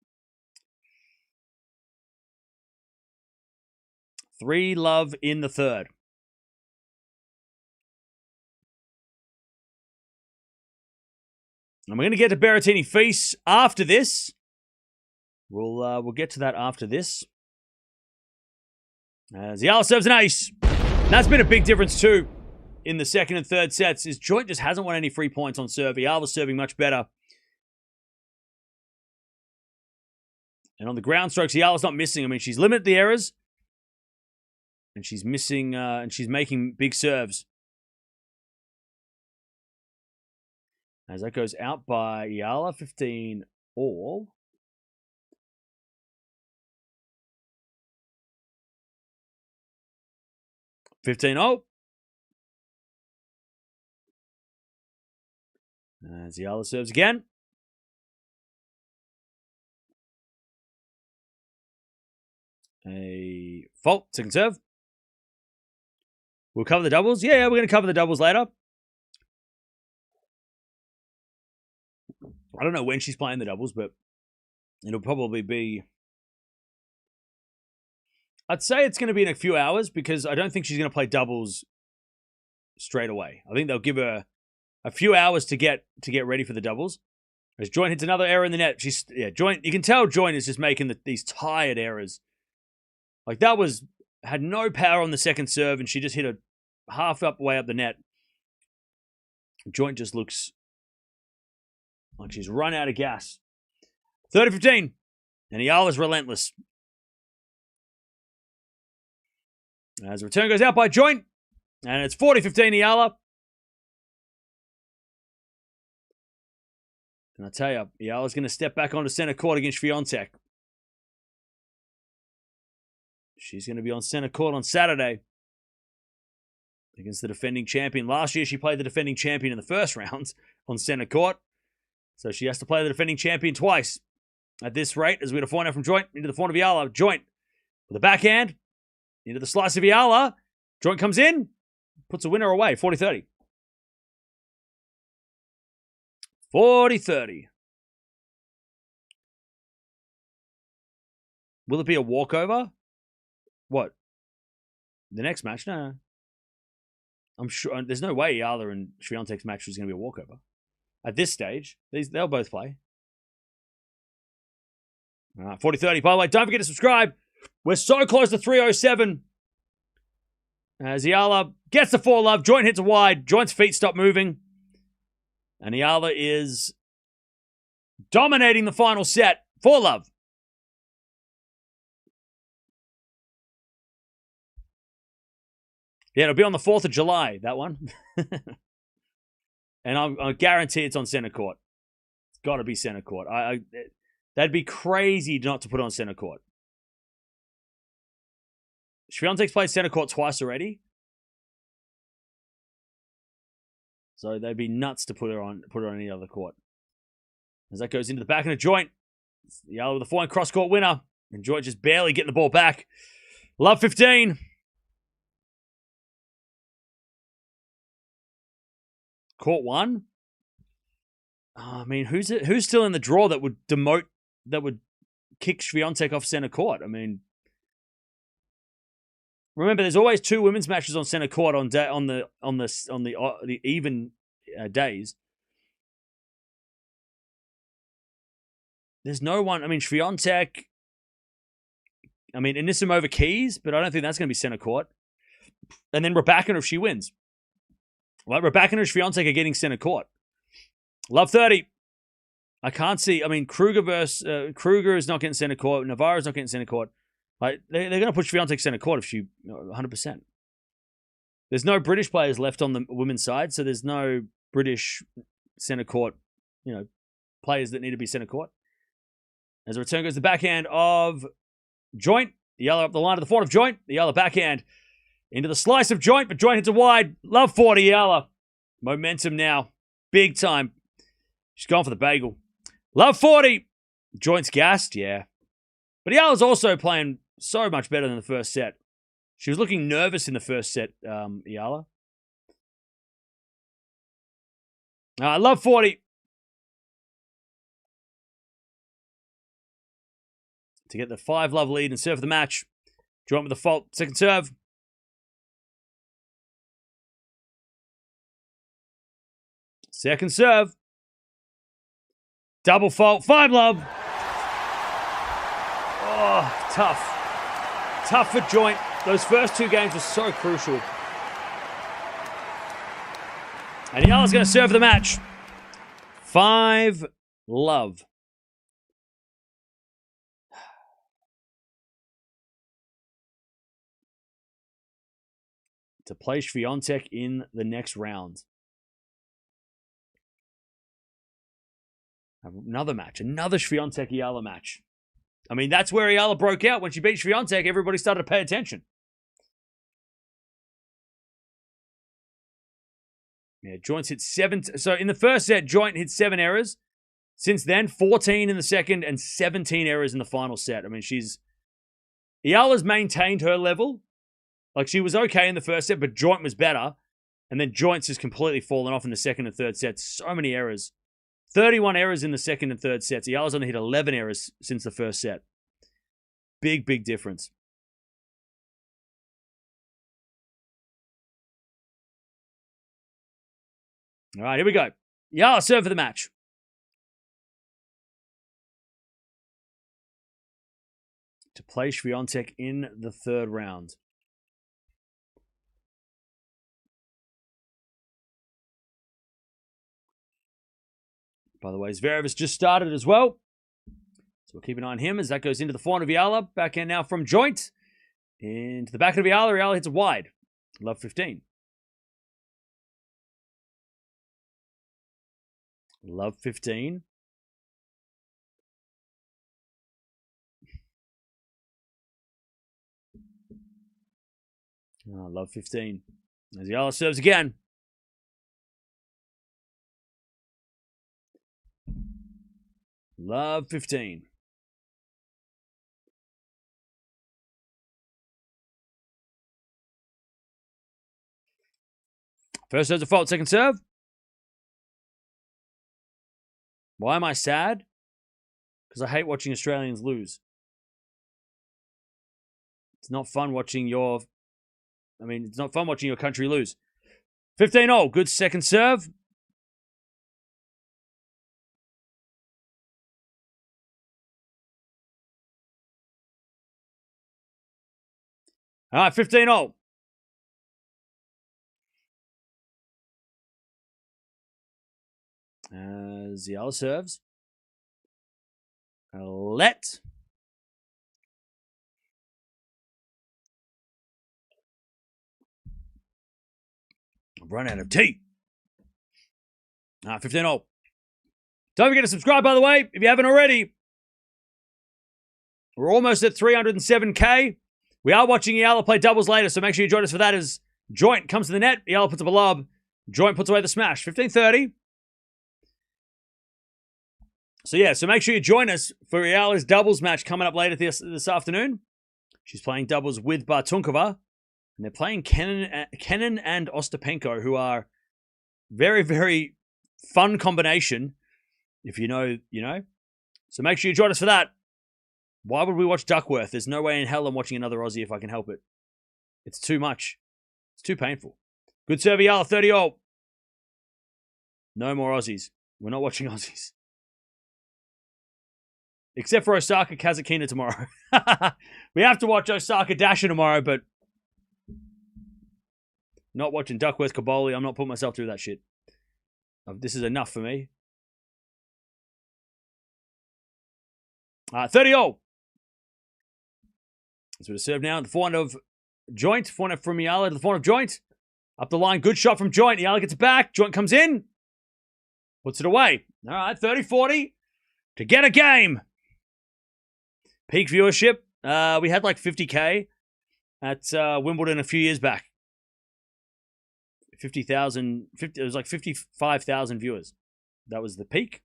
3-love in the third. And we're going to get to Berrettini Feast after this. We'll get to that after this. As Eala serves an ace. And that's been a big difference too in the second and third sets. Is Joint just hasn't won any free points on serve. Eala's serving much better. And on the ground strokes, Eala's not missing. I mean, she's limited the errors. And she's missing, and she's making big serves. As that goes out by Eala, 15 all. $15-0. As Eala serves again. A fault, second serve. We'll cover the doubles. Yeah, we're going to cover the doubles later. I don't know when she's playing the doubles, but it'll probably be... I'd say it's going to be in a few hours because I don't think she's going to play doubles straight away. I think they'll give her a few hours to get ready for the doubles. As Joint hits another error in the net. Joint. You can tell Joint is just making these tired errors. Like that had no power on the second serve, and she just hit a half up way up the net. Joint just looks like she's run out of gas. 30-15, and Eala's relentless. As the return goes out by Joint, and it's 40-15 Eala. And I tell you, Eala's going to step back onto center court against Swiatek. She's going to be on center court on Saturday against the defending champion. Last year, she played the defending champion in the first round on center court. So she has to play the defending champion twice. At this rate, as we get a forehand from Joint into the forehand of Eala. Joint with a backhand. Into the slice of Eala. Joint comes in. Puts a winner away. 40-30. 40-30. Will it be a walkover? What? The next match? No. I'm sure. There's no way Eala and Swiatek's match is going to be a walkover. At this stage, they'll both play. All right, 40-30. By the way, don't forget to subscribe. We're so close to 307. As Eala gets the 4-love. Joint hits a wide. Joint's feet stop moving. And Eala is dominating the final set. 4-love. Yeah, it'll be on the 4th of July, that one. And I guarantee it's on center court. It's got to be center court. That'd be crazy not to put on center court. Swiatek's played center court twice already. So they'd be nuts to put her on any other court. As that goes into the back of the Joint. Eala with a forehand cross-court winner. And Joint just barely getting the ball back. Love 15. Court 1. I mean, who's still in the draw that would kick Swiatek off center court? I mean, remember, there's always 2 women's matches on center court on the even days. There's no one. I mean, Swiatek. I mean, Anisimova Keys, but I don't think that's going to be center court. And then Raducanu if she wins. Well, Raducanu and Swiatek are getting center court. Love 30. I can't see. I mean, Kruger is not getting center court. Navarro's not getting center court. Like they're going to put Swiatek center court if she 100%. There's no British players left on the women's side, so there's no British center court, players that need to be center court. As the return goes to the backhand of Joint. Eala up the line to the forehand of Joint. The Eala backhand into the slice of Joint, but Joint hits a wide. Love 40, Eala. Momentum now. Big time. She's gone for the bagel. Love 40. Joint's gassed, yeah. But Eala's also playing so much better than the first set. She was looking nervous in the first set, Eala. Love 40. To get the 5-love lead and serve the match. Joint with the fault. Second serve. Second serve. Double fault. 5-love. Oh, tough. Tough for Joint. Those first two games were so crucial. And Eala's going to serve the match. 5-love. To play Swiatek in the next round. Another match. Another Swiatek-Eala match. I mean, that's where Eala broke out. When she beat Swiatek, everybody started to pay attention. Yeah, Joint's hit 7. So in the first set, Joint hit 7 errors. Since then, 14 in the second and 17 errors in the final set. I mean, Eala's maintained her level. Like, she was okay in the first set, but Joint was better. And then Joint's just completely fallen off in the second and third sets. So many errors. 31 errors in the second and third sets. Eala's only hit 11 errors since the first set. Big, big difference. All right, here we go. Eala serve for the match. To play Swiatek in the third round. By the way, Zverev has just started as well. So we'll keep an eye on him as that goes into the forehand of Eala. Backhand now from Joint. Into the backhand of Eala. Eala hits a wide. Love 15. Love 15. Oh, love 15. As Eala serves again. Love 15. First serve's a fault, second serve. Why am I sad? Because I hate watching Australians lose. It's not fun watching it's not fun watching your country lose. 15-0. Good second serve. All right, 15-0. As Eala serves. Let. I've run out of tea. All right, 15-0. Don't forget to subscribe, by the way, if you haven't already. We're almost at 307K. We are watching Eala play doubles later, so make sure you join us for that as Joint comes to the net. Eala puts up a lob. Joint puts away the smash. 15-30. So make sure you join us for Eala's doubles match coming up later this afternoon. She's playing doubles with Bartunkova. And they're playing Kenin and Ostapenko, who are very, very fun combination. If you know, you know. So make sure you join us for that. Why would we watch Duckworth? There's no way in hell I'm watching another Aussie if I can help it. It's too much. It's too painful. Good serve, Eala, 30-0. No more Aussies. We're not watching Aussies. Except for Osaka Kazakina tomorrow. We have to watch Osaka Dasher tomorrow, but not watching Duckworth Kaboli. I'm not putting myself through that shit. This is enough for me. 30-0. That's what a serve now. The forehand of Joint. Forehand from Eala to the forehand of Joint. Up the line. Good shot from Joint. Eala gets it back. Joint comes in. Puts it away. All right. 30-40 to get a game. Peak viewership. We had like 50K at Wimbledon a few years back. 50,000. It was like 55,000 viewers. That was the peak.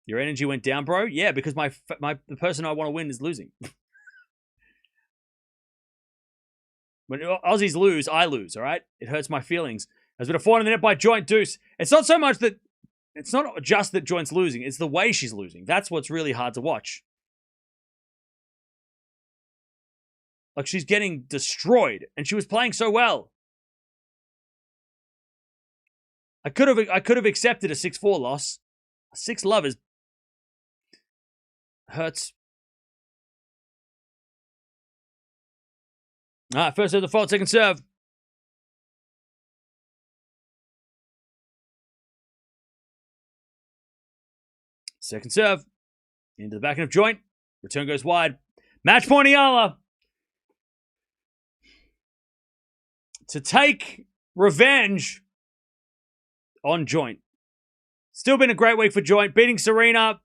Your energy went down, bro? Yeah, because the person I want to win is losing. When Aussies lose, I lose, all right? It hurts my feelings. There's been a forehand in the net by Joint Deuce. It's not so much that... It's not just that Joint's losing. It's the way she's losing. That's what's really hard to watch. Like, she's getting destroyed. And she was playing so well. I could have accepted a 6-4 loss. 6 lovers. Hurts. All right, first serve the fault, second serve. Second serve. Into the back of joint. Return goes wide. Match point, Eala. To take revenge on joint. Still been a great week for joint. Beating Serena.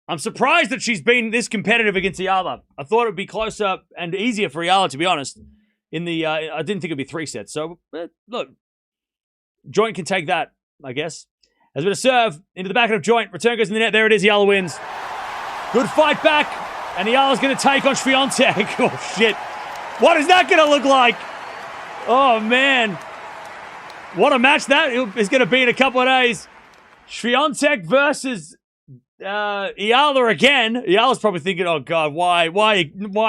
I'm surprised that she's been this competitive against Eala. I thought it would be closer and easier for Eala, to be honest. I didn't think it would be 3 sets. So, look. Joint can take that, I guess. Has a bit of serve into the back of joint. Return goes in the net. There it is. Eala wins. Good fight back. And Eala's going to take on Swiatek. Oh, shit. What is that going to look like? Oh, man. What a match that is going to be in a couple of days. Swiatek versus Eala again. Eala's probably thinking, oh, God, why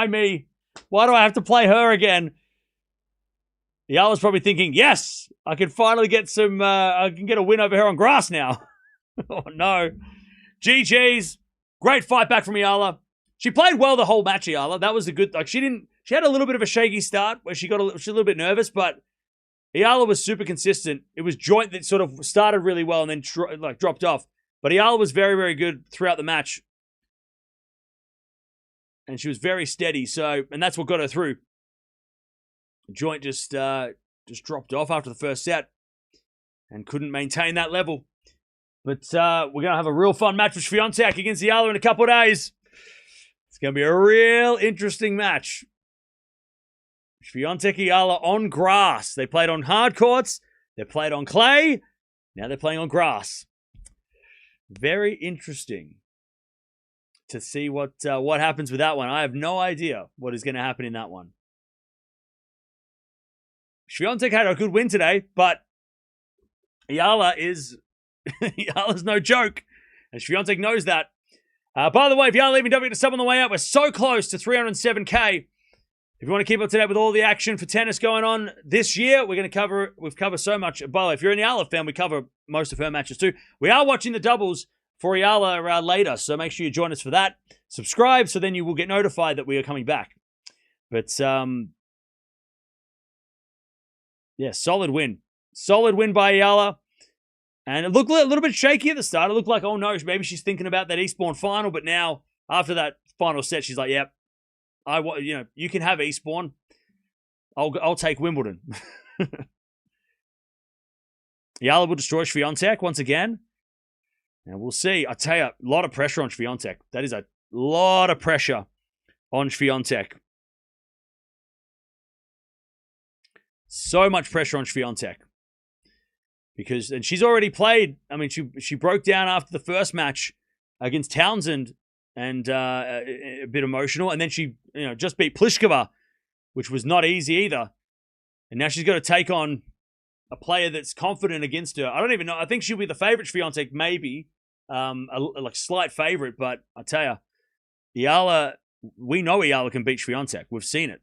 me? Why do I have to play her again? Eala's probably thinking, yes, I can finally get I can get a win over her on grass now. Oh, no. GG's. Great fight back from Eala. She played well the whole match, Eala. That was a good, she had a little bit of a shaky start where she was a little bit nervous, but Eala was super consistent. It was joint that sort of started really well and then dropped off. But Eala was very, very good throughout the match. And she was very steady, and that's what got her through. Joint just dropped off after the first set and couldn't maintain that level. But we're going to have a real fun match with Swiatek against Eala in a couple of days. It's going to be a real interesting match. Swiatek Eala on grass. They played on hard courts. They played on clay. Now they're playing on grass. Very interesting to see what happens with that one. I have no idea what is going to happen in that one. Swiatek had a good win today, but Eala's no joke, and Swiatek knows that. By the way, if you are leaving W to sub on the way out, we're so close to 307k. If you want to keep up to date with all the action for tennis going on this year, we've covered so much. By the way, if you're an Eala fan, we cover most of her matches too. We are watching the doubles for Eala later, so make sure you join us for that. Subscribe, so then you will get notified that we are coming back. But, yeah, solid win. Solid win by Eala. And it looked a little bit shaky at the start. It looked like, oh no, maybe she's thinking about that Eastbourne final. But now, after that final set, she's like, yep, you can have Eastbourne. I'll take Wimbledon. Eala will destroy Swiatek once again. And we'll see. I tell you, a lot of pressure on Swiatek. That is a lot of pressure on Swiatek. So much pressure on Swiatek. And she's already played. I mean, she broke down after the first match against Townsend and a bit emotional. And then she just beat Pliskova, which was not easy either. And now she's got to take on a player that's confident against her. I don't even know. I think she'll be the favorite, Swiatek, maybe. A slight favorite. But I tell you, Eala, we know Eala can beat Swiatek. We've seen it.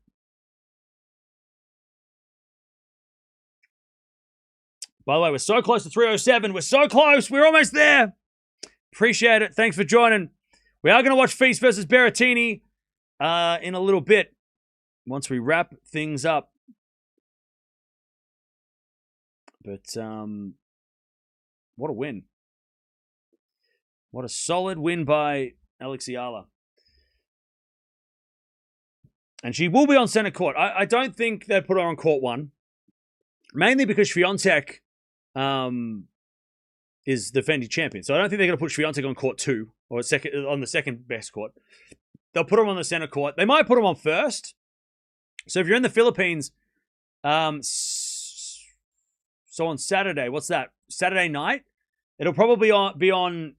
By the way, we're so close to 307. We're so close. We're almost there. Appreciate it. Thanks for joining. We are going to watch Feast versus Berrettini in a little bit once we wrap things up. But what a win. What a solid win by Alex Eala. And she will be on center court. I don't think they put her on court 1. Mainly because Swiatek is the defending champion. So I don't think they're going to put Swiatek on court 2 or on the second best court. They'll put him on the center court. They might put him on first. So if you're in the Philippines, so on Saturday, what's that? Saturday night? It'll probably be on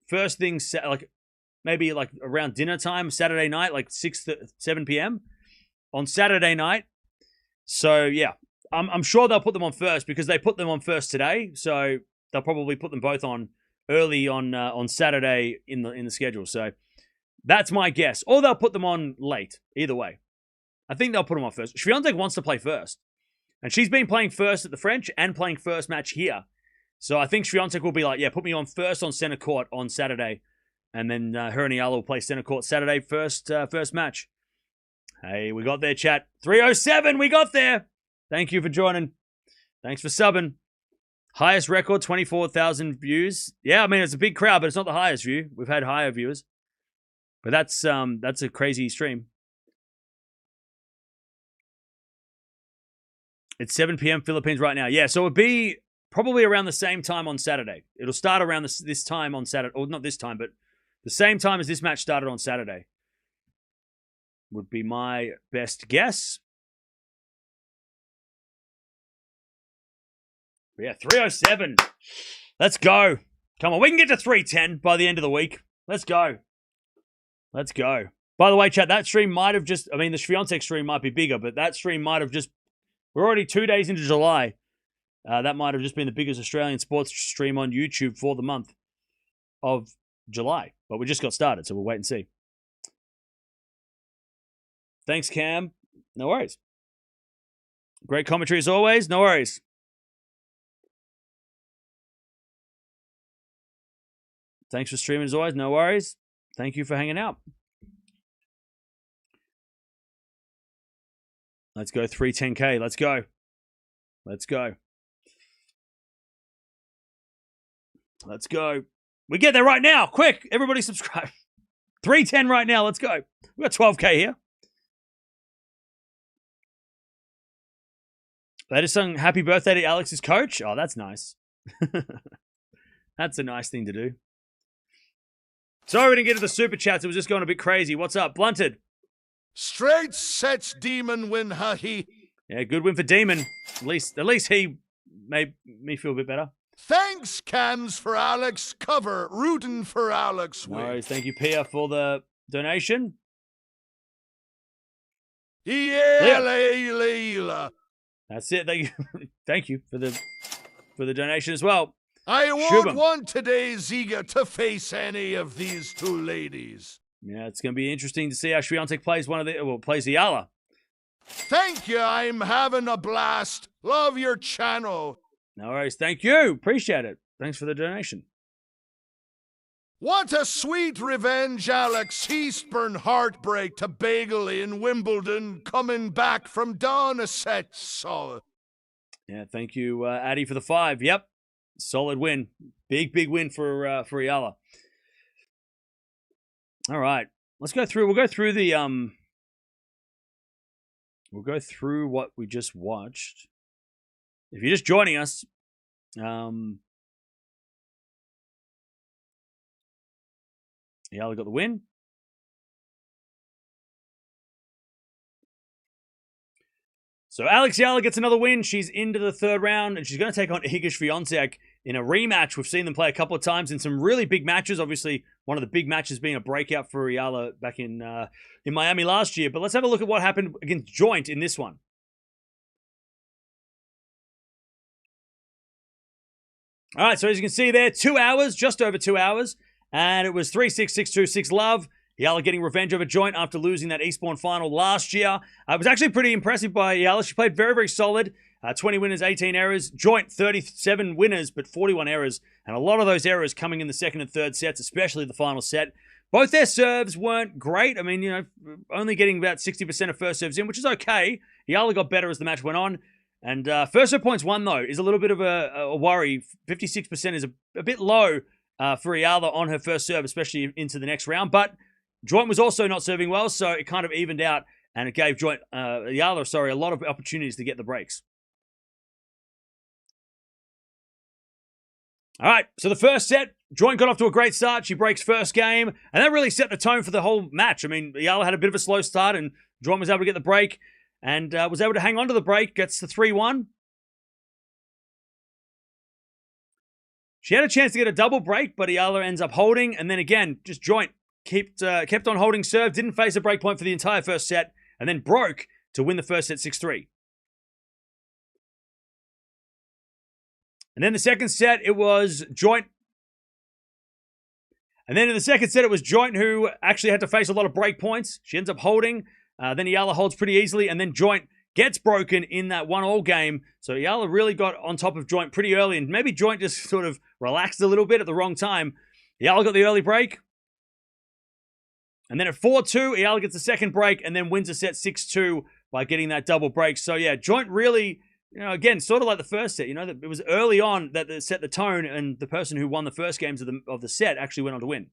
first thing, maybe around dinner time, Saturday night, 6 to 7 p.m. on Saturday night. So yeah. I'm sure they'll put them on first because they put them on first today. So they'll probably put them both on early on Saturday in the schedule. So that's my guess. Or they'll put them on late. Either way. I think they'll put them on first. Swiatek wants to play first. And she's been playing first at the French and playing first match here. So I think Swiatek will be like, yeah, put me on first on center court on Saturday. And then her and Eala will play center court Saturday, first match. Hey, we got there, chat. 307, we got there. Thank you for joining. Thanks for subbing. Highest record, 24,000 views. Yeah, I mean, it's a big crowd, but it's not the highest view. We've had higher viewers. But that's a crazy stream. It's 7 p.m. Philippines right now. Yeah, so it'll be probably around the same time on Saturday. It'll start around this time on Saturday. Or not this time, but the same time as this match started on Saturday. Would be my best guess. But yeah, 307. Let's go. Come on, we can get to 310 by the end of the week. Let's go. Let's go. By the way, chat, that stream might have just... I mean, the Swiatek stream might be bigger, but that stream might have just... We're already 2 days into July. That might have just been the biggest Australian sports stream on YouTube for the month of July. But we just got started, so we'll wait and see. Thanks, Cam. No worries. Great commentary as always. No worries. Thanks for streaming as always. No worries. Thank you for hanging out. Let's go 310K. Let's go. Let's go. Let's go. We get there right now. Quick. Everybody subscribe. 310 right now. Let's go. We got 12K here. They just sung happy birthday to Alex's coach. Oh, that's nice. That's a nice thing to do. Sorry we didn't get to the super chats. It was just going a bit crazy. What's up? Blunted. Straight sets Demon win, he. Yeah, good win for Demon. At least he made me feel a bit better. Thanks, Cams, for Alex cover. Rooting for Alex win. No worries. Thank you, Pia, for the donation. Eala. That's it. Thank you. Thank you for the donation as well. I won't want today's Iga to face any of these two ladies. Yeah, it's going to be interesting to see how Swiatek plays plays Eala. Thank you. I'm having a blast. Love your channel. No worries. Thank you. Appreciate it. Thanks for the donation. What a sweet revenge, Alex. Eastburn heartbreak to Bagel in Wimbledon, coming back from down a set. So. Yeah, thank you, Addy, for the 5. Yep. Solid win. Big win for Eala. All right. Let's go through. We'll go through the we'll go through what we just watched. If you're just joining us, Eala got the win. So Alex Eala gets another win. She's into the third round, and she's going to take on Iga Swiatek in a rematch. We've seen them play a couple of times in some really big matches. Obviously, one of the big matches being a breakout for Eala back in Miami last year. But let's have a look at what happened against Joint in this one. All right, so as you can see there, 2 hours, just over 2 hours, and it was 3-6, 6-2, 6-love. Eala getting revenge over Joint after losing that Eastbourne final last year. It was actually pretty impressive by Eala. She played very solid. 20 winners, 18 errors. Joint, 37 winners, but 41 errors. And a lot of those errors coming in the second and third sets, especially the final set. Both their serves weren't great. I mean, only getting about 60% of first serves in, which is okay. Eala got better as the match went on. And first serve points won, though, is a little bit of a worry. 56% is a bit low for Eala on her first serve, especially into the next round. But Joint was also not serving well, so it kind of evened out, and it gave Eala, a lot of opportunities to get the breaks. All right, so the first set, Joint got off to a great start. She breaks first game, and that really set the tone for the whole match. I mean, Eala had a bit of a slow start, and Joint was able to get the break, and was able to hang on to the break, gets the 3-1. She had a chance to get a double break, but Eala ends up holding, and then again, just Joint kept on holding serve, didn't face a break point for the entire first set, and then broke to win the first set 6-3. And then the second set, it was Joint. And then in the second set, it was Joint who actually had to face a lot of break points. She ends up holding. Then Eala holds pretty easily, and then Joint gets broken in that 1-all game. So Eala really got on top of Joint pretty early, and maybe Joint just sort of relaxed a little bit at the wrong time. Eala got the early break. And then at 4-2, Eala gets the second break and then wins a set 6-2 by getting that double break. So yeah, Joint really, again, sort of like the first set, that it was early on that set the tone, and the person who won the first games of the set actually went on to win.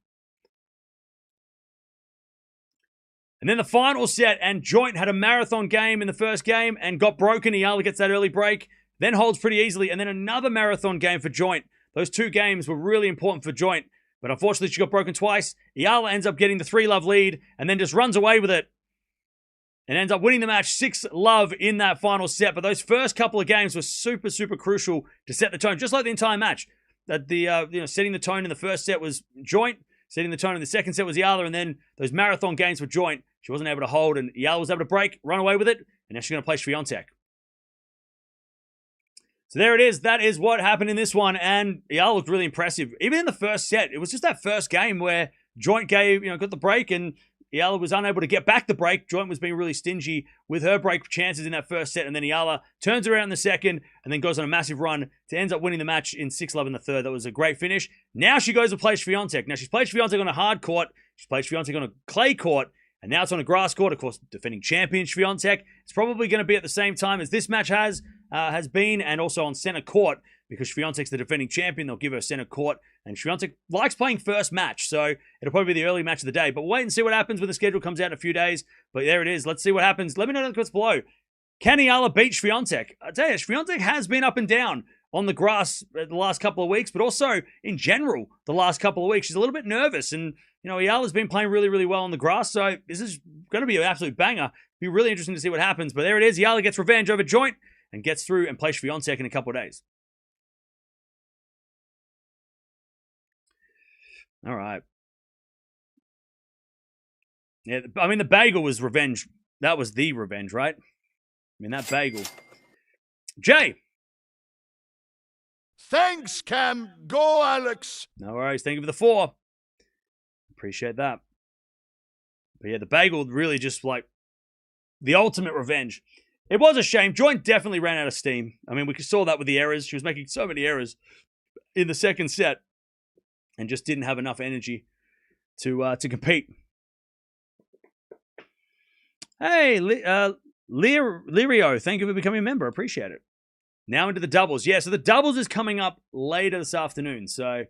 And then the final set, and Joint had a marathon game in the first game and got broken. Eala gets that early break, then holds pretty easily, and then another marathon game for Joint. Those two games were really important for Joint, but unfortunately she got broken twice. Eala ends up getting the 3-love lead and then just runs away with it and ends up winning the match 6-love in that final set. But those first couple of games were super, super crucial to set the tone, just like the entire match. That setting the tone in the first set was Joint, setting the tone in the second set was Eala, and then those marathon games for Joint, she wasn't able to hold, and Eala was able to break, run away with it, and now she's going to play Swiatek. So there it is. That is what happened in this one, and Eala looked really impressive. Even in the first set, it was just that first game where Joint got the break, and Eala was unable to get back the break. Joint was being really stingy with her break chances in that first set, and then Eala turns around in the second and then goes on a massive run to ends up winning the match in 6-love in the third. That was a great finish. Now she goes to play Swiatek. Now she's played Swiatek on a hard court. She's played Swiatek on a clay court, and now it's on a grass court. Of course, defending champion Swiatek. It's probably going to be at the same time as this match has been, and also on center court, because Swiatek's the defending champion. They'll give her center court, and Swiatek likes playing first match, so it'll probably be the early match of the day. But we'll wait and see what happens when the schedule comes out in a few days. But there it is. Let's see what happens. Let me know in the comments below. Can Eala beat Swiatek? I tell you, Swiatek has been up and down on the grass the last couple of weeks, but also in general the last couple of weeks. She's a little bit nervous, and Eala's been playing really, really well on the grass, so this is going to be an absolute banger. Be really interesting to see what happens. But there it is. Eala gets revenge over Joint and gets through and plays Swiatek in a couple of days. All right. Yeah, I mean, the bagel was revenge. That was the revenge, right? I mean, that bagel. Jay. Thanks, Cam. Go, Alex. No worries. Thank you for the 4. Appreciate that. But yeah, the bagel really just like the ultimate revenge. It was a shame. Joint definitely ran out of steam. I mean, we saw that with the errors. She was making so many errors in the second set and just didn't have enough energy to compete. Hey, Lirio, thank you for becoming a member. Appreciate it. Now into the doubles. Yeah, so the doubles is coming up later this afternoon. So,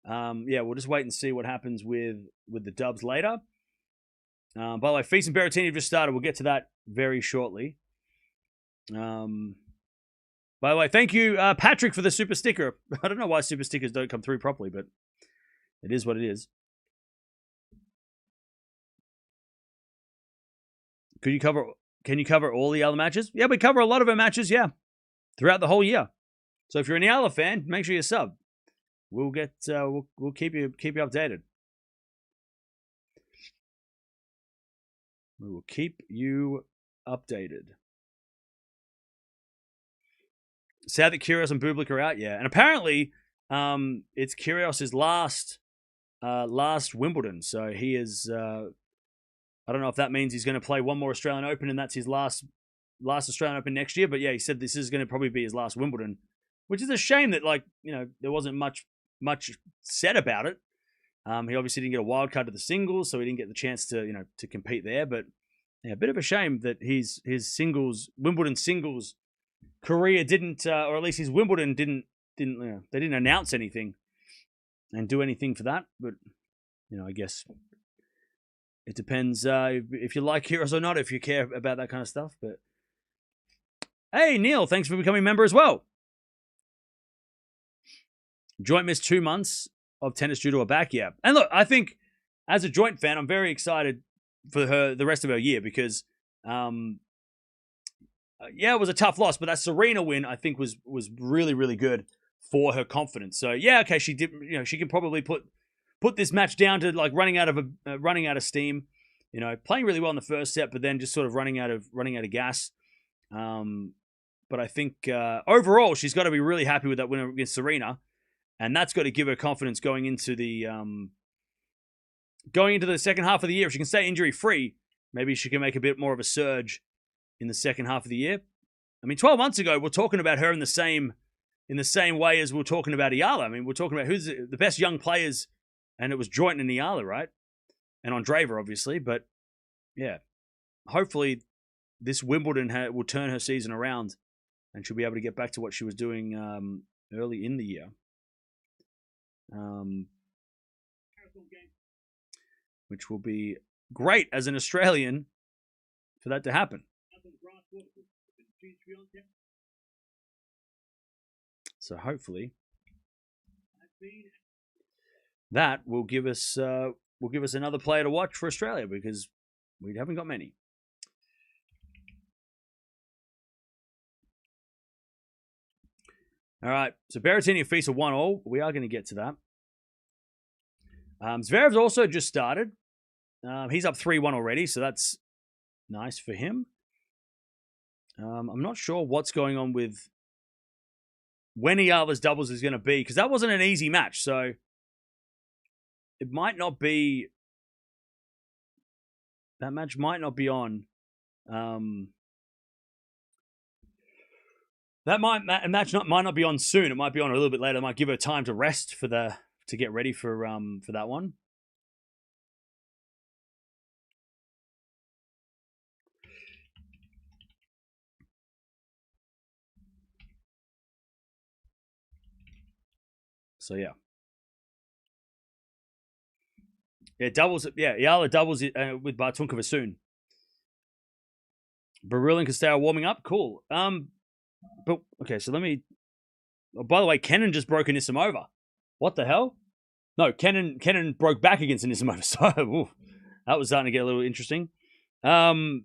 yeah, we'll just wait and see what happens with the dubs later. By the way, Feast and Berrettini have just started. We'll get to that very shortly. By the way, thank you, Patrick, for the super sticker. I don't know why super stickers don't come through properly, but it is what it is. Can you cover all the other matches? Yeah, we cover a lot of our matches, yeah, throughout the whole year. So if you're an Eala fan, make sure you sub. We'll get we'll keep you updated. We will keep you updated. Sad that Kyrgios and Bublik are out, yeah. And apparently, it's Kyrgios' last Wimbledon. So he is, I don't know if that means he's going to play one more Australian Open and that's his last Australian Open next year. But yeah, he said this is going to probably be his last Wimbledon, which is a shame that, there wasn't much said about it. He obviously didn't get a wild card to the singles, so he didn't get the chance to, to compete there. But yeah, a bit of a shame that his Wimbledon singles career didn't, or at least his Wimbledon didn't, they didn't announce anything and do anything for that. But, I guess it depends if you like Heroes or not, if you care about that kind of stuff. But hey, Neil, thanks for becoming a member as well. Joint missed 2 months of tennis due to her back, yeah. And look, I think as a Joint fan, I'm very excited for the rest of her year because, yeah, it was a tough loss, but that Serena win I think was really, really good for her confidence. So yeah, okay, she did, she can probably put this match down to like running out of steam, playing really well in the first set, but then just sort of running out of gas. But I think overall she's got to be really happy with that win against Serena. And that's got to give her confidence going into the second half of the year. If she can stay injury-free, maybe she can make a bit more of a surge in the second half of the year. I mean, 12 months ago, we're talking about her in the same way as we're talking about Eala. I mean, we're talking about who's the best young players, and it was Joint and Eala, right? And Andreeva, obviously. But, yeah, hopefully this Wimbledon will turn her season around, and she'll be able to get back to what she was doing early in the year. Which will be great as an Australian for that to happen. So hopefully that will give us another player to watch for Australia, because we haven't got many. All right, so Berrettini and Fisa 1-1. We are going to get to that. Zverev's also just started. He's up 3-1 already, so that's nice for him. I'm not sure what's going on with when Eala's doubles is going to be, because that wasn't an easy match, so it might not be. That match might not be on. That match might not be on soon. It might be on a little bit later. It might give her time to rest to get ready for that one. So yeah. Yeah, doubles. Yeah, Eala doubles with Bartunkova soon. Baril and Costello warming up. Cool. But okay, so let me. Oh, by the way, Kenin just broke Anisimova. What the hell? No, Kenin broke back against Anisimova. So that was starting to get a little interesting. Oh,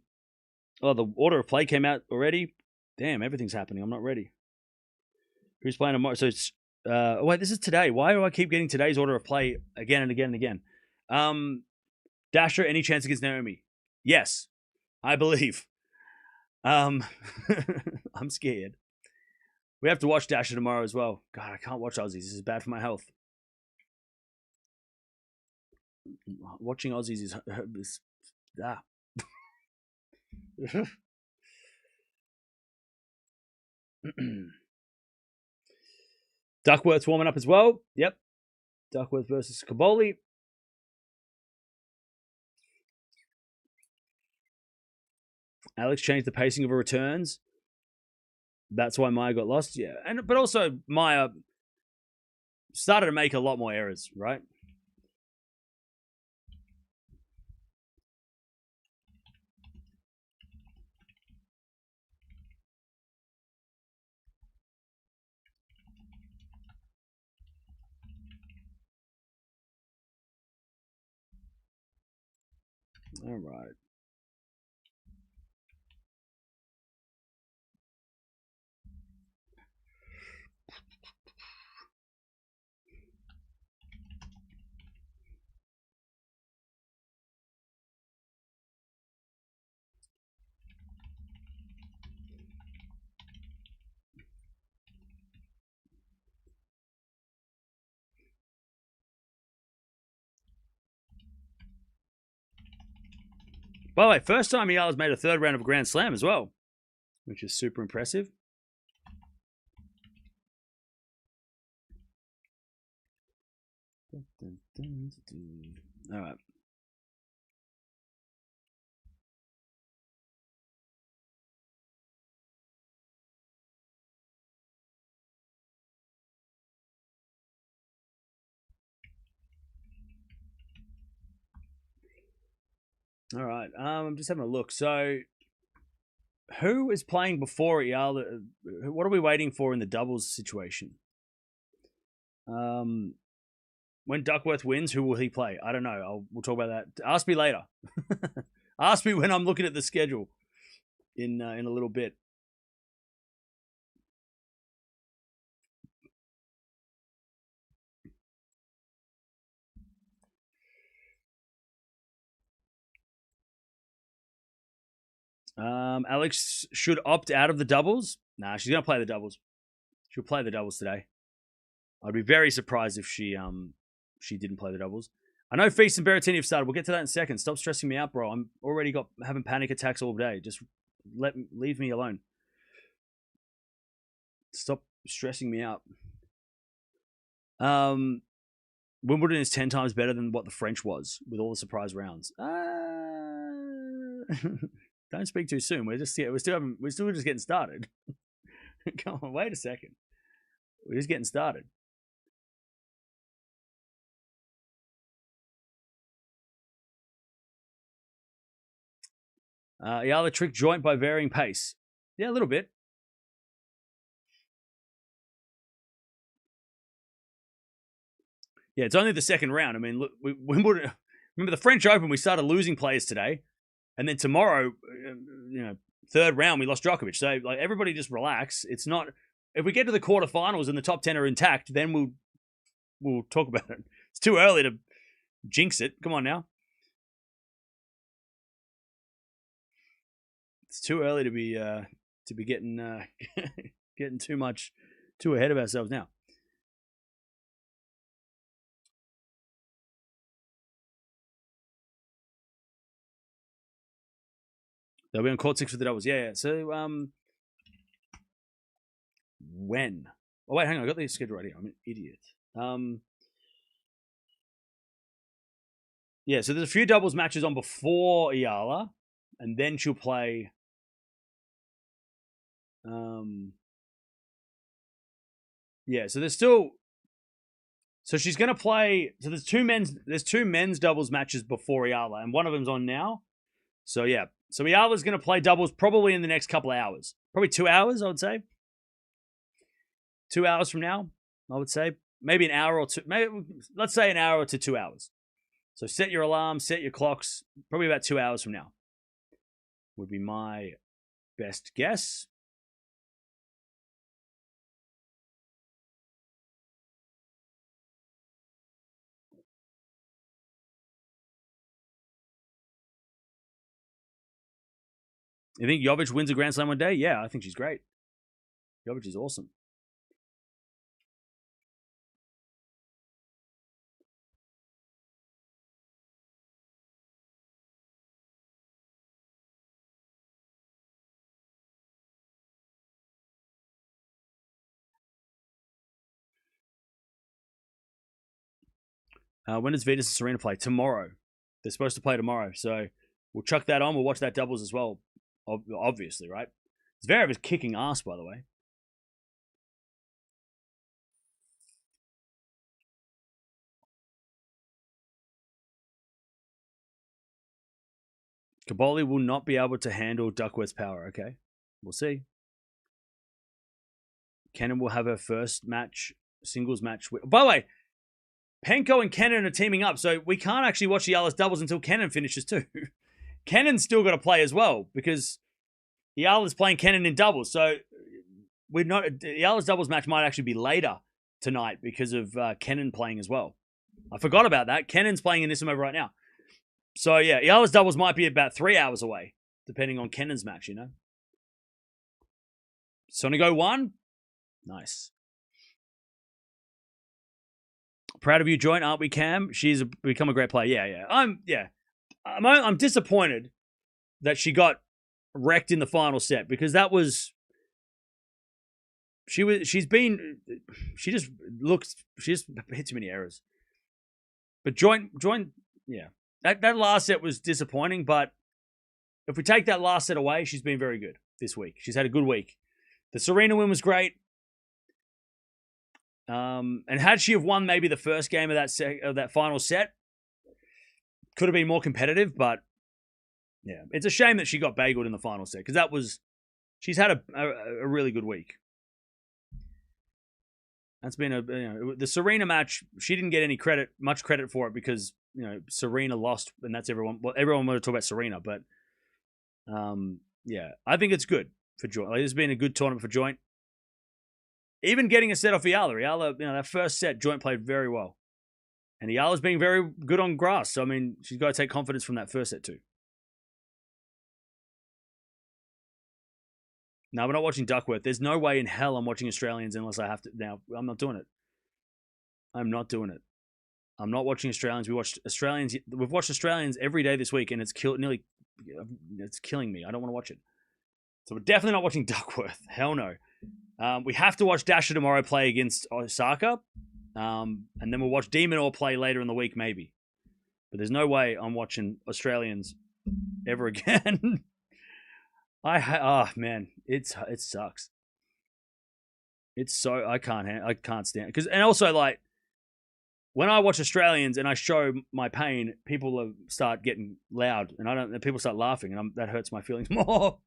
the order of play came out already. Damn, everything's happening. I'm not ready. Who's playing tomorrow? So it's. Oh wait, this is today. Why do I keep getting today's order of play again and again and again? Dasher, any chance against Naomi? Yes, I believe. I'm scared. We have to watch Dasher tomorrow as well. God, I can't watch Aussies. This is bad for my health. Watching Aussies is Duckworth's warming up as well. Yep. Duckworth versus Caboli. Alex changed the pacing of her returns. That's why Maya got lost. Yeah. But also Maya started to make a lot more errors, right? All right. By the way, first time Eala's made a third round of a Grand Slam as well, which is super impressive. All right. All right. I'm just having a look. So, who is playing before Eala? What are we waiting for in the doubles situation? When Duckworth wins, who will he play? I don't know. We'll talk about that. Ask me later. Ask me when I'm looking at the schedule in a little bit. Alex should opt out of the doubles. Nah, she's gonna play the doubles. She'll play the doubles today. I'd be very surprised if she didn't play the doubles. I know Feast and Berrettini have started. We'll get to that in a second. Stop stressing me out, bro. I'm already having panic attacks all day. Just Leave me alone. Stop stressing me out. Wimbledon is 10 times better than what the French was with all the surprise rounds. Don't speak too soon. We're still just getting started. Come on, wait a second. We're just getting started. Eala tricked joint by varying pace. Yeah, a little bit. Yeah, it's only the second round. I mean, look, Wimbledon. Remember the French Open? We started losing players today, and then tomorrow, third round we lost Djokovic. So like everybody just relax. It's not. If we get to the quarterfinals and the top 10 are intact, then we'll talk about it. It's too early to jinx it. Come on now. It's too early to be getting getting too ahead of ourselves now. They'll be on court 6 for the doubles. Yeah. So when? Oh wait, hang on. I got the schedule right here. I'm an idiot. Yeah. So there's a few doubles matches on before Eala, and then she'll play. Yeah. So there's still. So she's gonna play. So there's two men's doubles matches before Eala, and one of them's on now. So yeah. So Eala's going to play doubles probably in the next couple of hours. Probably 2 hours, I would say. 2 hours from now, I would say. Maybe an hour or two. Maybe, let's say an hour to 2 hours. So set your alarm, set your clocks. Probably about 2 hours from now would be my best guess. You think Jovic wins a Grand Slam one day? Yeah, I think she's great. Jovic is awesome. When does Venus and Serena play? Tomorrow. They're supposed to play tomorrow, so we'll chuck that on. We'll watch that doubles as well, obviously, right? Zverev is kicking ass, by the way. Caboli will not be able to handle Duckworth's power. Okay, we'll see. Kenin will have her first singles match. By the way, Penko and Kenin are teaming up, so we can't actually watch Eala's doubles until Kenin finishes too. Kenin's still got to play as well because Eala's playing Kenin in doubles. So Eala's doubles match might actually be later tonight because of Kenin playing as well. I forgot about that. Kenin's playing in this over right now. So yeah, Eala's doubles might be about 3 hours away, depending on Kenin's match, you know. Sonigo won. Nice. Proud of you, Joint, aren't we, Cam? She's become a great player. Yeah. I'm disappointed that she got wrecked in the final set because that was. She just hit too many errors. But Joint, yeah. That last set was disappointing, but if we take that last set away, she's been very good this week. She's had a good week. The Serena win was great. And had she have won maybe the first game of that final set, could have been more competitive, but yeah, it's a shame that she got bageled in the final set because she's had a really good week. That's been the Serena match. She didn't get much credit for it because Serena lost, and that's everyone. Well, everyone wanted to talk about Serena, but yeah, I think it's good for Joint. Like, it's been a good tournament for Joint. Even getting a set off Eala, that first set, Joint played very well, and Eala's being very good on grass. So I mean, she's got to take confidence from that first set too. No, we're not watching Duckworth. There's no way in hell I'm watching Australians unless I have to. Now, I'm not doing it. I'm not doing it. I'm not watching Australians. We've watched Australians every day this week, and it's killing me. I don't want to watch it. So we're definitely not watching Duckworth. Hell no. We have to watch Dasha tomorrow play against Osaka. And then we'll watch Demon Or play later in the week, maybe. But there's no way I'm watching Australians ever again. Man, it sucks. It's so I can't stand it. And also, like, when I watch Australians and I show my pain, people start getting loud, and people start laughing, and that hurts my feelings more.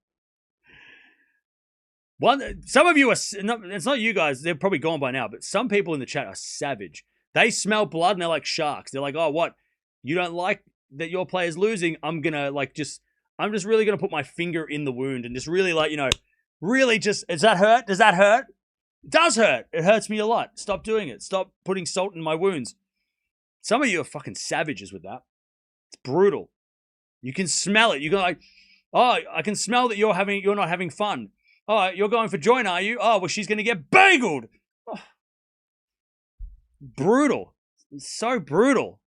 Some of you it's not you guys. They're probably gone by now, but some people in the chat are savage. They smell blood and they're like sharks. They're like, oh, what? You don't like that your player's losing? I'm just really gonna put my finger in the wound and just really really just. Does that hurt? Does that hurt? It does hurt. It hurts me a lot. Stop doing it. Stop putting salt in my wounds. Some of you are fucking savages with that. It's brutal. You can smell it. You go like, oh, I can smell that you're not having fun. Oh, you're going for joint, are you? Oh, well, she's going to get bageled. Oh. Brutal. It's so brutal.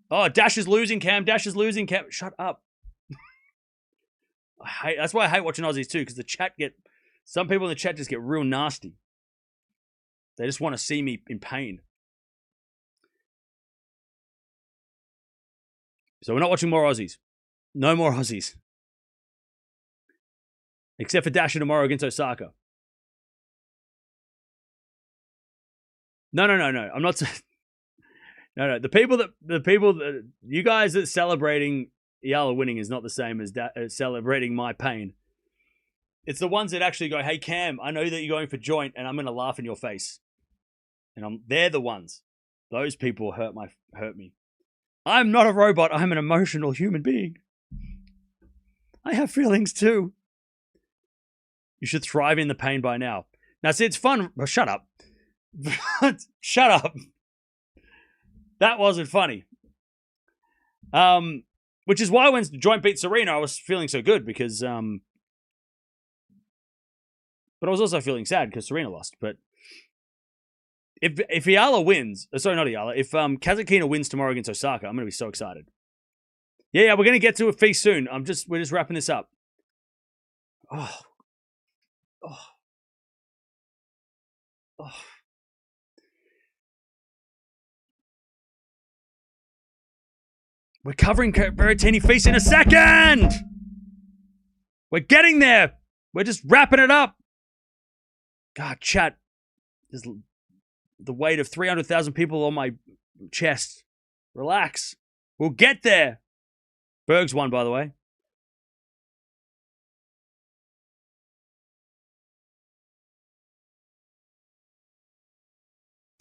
Oh, Dash is losing, Cam. Dash is losing, Cam. Shut up. That's why I hate watching Aussies too, because some people in the chat just get real nasty. They just want to see me in pain. So we're not watching more Aussies. No more Aussies. Except for Dasha tomorrow against Osaka. No. I'm not. No. The people that you guys that celebrating Eala winning is not the same as celebrating my pain. It's the ones that actually go, "Hey Cam, I know that you're going for joint, and I'm going to laugh in your face." And they're the ones. Those people hurt me. I'm not a robot. I'm an emotional human being. I have feelings too. You should thrive in the pain by now. Now, see, it's fun. Oh, shut up. Shut up. That wasn't funny. Which is why when Joint beat Serena, I was feeling so good because, but I was also feeling sad because Serena lost. But if Eala wins, sorry, not Eala, if Kazatkina wins tomorrow against Osaka, I'm going to be so excited. Yeah, we're going to get to a feast soon. We're just wrapping this up. Oh. We're covering Berrettini feast in a second. We're getting there. We're just wrapping it up. God, chat. There's the weight of 300,000 people on my chest. Relax. We'll get there. Berg's won, by the way.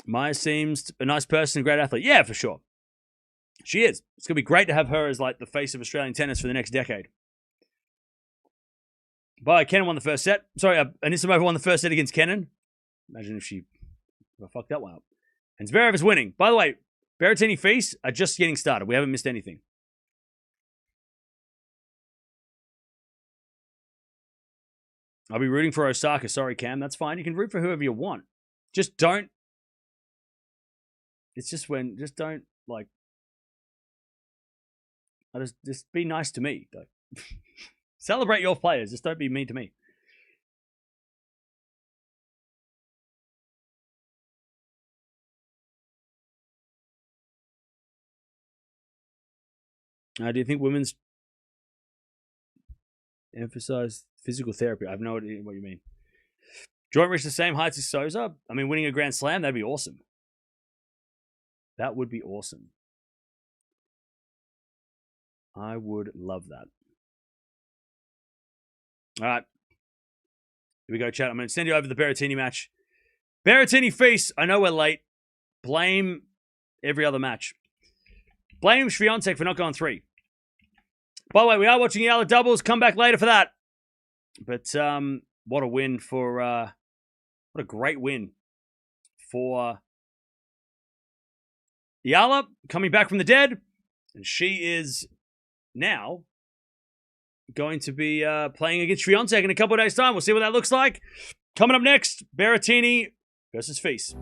Maya seems a nice person, a great athlete. Yeah, for sure. She is. It's going to be great to have her as like the face of Australian tennis for the next decade. But Kenin won the first set. Sorry, Anisimova won the first set against Kenin. Imagine if she fucked that one up. And Zverev is winning. By the way, Berrettini feasts are just getting started. We haven't missed anything. I'll be rooting for Osaka. Sorry, Cam. That's fine. You can root for whoever you want. Just don't. It's just don't, like, just be nice to me. Celebrate your players. Just don't be mean to me. Do you think women's emphasize physical therapy? I have no idea what you mean. Joint reach the same heights as Souza? I mean, winning a Grand Slam, that'd be awesome. That would be awesome. I would love that. All right. Here we go, chat. I'm going to send you over the Berrettini match. Berrettini feast. I know we're late. Blame every other match. Blame Swiatek for not going 3. By the way, we are watching Eala doubles. Come back later for that. But what a win for... what a great win for Eala, coming back from the dead. And she is now going to be playing against Swiatek in a couple of days' time. We'll see what that looks like. Coming up next, Berrettini versus Feast.